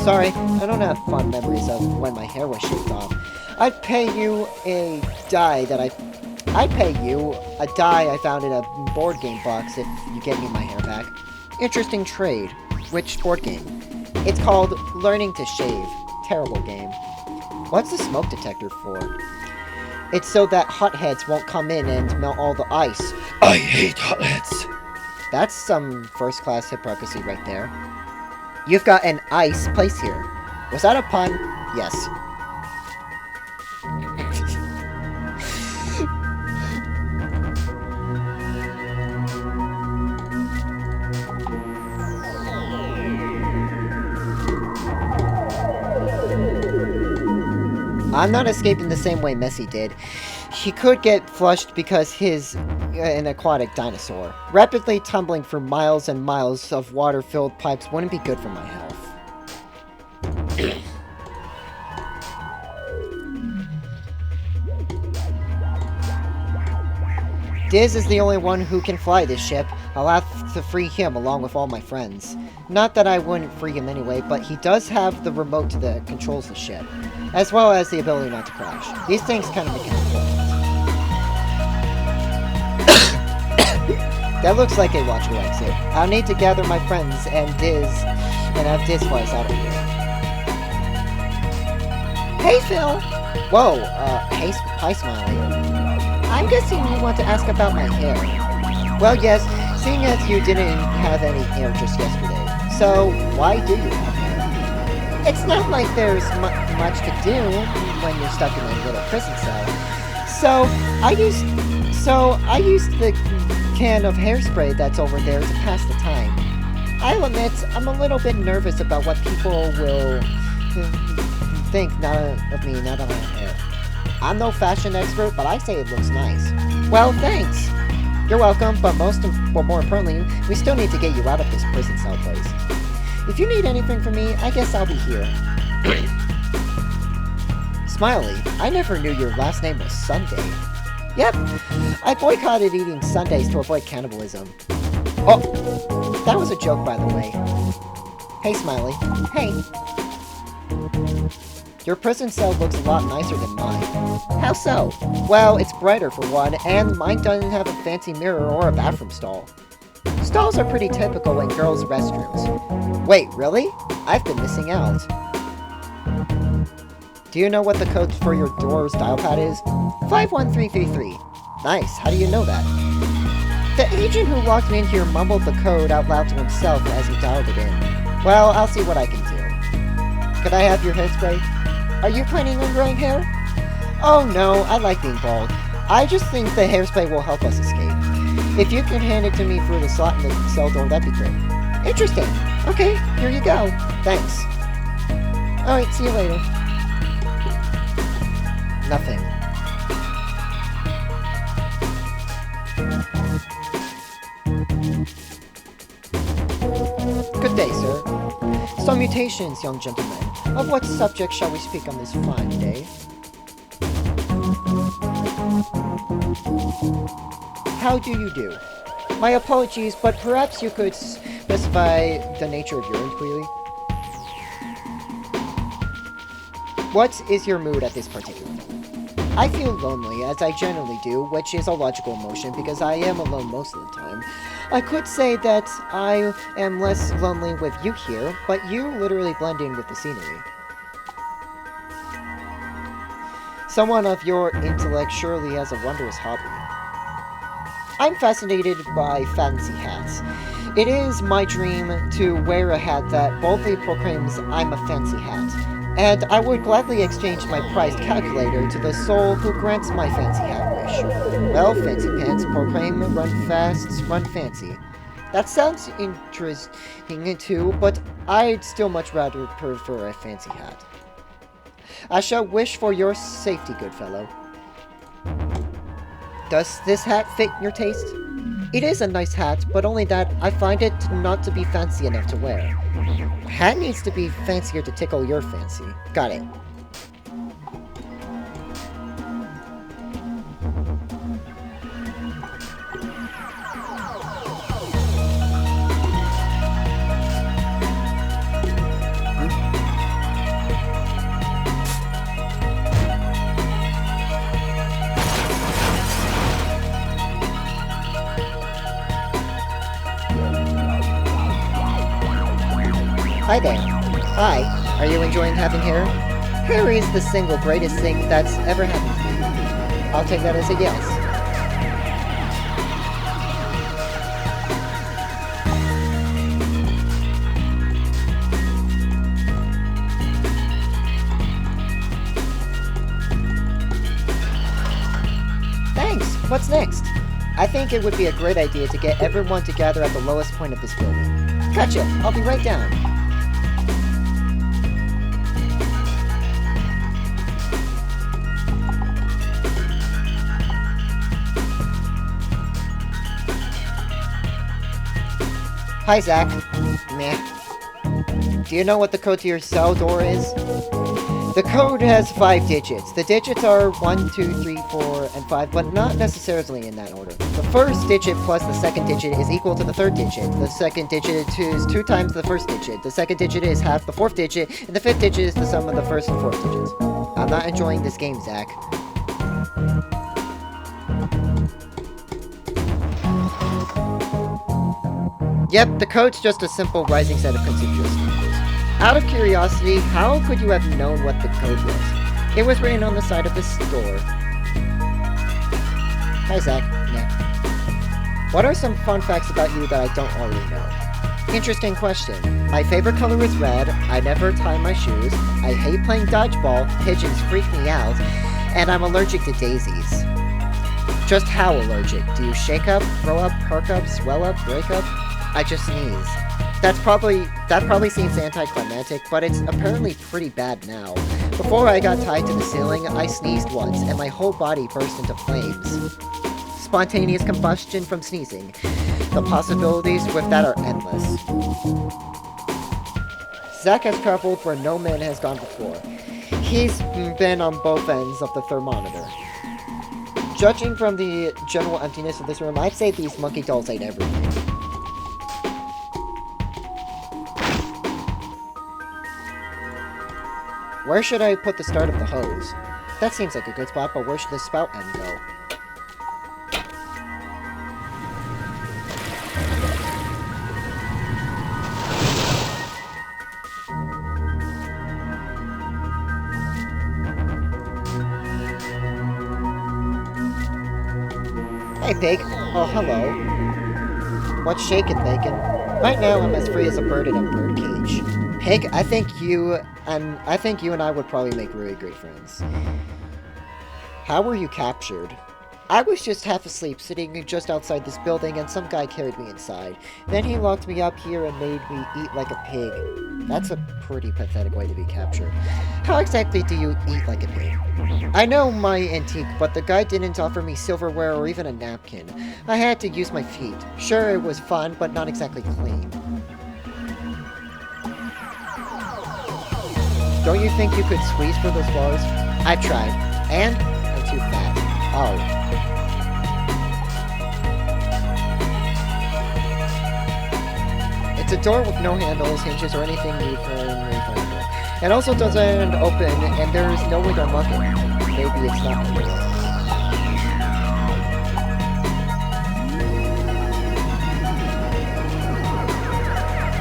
Sorry, I don't have fond memories of when my hair was shaved off. I'd pay you a dye I found in a board game box if you get me my hair back. Interesting trade. Which board game? It's called Learning to Shave. Terrible game. What's the smoke detector for? It's so that hotheads won't come in and melt all the ice. I hate hotheads. That's some first-class hypocrisy right there. You've got an ice place here. Was that a pun? Yes. I'm not escaping the same way Messy did. He could get flushed because he's an aquatic dinosaur. Rapidly tumbling for miles and miles of water-filled pipes wouldn't be good for my health. Diz is the only one who can fly this ship. I'll have to free him along with all my friends. Not that I wouldn't free him anyway, but he does have the remote that controls the ship, as well as the ability not to crash. These things kind of make it important. That looks like a watchable exit. I'll need to gather my friends and have Diz fly us out of here. Hey, Phil! Whoa, hi, Smiley. I'm guessing you want to ask about my hair. Well, yes, seeing as you didn't have any hair just yesterday. So, why do you have hair? It's not like there's much to do when you're stuck in a little prison cell. So, I used the can of hairspray that's over there to pass the time. I'll admit, I'm a little bit nervous about what people will think of me now that I have hair. I'm no fashion expert, but I say it looks nice. Well, thanks! You're welcome, but more importantly, we still need to get you out of this prison cell place. If you need anything from me, I guess I'll be here. Smiley, I never knew your last name was Sunday. Yep, I boycotted eating Sundays to avoid cannibalism. Oh, that was a joke, by the way. Hey, Smiley. Hey. Your prison cell looks a lot nicer than mine. How so? Well, it's brighter for one, and mine doesn't have a fancy mirror or a bathroom stall. Stalls are pretty typical in girls' restrooms. Wait, really? I've been missing out. Do you know what the code for your door's dial pad is? 51333. Nice, how do you know that? The agent who walked me in here mumbled the code out loud to himself as he dialed it in. Well, I'll see what I can do. Could I have your hairspray? Are you planning on growing hair? Oh no, I like being bald. I just think the hairspray will help us escape. If you can hand it to me through the slot in the cell door, that'd be great. Interesting. Okay, here you go. Thanks. Alright, see you later. Nothing. Good day, sir. Some mutations, young gentlemen. Of what subject shall we speak on this fine day? how do you do? My apologies, but perhaps you could specify the nature of your inquiry. What is your mood at this particular moment? I feel lonely, as I generally do, which is a logical emotion because I am alone most of the time. I could say that I am less lonely with you here, but you literally blend in with the scenery. Someone of your intellect surely has a wondrous hobby. I'm fascinated by fancy hats. It is my dream to wear a hat that boldly proclaims I'm a fancy hat, and I would gladly exchange my prized calculator to the soul who grants my fancy hat wish. Well, fancy pants proclaim run fast, run fancy. That sounds interesting too, but I'd still much rather prefer a fancy hat. I shall wish for your safety, good fellow. Does this hat fit your taste? It is a nice hat, but only that I find it not to be fancy enough to wear. A hat needs to be fancier to tickle your fancy. Got it. Hi there. Hi. Are you enjoying having hair? Hair is the single greatest thing that's ever happened to me. I'll take that as a yes. Thanks. What's next? I think it would be a great idea to get everyone to gather at the lowest point of this building. Gotcha. I'll be right down. Hi, Zach. Meh. Do you know what the code to your cell door is? The code has 5 digits. The digits are 1, 2, 3, 4, and 5, but not necessarily in that order. The first digit plus the second digit is equal to the third digit. The second digit is 2 times the first digit. The second digit is half the fourth digit, and the fifth digit is the sum of the first and fourth digits. I'm not enjoying this game, Zach. Yep, the code's just a simple rising set of contiguous numbers. Out of curiosity, how could you have known what the code was? It was written on the side of the store. Hi, Zach. Nah. What are some fun facts about you that I don't already know? Interesting question. My favorite color is red, I never tie my shoes, I hate playing dodgeball, pigeons freak me out, and I'm allergic to daisies. Just how allergic? Do you shake up, throw up, perk up, swell up, break up? I just sneeze. That probably seems anticlimactic, but it's apparently pretty bad now. Before I got tied to the ceiling, I sneezed once, and my whole body burst into flames. Spontaneous combustion from sneezing. The possibilities with that are endless. Zach has traveled where no man has gone before. He's been on both ends of the thermometer. Judging from the general emptiness of this room, I'd say these monkey dolls ate everything. Where should I put the start of the hose? That seems like a good spot, but where should the spout end go? Hey, pig. Oh, hello. What's shaking, bacon? Right now, I'm as free as a bird in a birdcage. Pig, I think you and I would probably make really great friends. How were you captured? I was just half asleep, sitting just outside this building, and some guy carried me inside. Then he locked me up here and made me eat like a pig. That's a pretty pathetic way to be captured. How exactly do you eat like a pig? I know my antique, but the guy didn't offer me silverware or even a napkin. I had to use my feet. Sure, it was fun, but not exactly clean. Don't you think you could squeeze for those bars? I've tried. And I'm too fat. Oh. It's a door with no handles, hinges, or anything refundable. It also doesn't open, and there's no way to unlock it. Maybe it's not a door.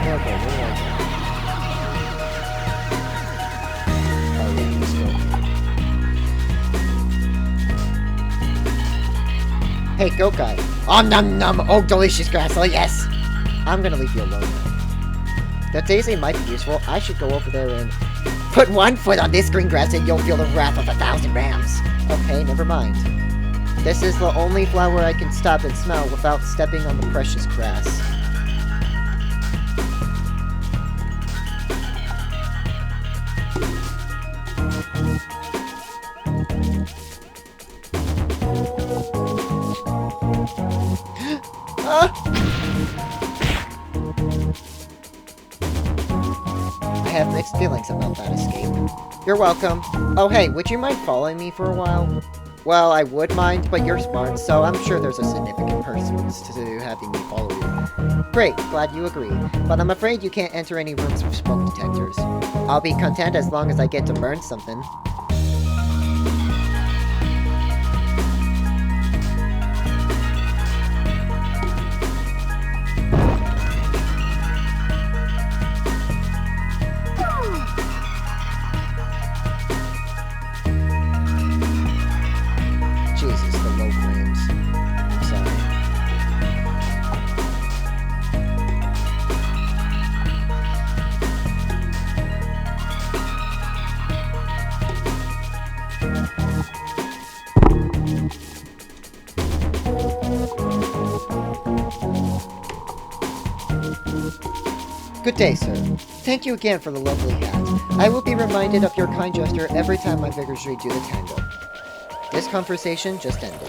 Okay, where do I go? Oh yeah, let's go. Hey, goat guy. Oh, num num. Oh, delicious grass. Oh, yes. I'm gonna leave you alone now. That daisy might be useful. I should go over there and put one foot on this green grass and you'll feel the wrath of 1,000 rams. Okay, never mind. This is the only flower I can stop and smell without stepping on the precious grass. I have mixed feelings about that escape. You're welcome. Oh hey, would you mind following me for a while? Well, I would mind, but you're smart, so I'm sure there's a significant purpose to having me follow you. Great, glad you agree. But I'm afraid you can't enter any rooms with smoke detectors. I'll be content as long as I get to burn something. Jesus, the low frames. I'm sorry. Good day, sir. Thank you again for the lovely hat. I will be reminded of your kind gesture every time my vigors redo the tango. This conversation just ended.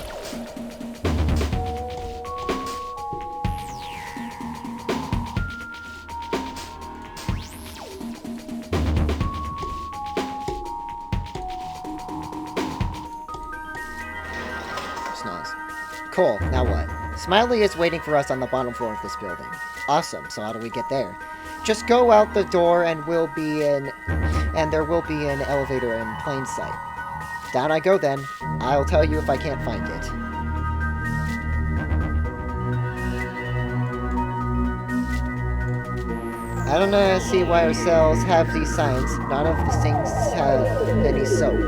Snoz. Cool, now what? Smiley is waiting for us on the bottom floor of this building. Awesome, so how do we get there? Just go out the door and there will be an elevator in plain sight. Down I go then. I'll tell you if I can't find it. I don't see why our cells have these signs. None of the things have any soap.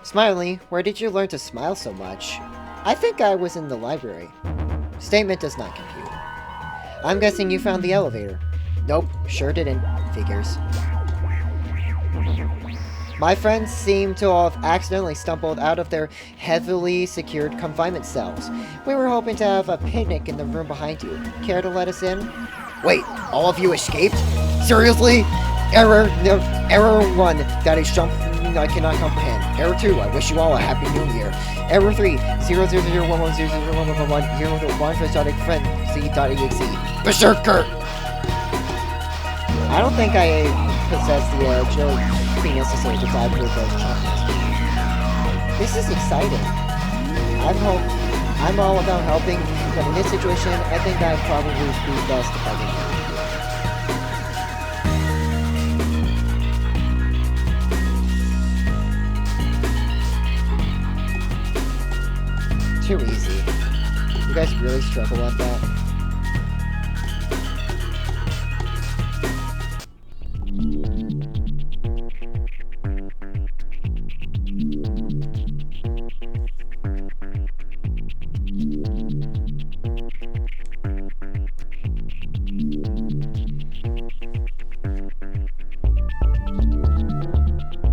Smiley, where did you learn to smile so much? I think I was in the library. Statement does not compute. I'm guessing you found the elevator. Nope, sure didn't. Figures. My friends seem to have accidentally stumbled out of their heavily secured confinement cells. We were hoping to have a picnic in the room behind you. Care to let us in? Wait, all of you escaped? Seriously? Error 1, that is something I cannot comprehend. Error 2, I wish you all a happy new year. Error 3, 00011001101 for static frenzy.exe. Berserker! I don't think I possess the agility necessary to dive through those chocolates. This is exciting. I'm all about helping, but in this situation, I think I'd probably be best if I didn't. Too easy. You guys really struggle at that?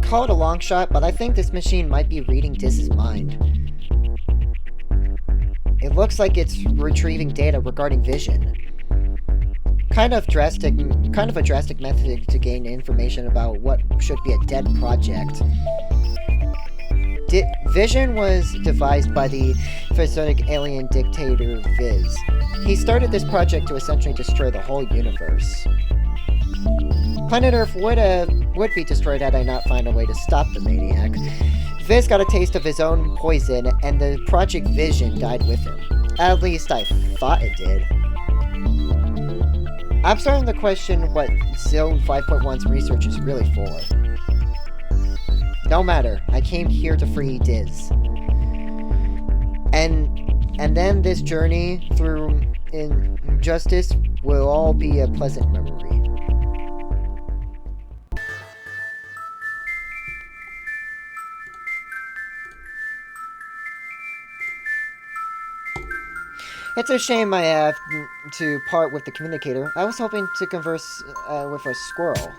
Call it a long shot, but I think this machine might be reading Diz's mind. It looks like it's retrieving data regarding vision. Kind of a drastic method to gain information about what should be a dead project. Vision was devised by the phasic alien dictator Viz. He started this project to essentially destroy the whole universe. Planet Earth would be destroyed had I not found a way to stop the maniac. Viz got a taste of his own poison, and the Project Vision died with him. At least I thought it did. I'm starting to question what Zone 5.1's research is really for. No matter, I came here to free Diz. And then this journey through injustice will all be a pleasant memory. It's a shame I have to part with the communicator. I was hoping to converse with a squirrel.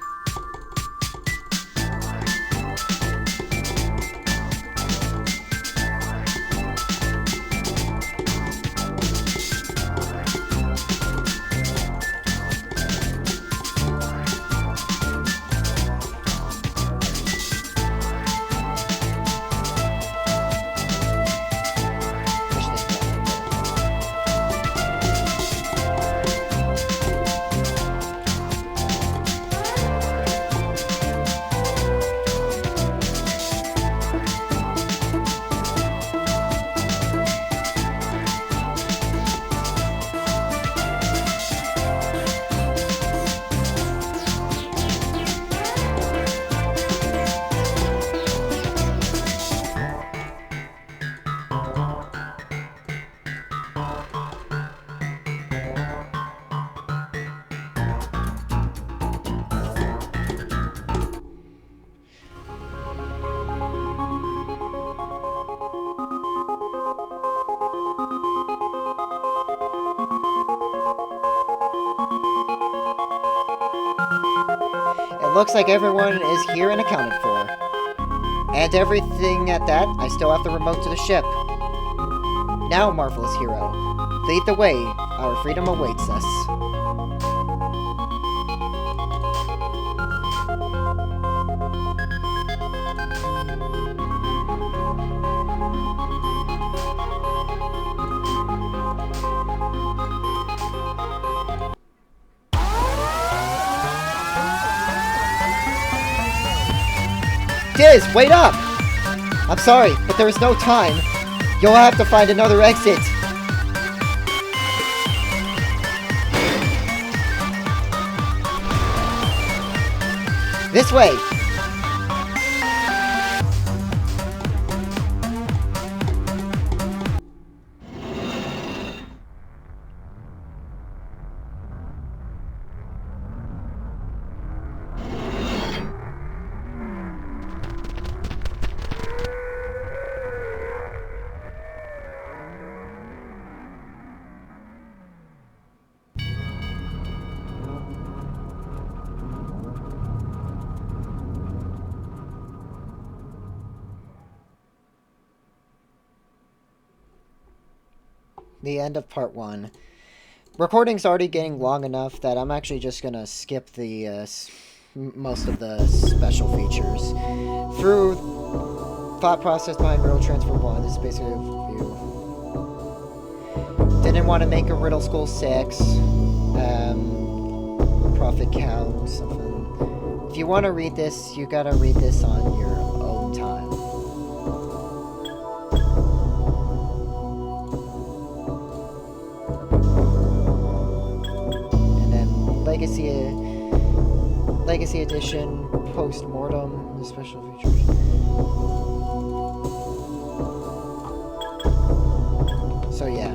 It looks like everyone is here and accounted for. And everything at that, I still have the remote to the ship. Now, marvelous hero, lead the way. Our freedom awaits us. Diz, wait up! I'm sorry, but there is no time. You'll have to find another exit. This way! The end of part 1. Recording's already getting long enough that I'm actually just gonna skip the most of the special features. Through thought process behind Riddle Transfer 1, this is basically a review. Didn't want to make a Riddle School 6. Profit count, something. If you want to read this, you gotta read this on your own time. Legacy Edition, Post-Mortem, the special features. So yeah,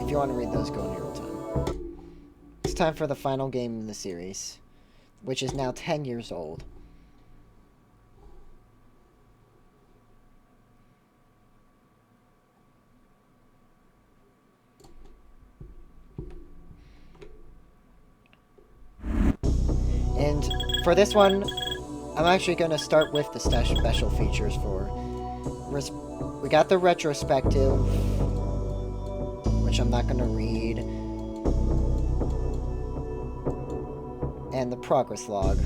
if you want to read those, go in your own time. It's time for the final game in the series, which is now 10 years old. And for this one, I'm actually going to start with the special features for... We got the retrospective, which I'm not going to read, and the progress log.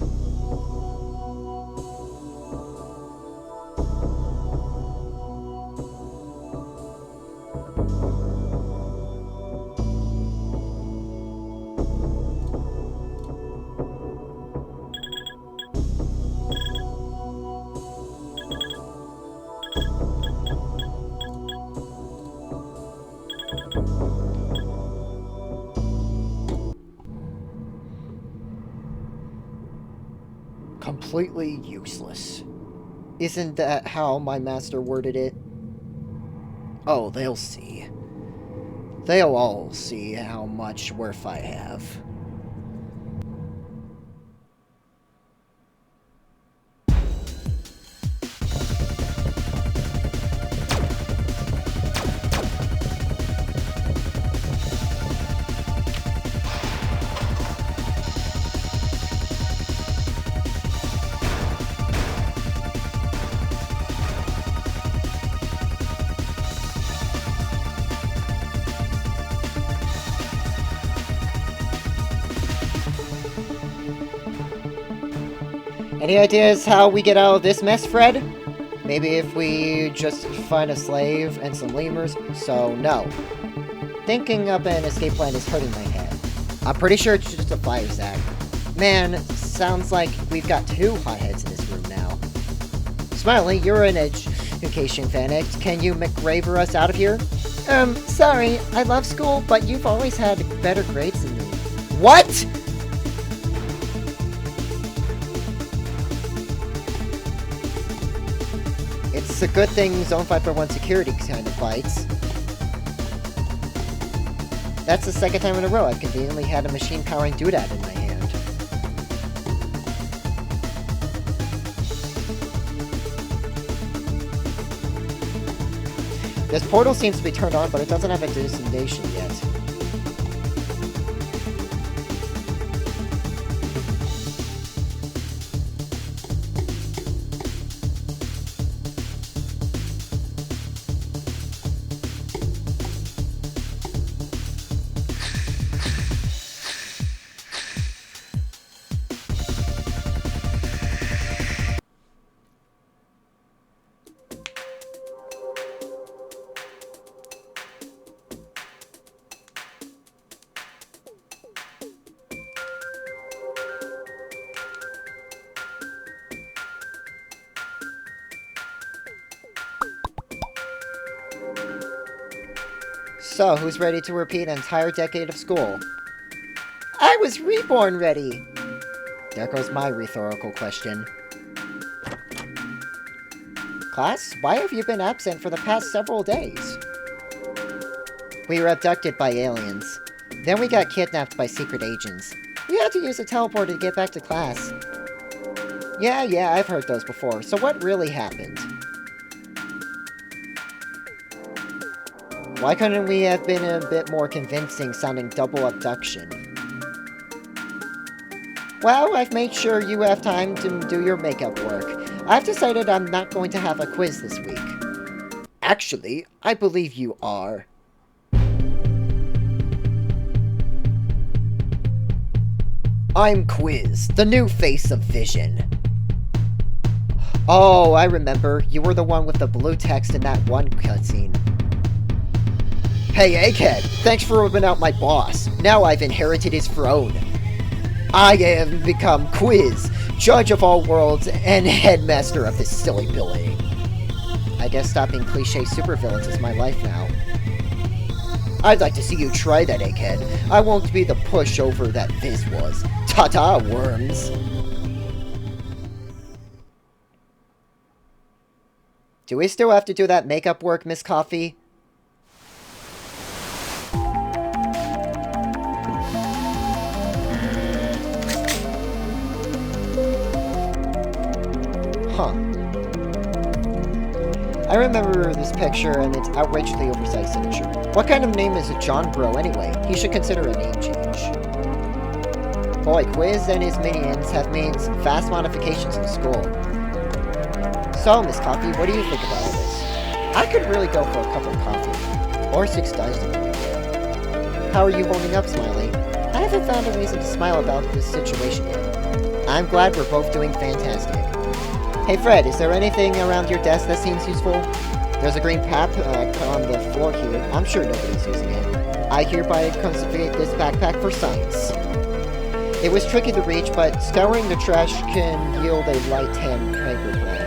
completely useless. Isn't that how my master worded it? Oh, they'll see. They'll all see how much worth I have. Any ideas how we get out of this mess, Fred? Maybe if we just find a slave and some lemurs? So, no. Thinking up an escape plan is hurting my head. I'm pretty sure it's just a fire zag. Man, sounds like we've got two hotheads in this room now. Smiley, you're an education fanatic. Can you McRaver us out of here? Sorry, I love school, but you've always had better grades than me. What?! It's a good thing Zone 541 security kind of fights. That's the second time in a row I've conveniently had a machine-powering doodad in my hand. This portal seems to be turned on, but it doesn't have a destination yet. So, who's ready to repeat an entire decade of school? I was reborn ready! There goes my rhetorical question. Class, why have you been absent for the past several days? We were abducted by aliens. Then we got kidnapped by secret agents. We had to use a teleporter to get back to class. Yeah, I've heard those before. So what really happened? Why couldn't we have been a bit more convincing sounding double abduction? Well, I've made sure you have time to do your makeup work. I've decided I'm not going to have a quiz this week. Actually, I believe you are. I'm Quiz, the new face of Vision. Oh, I remember. You were the one with the blue text in that one cutscene. Hey, Egghead, thanks for ripping out my boss. Now I've inherited his throne. I have become Quiz, judge of all worlds and headmaster of this silly building. I guess stopping cliche supervillains is my life now. I'd like to see you try that, Egghead. I won't be the pushover that Viz was. Ta-ta, worms. Do we still have to do that makeup work, Miss Coffee? Huh. I remember this picture and its outrageously oversized signature. What kind of name is a John Bro anyway? He should consider a name change. Boy, Quiz and his minions have made some vast modifications in school. So, Miss Coffee, what do you think about all this? I could really go for a cup of coffee. Or 6 dice to make it. How are you holding up, Smiley? I haven't found a reason to smile about this situation yet. I'm glad we're both doing fantastic. Hey Fred, is there anything around your desk that seems useful? There's a green pap on the floor here. I'm sure nobody's using it. I hereby consecrate this backpack for science. It was tricky to reach, but scouring the trash can yield a light tan paper plane.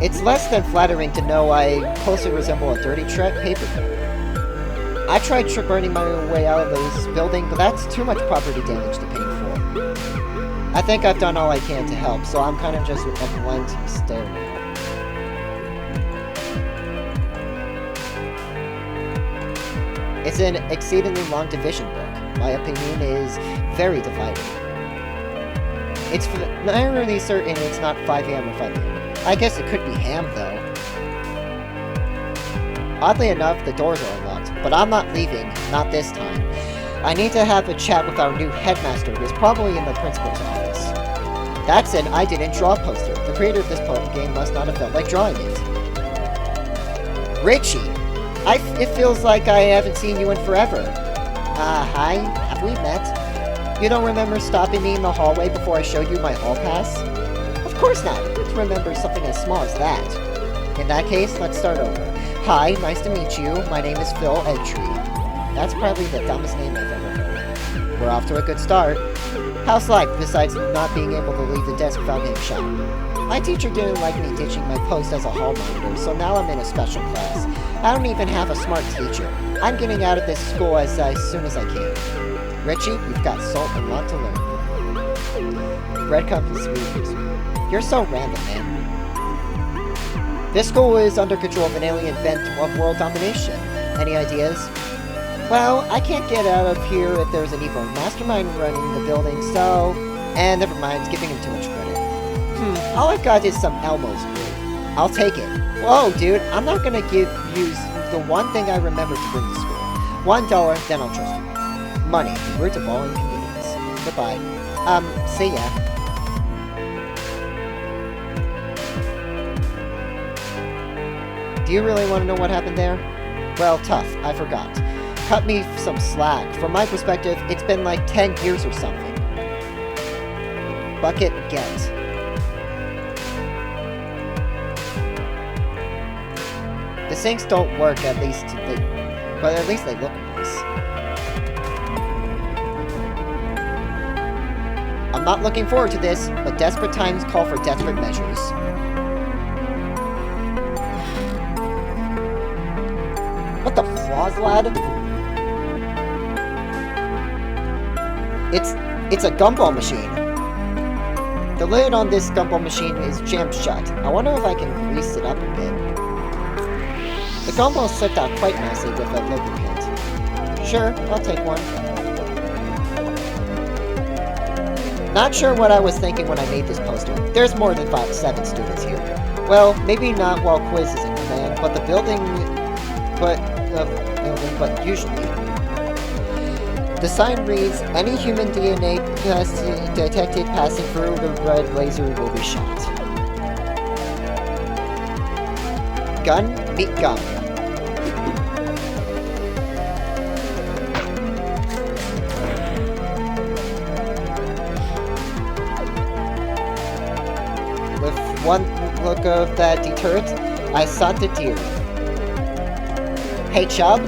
It's less than flattering to know I closely resemble a dirty paper plane. I tried burning my way out of this building, but that's too much property damage to pay for. I think I've done all I can to help, so I'm kind of just a blank stare now. It's an exceedingly long division book. My opinion is very divided. It's narrowly certain it's not 5 a.m. or 5 p.m. I guess it could be ham, though. Oddly enough, the doors are unlocked, but I'm not leaving, not this time. I need to have a chat with our new headmaster, who's probably in the principal's office. That's an I didn't draw poster. The creator of this game must not have felt like drawing it. Richie! It feels like I haven't seen you in forever. Hi, have we met? You don't remember stopping me in the hallway before I showed you my hall pass? Of course not. Who would remember something as small as that? In that case, let's start over. Hi, nice to meet you. My name is Phil Edtree. That's probably the dumbest name I've ever heard. We're off to a good start. How's life, besides not being able to leave the desk without getting shot? My teacher didn't like me ditching my post as a hall monitor, so now I'm in a special class. I don't even have a smart teacher. I'm getting out of this school as soon as I can. Richie, you've got a lot to learn. Breadcrumbs and sweeties. You're so random, man. This school is under control of an alien bent of world domination. Any ideas? Well, I can't get out of here if there's an evil mastermind running the building, so... And never mind, giving him too much credit. All I've got is some Elmo's glue. I'll take it. Whoa, dude, I'm not gonna give you the one thing I remember to bring to school. $1, then I'll trust you. Money, root of all inconvenience. Goodbye. See ya. Do you really want to know what happened there? Well, tough, I forgot. Cut me some slack. From my perspective, it's been like 10 years or something. Bucket, get. The sinks don't work, but at least they look nice. I'm not looking forward to this, but desperate times call for desperate measures. What the flaws, lad? It's a gumball machine. The lid on this gumball machine is jammed shut. I wonder if I can grease it up a bit. The gumball slipped out quite nicely with a lubricant. Sure, I'll take one. Not sure what I was thinking when I made this poster. There's more than 7 students here. Well, maybe not while quiz is in command, but the building... but usually. The sign reads, any human DNA detected passing through the red laser will be shot. Gun, meet gun. With one look of that deterrent, I sought the deer. Hey, Chubb?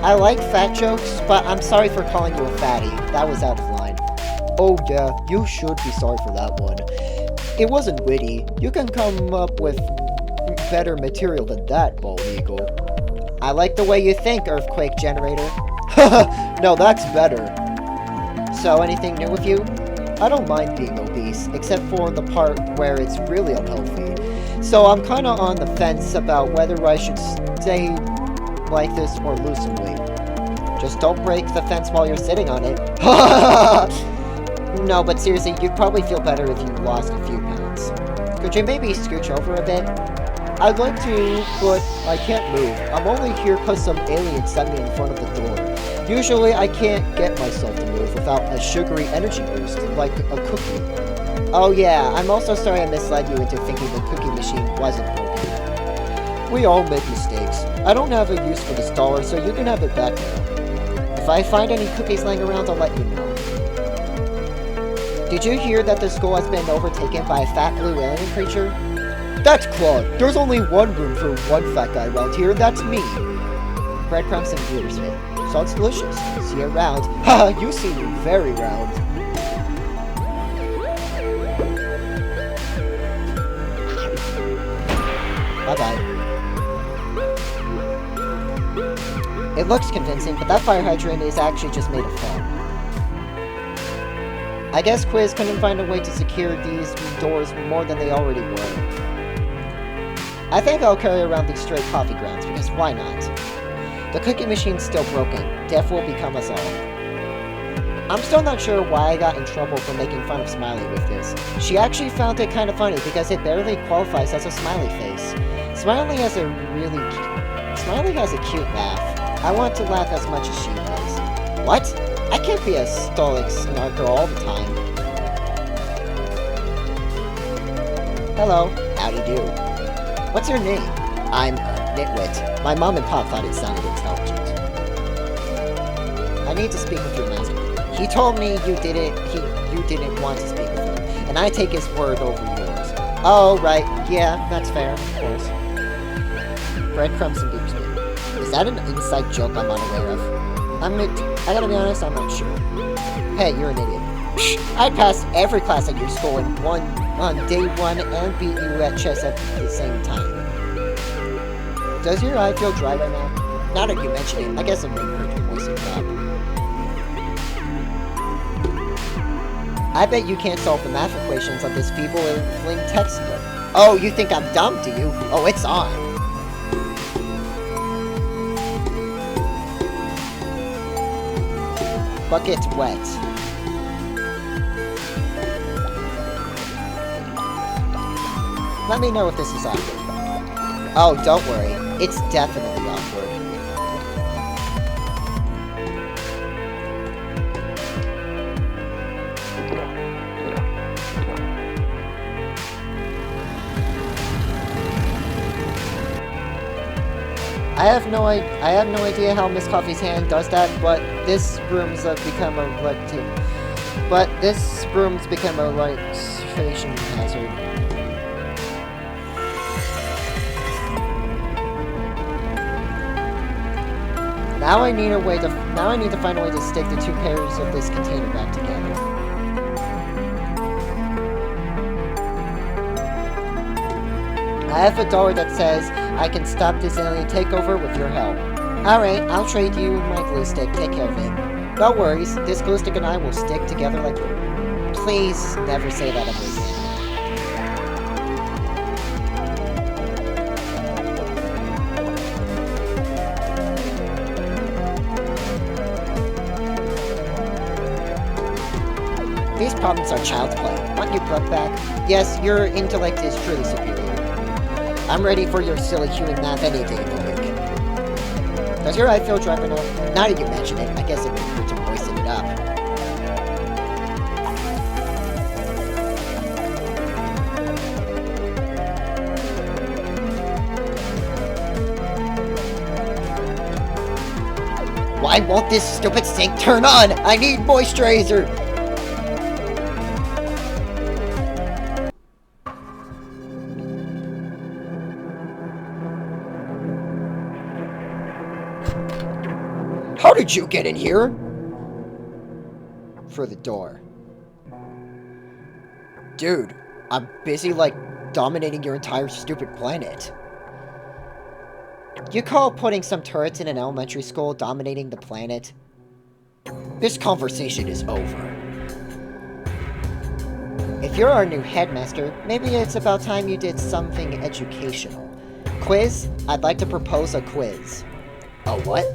I like fat jokes, but I'm sorry for calling you a fatty. That was out of line. Oh yeah, you should be sorry for that one. It wasn't witty. You can come up with better material than that, Bald Eagle. I like the way you think, Earthquake Generator. No, that's better. So, anything new with you? I don't mind being obese, except for the part where it's really unhealthy. So I'm kinda on the fence about whether I should stay like this or lose some weight. Just don't break the fence while you're sitting on it. No, but seriously, you'd probably feel better if you lost a few pounds. Could you maybe scooch over a bit? I'd like to, but I can't move. I'm only here because some alien sent me in front of the door. Usually I can't get myself to move without a sugary energy boost, like a cookie. Oh yeah, I'm also sorry I misled you into thinking the cookie machine wasn't broken. We all make mistakes. I don't have a use for this dollar, so you can have it back now. If I find any cookies laying around, I'll let you know. Did you hear that the school has been overtaken by a fat blue alien creature? That's Claude. There's only one room for one fat guy around here, and that's me. Breadcrumbs and Bleeders Fit. Sounds delicious. See you around. Haha, you seem very round. Bye-bye. It looks convincing, but that fire hydrant is actually just made of foam. I guess Quiz couldn't find a way to secure these doors more than they already were. I think I'll carry around these stray coffee grounds, because why not? The cookie machine's still broken. Death will become us all. I'm still not sure why I got in trouble for making fun of Smiley with this. She actually found it kind of funny because it barely qualifies as a smiley face. Smiley has a cute laugh. I want to laugh as much as she does. What? I can't be a stoic snarker all the time. Hello. Howdy do. What's your name? I'm Nitwit. My mom and pop thought it sounded intelligent. I need to speak with your master. He told me you didn't want to speak with him, and I take his word over yours. Oh, right. Yeah, that's fair, of course. Breadcrumbs and beefsteak. Is that an inside joke I'm unaware of? I gotta be honest, I'm not sure. Hey, you're an idiot. Psh, I passed every class at your school on day one and beat you at chess at the same time. Does your eye feel dry right now? Now that you mention it, I guess it may hurt to moisten it up. I bet you can't solve the math equations of this feeble-earthling textbook. Oh, you think I'm dumb, do you? Oh, it's on. Bucket wet. Let me know if this is awkward. Oh, don't worry. It's definitely awkward. I have no idea how Miss Coffee's hand does that, but this room's become a lightation hazard. Now I need to find a way to stick the two pairs of this container back together. I have a door that says I can stop this alien takeover with your help. Alright, I'll trade you my glue stick. Take care of it. No worries, this glue stick and I will stick together like glue. Please never say that ever again. These problems are child's play. Want your butt back? Yes, your intellect is truly superior. I'm ready for your silly human math any day of the week. Does your eye feel dry enough? Now that you mention it, I guess it would hurt to moisten it up. Why won't this stupid sink turn on? I need moisturizer! How did you get in here? For the door. Dude, I'm busy, dominating your entire stupid planet. You call putting some turrets in an elementary school dominating the planet? This conversation is over. If you're our new headmaster, maybe it's about time you did something educational. Quiz? I'd like to propose a quiz. A what?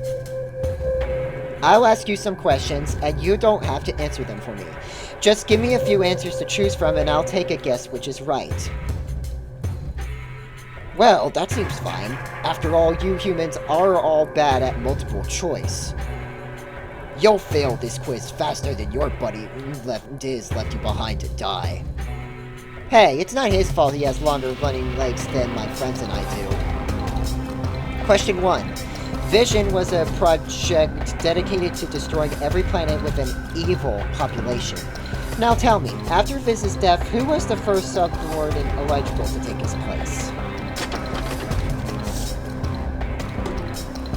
I'll ask you some questions, and you don't have to answer them for me. Just give me a few answers to choose from, and I'll take a guess which is right. Well, that seems fine. After all, you humans are all bad at multiple choice. You'll fail this quiz faster than your buddy Diz left you behind to die. Hey, it's not his fault he has longer running legs than my friends and I do. Question 1. Vision was a project dedicated to destroying every planet with an evil population. Now tell me, after Viz's death, who was the first subordinate eligible to take his place?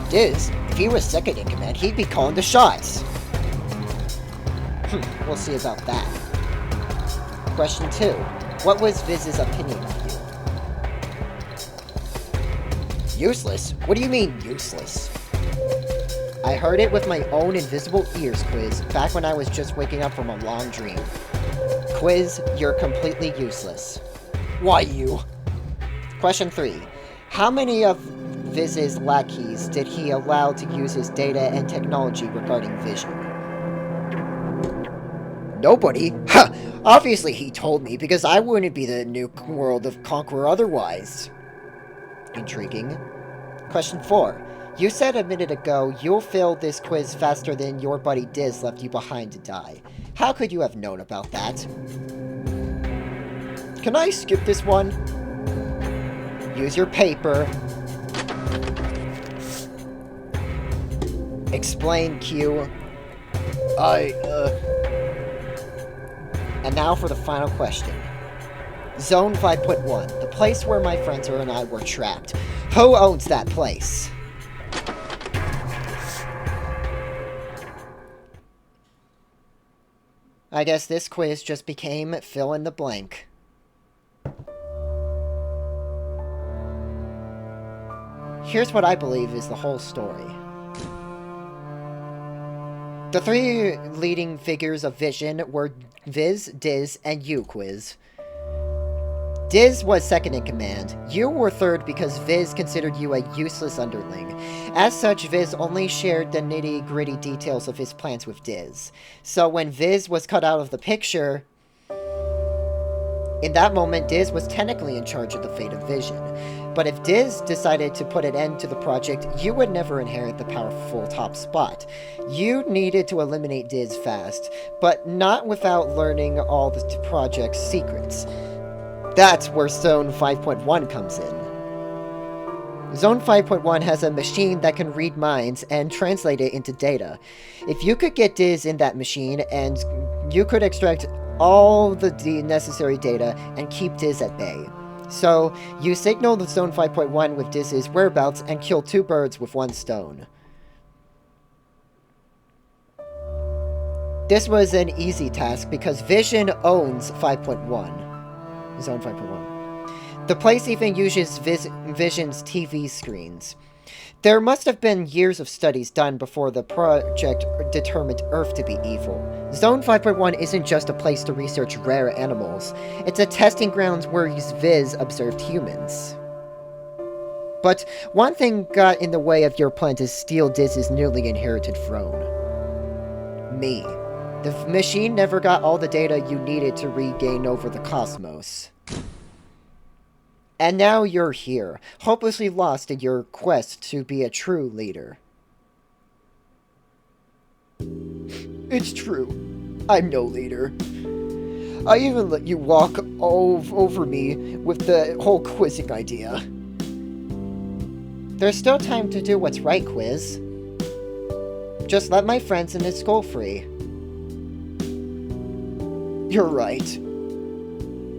Diz, if he was second in command, he'd be calling the shots. We'll see about that. Question 2. What was Viz's opinion of you? Useless? What do you mean, useless? I heard it with my own invisible ears, Quiz, back when I was just waking up from a long dream. Quiz, you're completely useless. Why you? Question 3. How many of Viz's lackeys did he allow to use his data and technology regarding vision? Nobody? Ha! Obviously he told me, because I wouldn't be the new world of Conqueror otherwise. Intriguing. Question 4. You said a minute ago you'll fail this quiz faster than your buddy Diz left you behind to die. How could you have known about that? Can I skip this one? Use your paper. Explain, Q. And now for the final question. Zone 5.1, the place where my friends and I were trapped. Who owns that place? I guess this quiz just became fill in the blank. Here's what I believe is the whole story. The 3 leading figures of Vision were Viz, Diz, and you, Quiz. Diz was second in command. You were third because Viz considered you a useless underling. As such, Viz only shared the nitty-gritty details of his plans with Diz. So when Viz was cut out of the picture, in that moment, Diz was technically in charge of the fate of Vision. But if Diz decided to put an end to the project, you would never inherit the powerful top spot. You needed to eliminate Diz fast, but not without learning all the project's secrets. That's where Zone 5.1 comes in. Zone 5.1 has a machine that can read minds and translate it into data. If you could get Diz in that machine, and you could extract all the necessary data and keep Diz at bay. So, you signal the Zone 5.1 with Diz's whereabouts and kill 2 birds with 1 stone. This was an easy task because Vision owns 5.1. Zone 5.1. The place even uses Vision's TV screens. There must have been years of studies done before the project determined Earth to be evil. Zone 5.1 isn't just a place to research rare animals. It's a testing grounds where Viz observed humans. But one thing got in the way of your plan to steal Diz's newly inherited throne. Me. The machine never got all the data you needed to regain over the cosmos. And now you're here, hopelessly lost in your quest to be a true leader. It's true. I'm no leader. I even let you walk over me with the whole quizzing idea. There's still time to do what's right, Quiz. Just let my friends in this school free. You're right.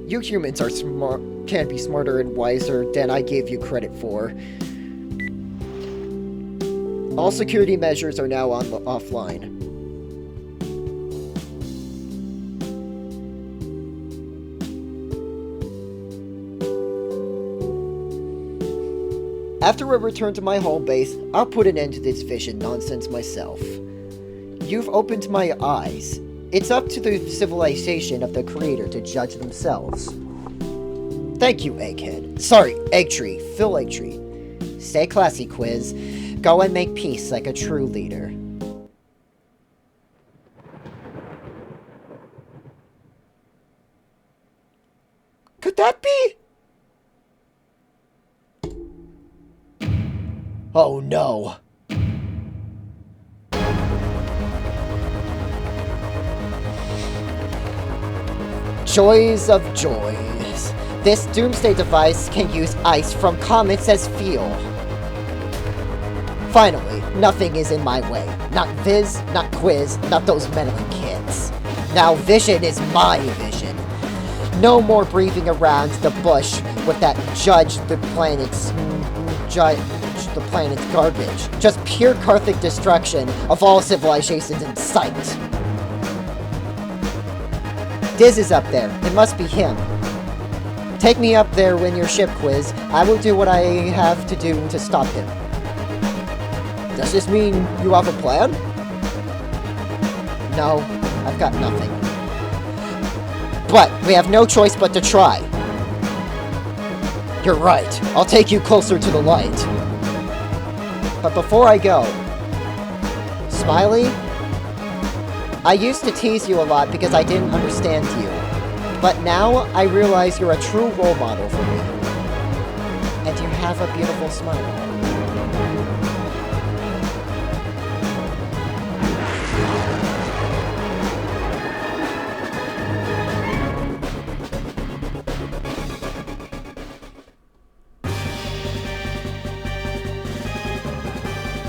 You humans are can be smarter and wiser than I gave you credit for. All security measures are now offline. After I return to my home base, I'll put an end to this vision nonsense myself. You've opened my eyes. It's up to the civilization of the creator to judge themselves. Thank you, Egghead. Sorry, Eggtree. Phil Eggtree. Stay classy, Quiz. Go and make peace like a true leader. Could that be? Oh no. Joys of joys. This doomsday device can use ice from comets as fuel. Finally, nothing is in my way. Not Viz, not Quiz, not those meddling kids. Now Vision is my vision. No more breathing around the bush with that judge the planet's garbage. Just pure Karthic destruction of all civilizations in sight. Diz is up there. It must be him. Take me up there in your ship, Quiz. I will do what I have to do to stop him. Does this mean you have a plan? No, I've got nothing. But we have no choice but to try. You're right. I'll take you closer to the light. But before I go, Smiley, I used to tease you a lot because I didn't understand you. But now I realize you're a true role model for me. And you have a beautiful smile.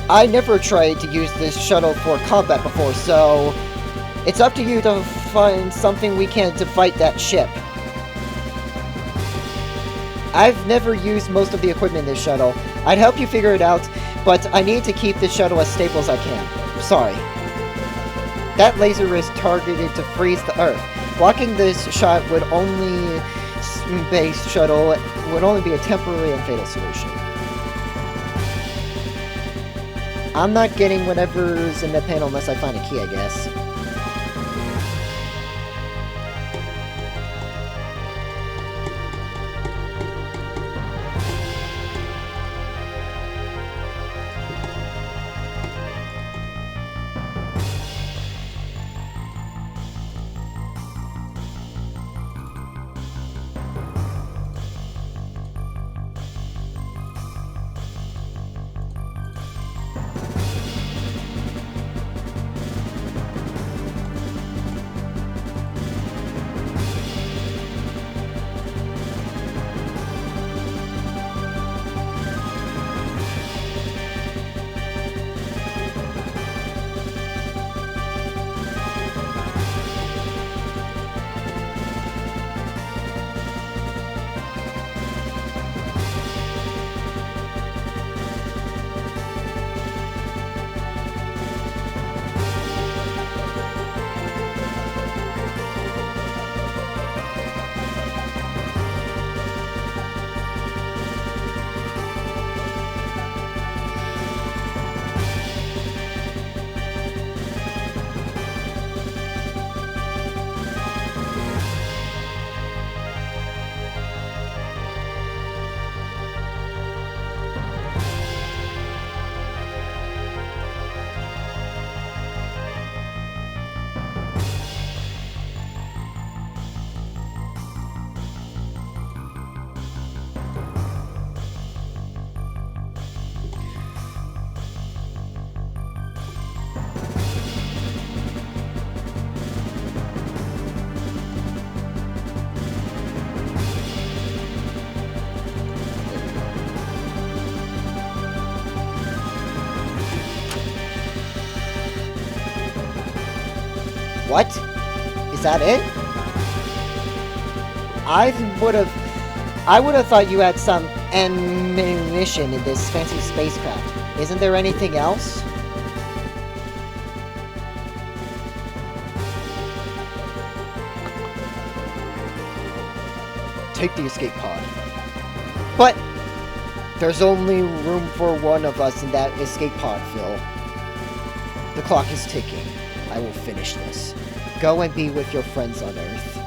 I never tried to use this shuttle for combat before, so it's up to you to find something we can to fight that ship. I've never used most of the equipment in this shuttle. I'd help you figure it out, but I need to keep this shuttle as stable as I can. Sorry. That laser is targeted to freeze the Earth. Blocking this shot would only space shuttle would only be a temporary and fatal solution. I'm not getting whatever's in the panel unless I find a key, I guess. What? Is that it? I would have thought you had some ammunition in this fancy spacecraft. Isn't there anything else? Take the escape pod. But there's only room for one of us in that escape pod, Phil. The clock is ticking. I will finish this. Go and be with your friends on Earth.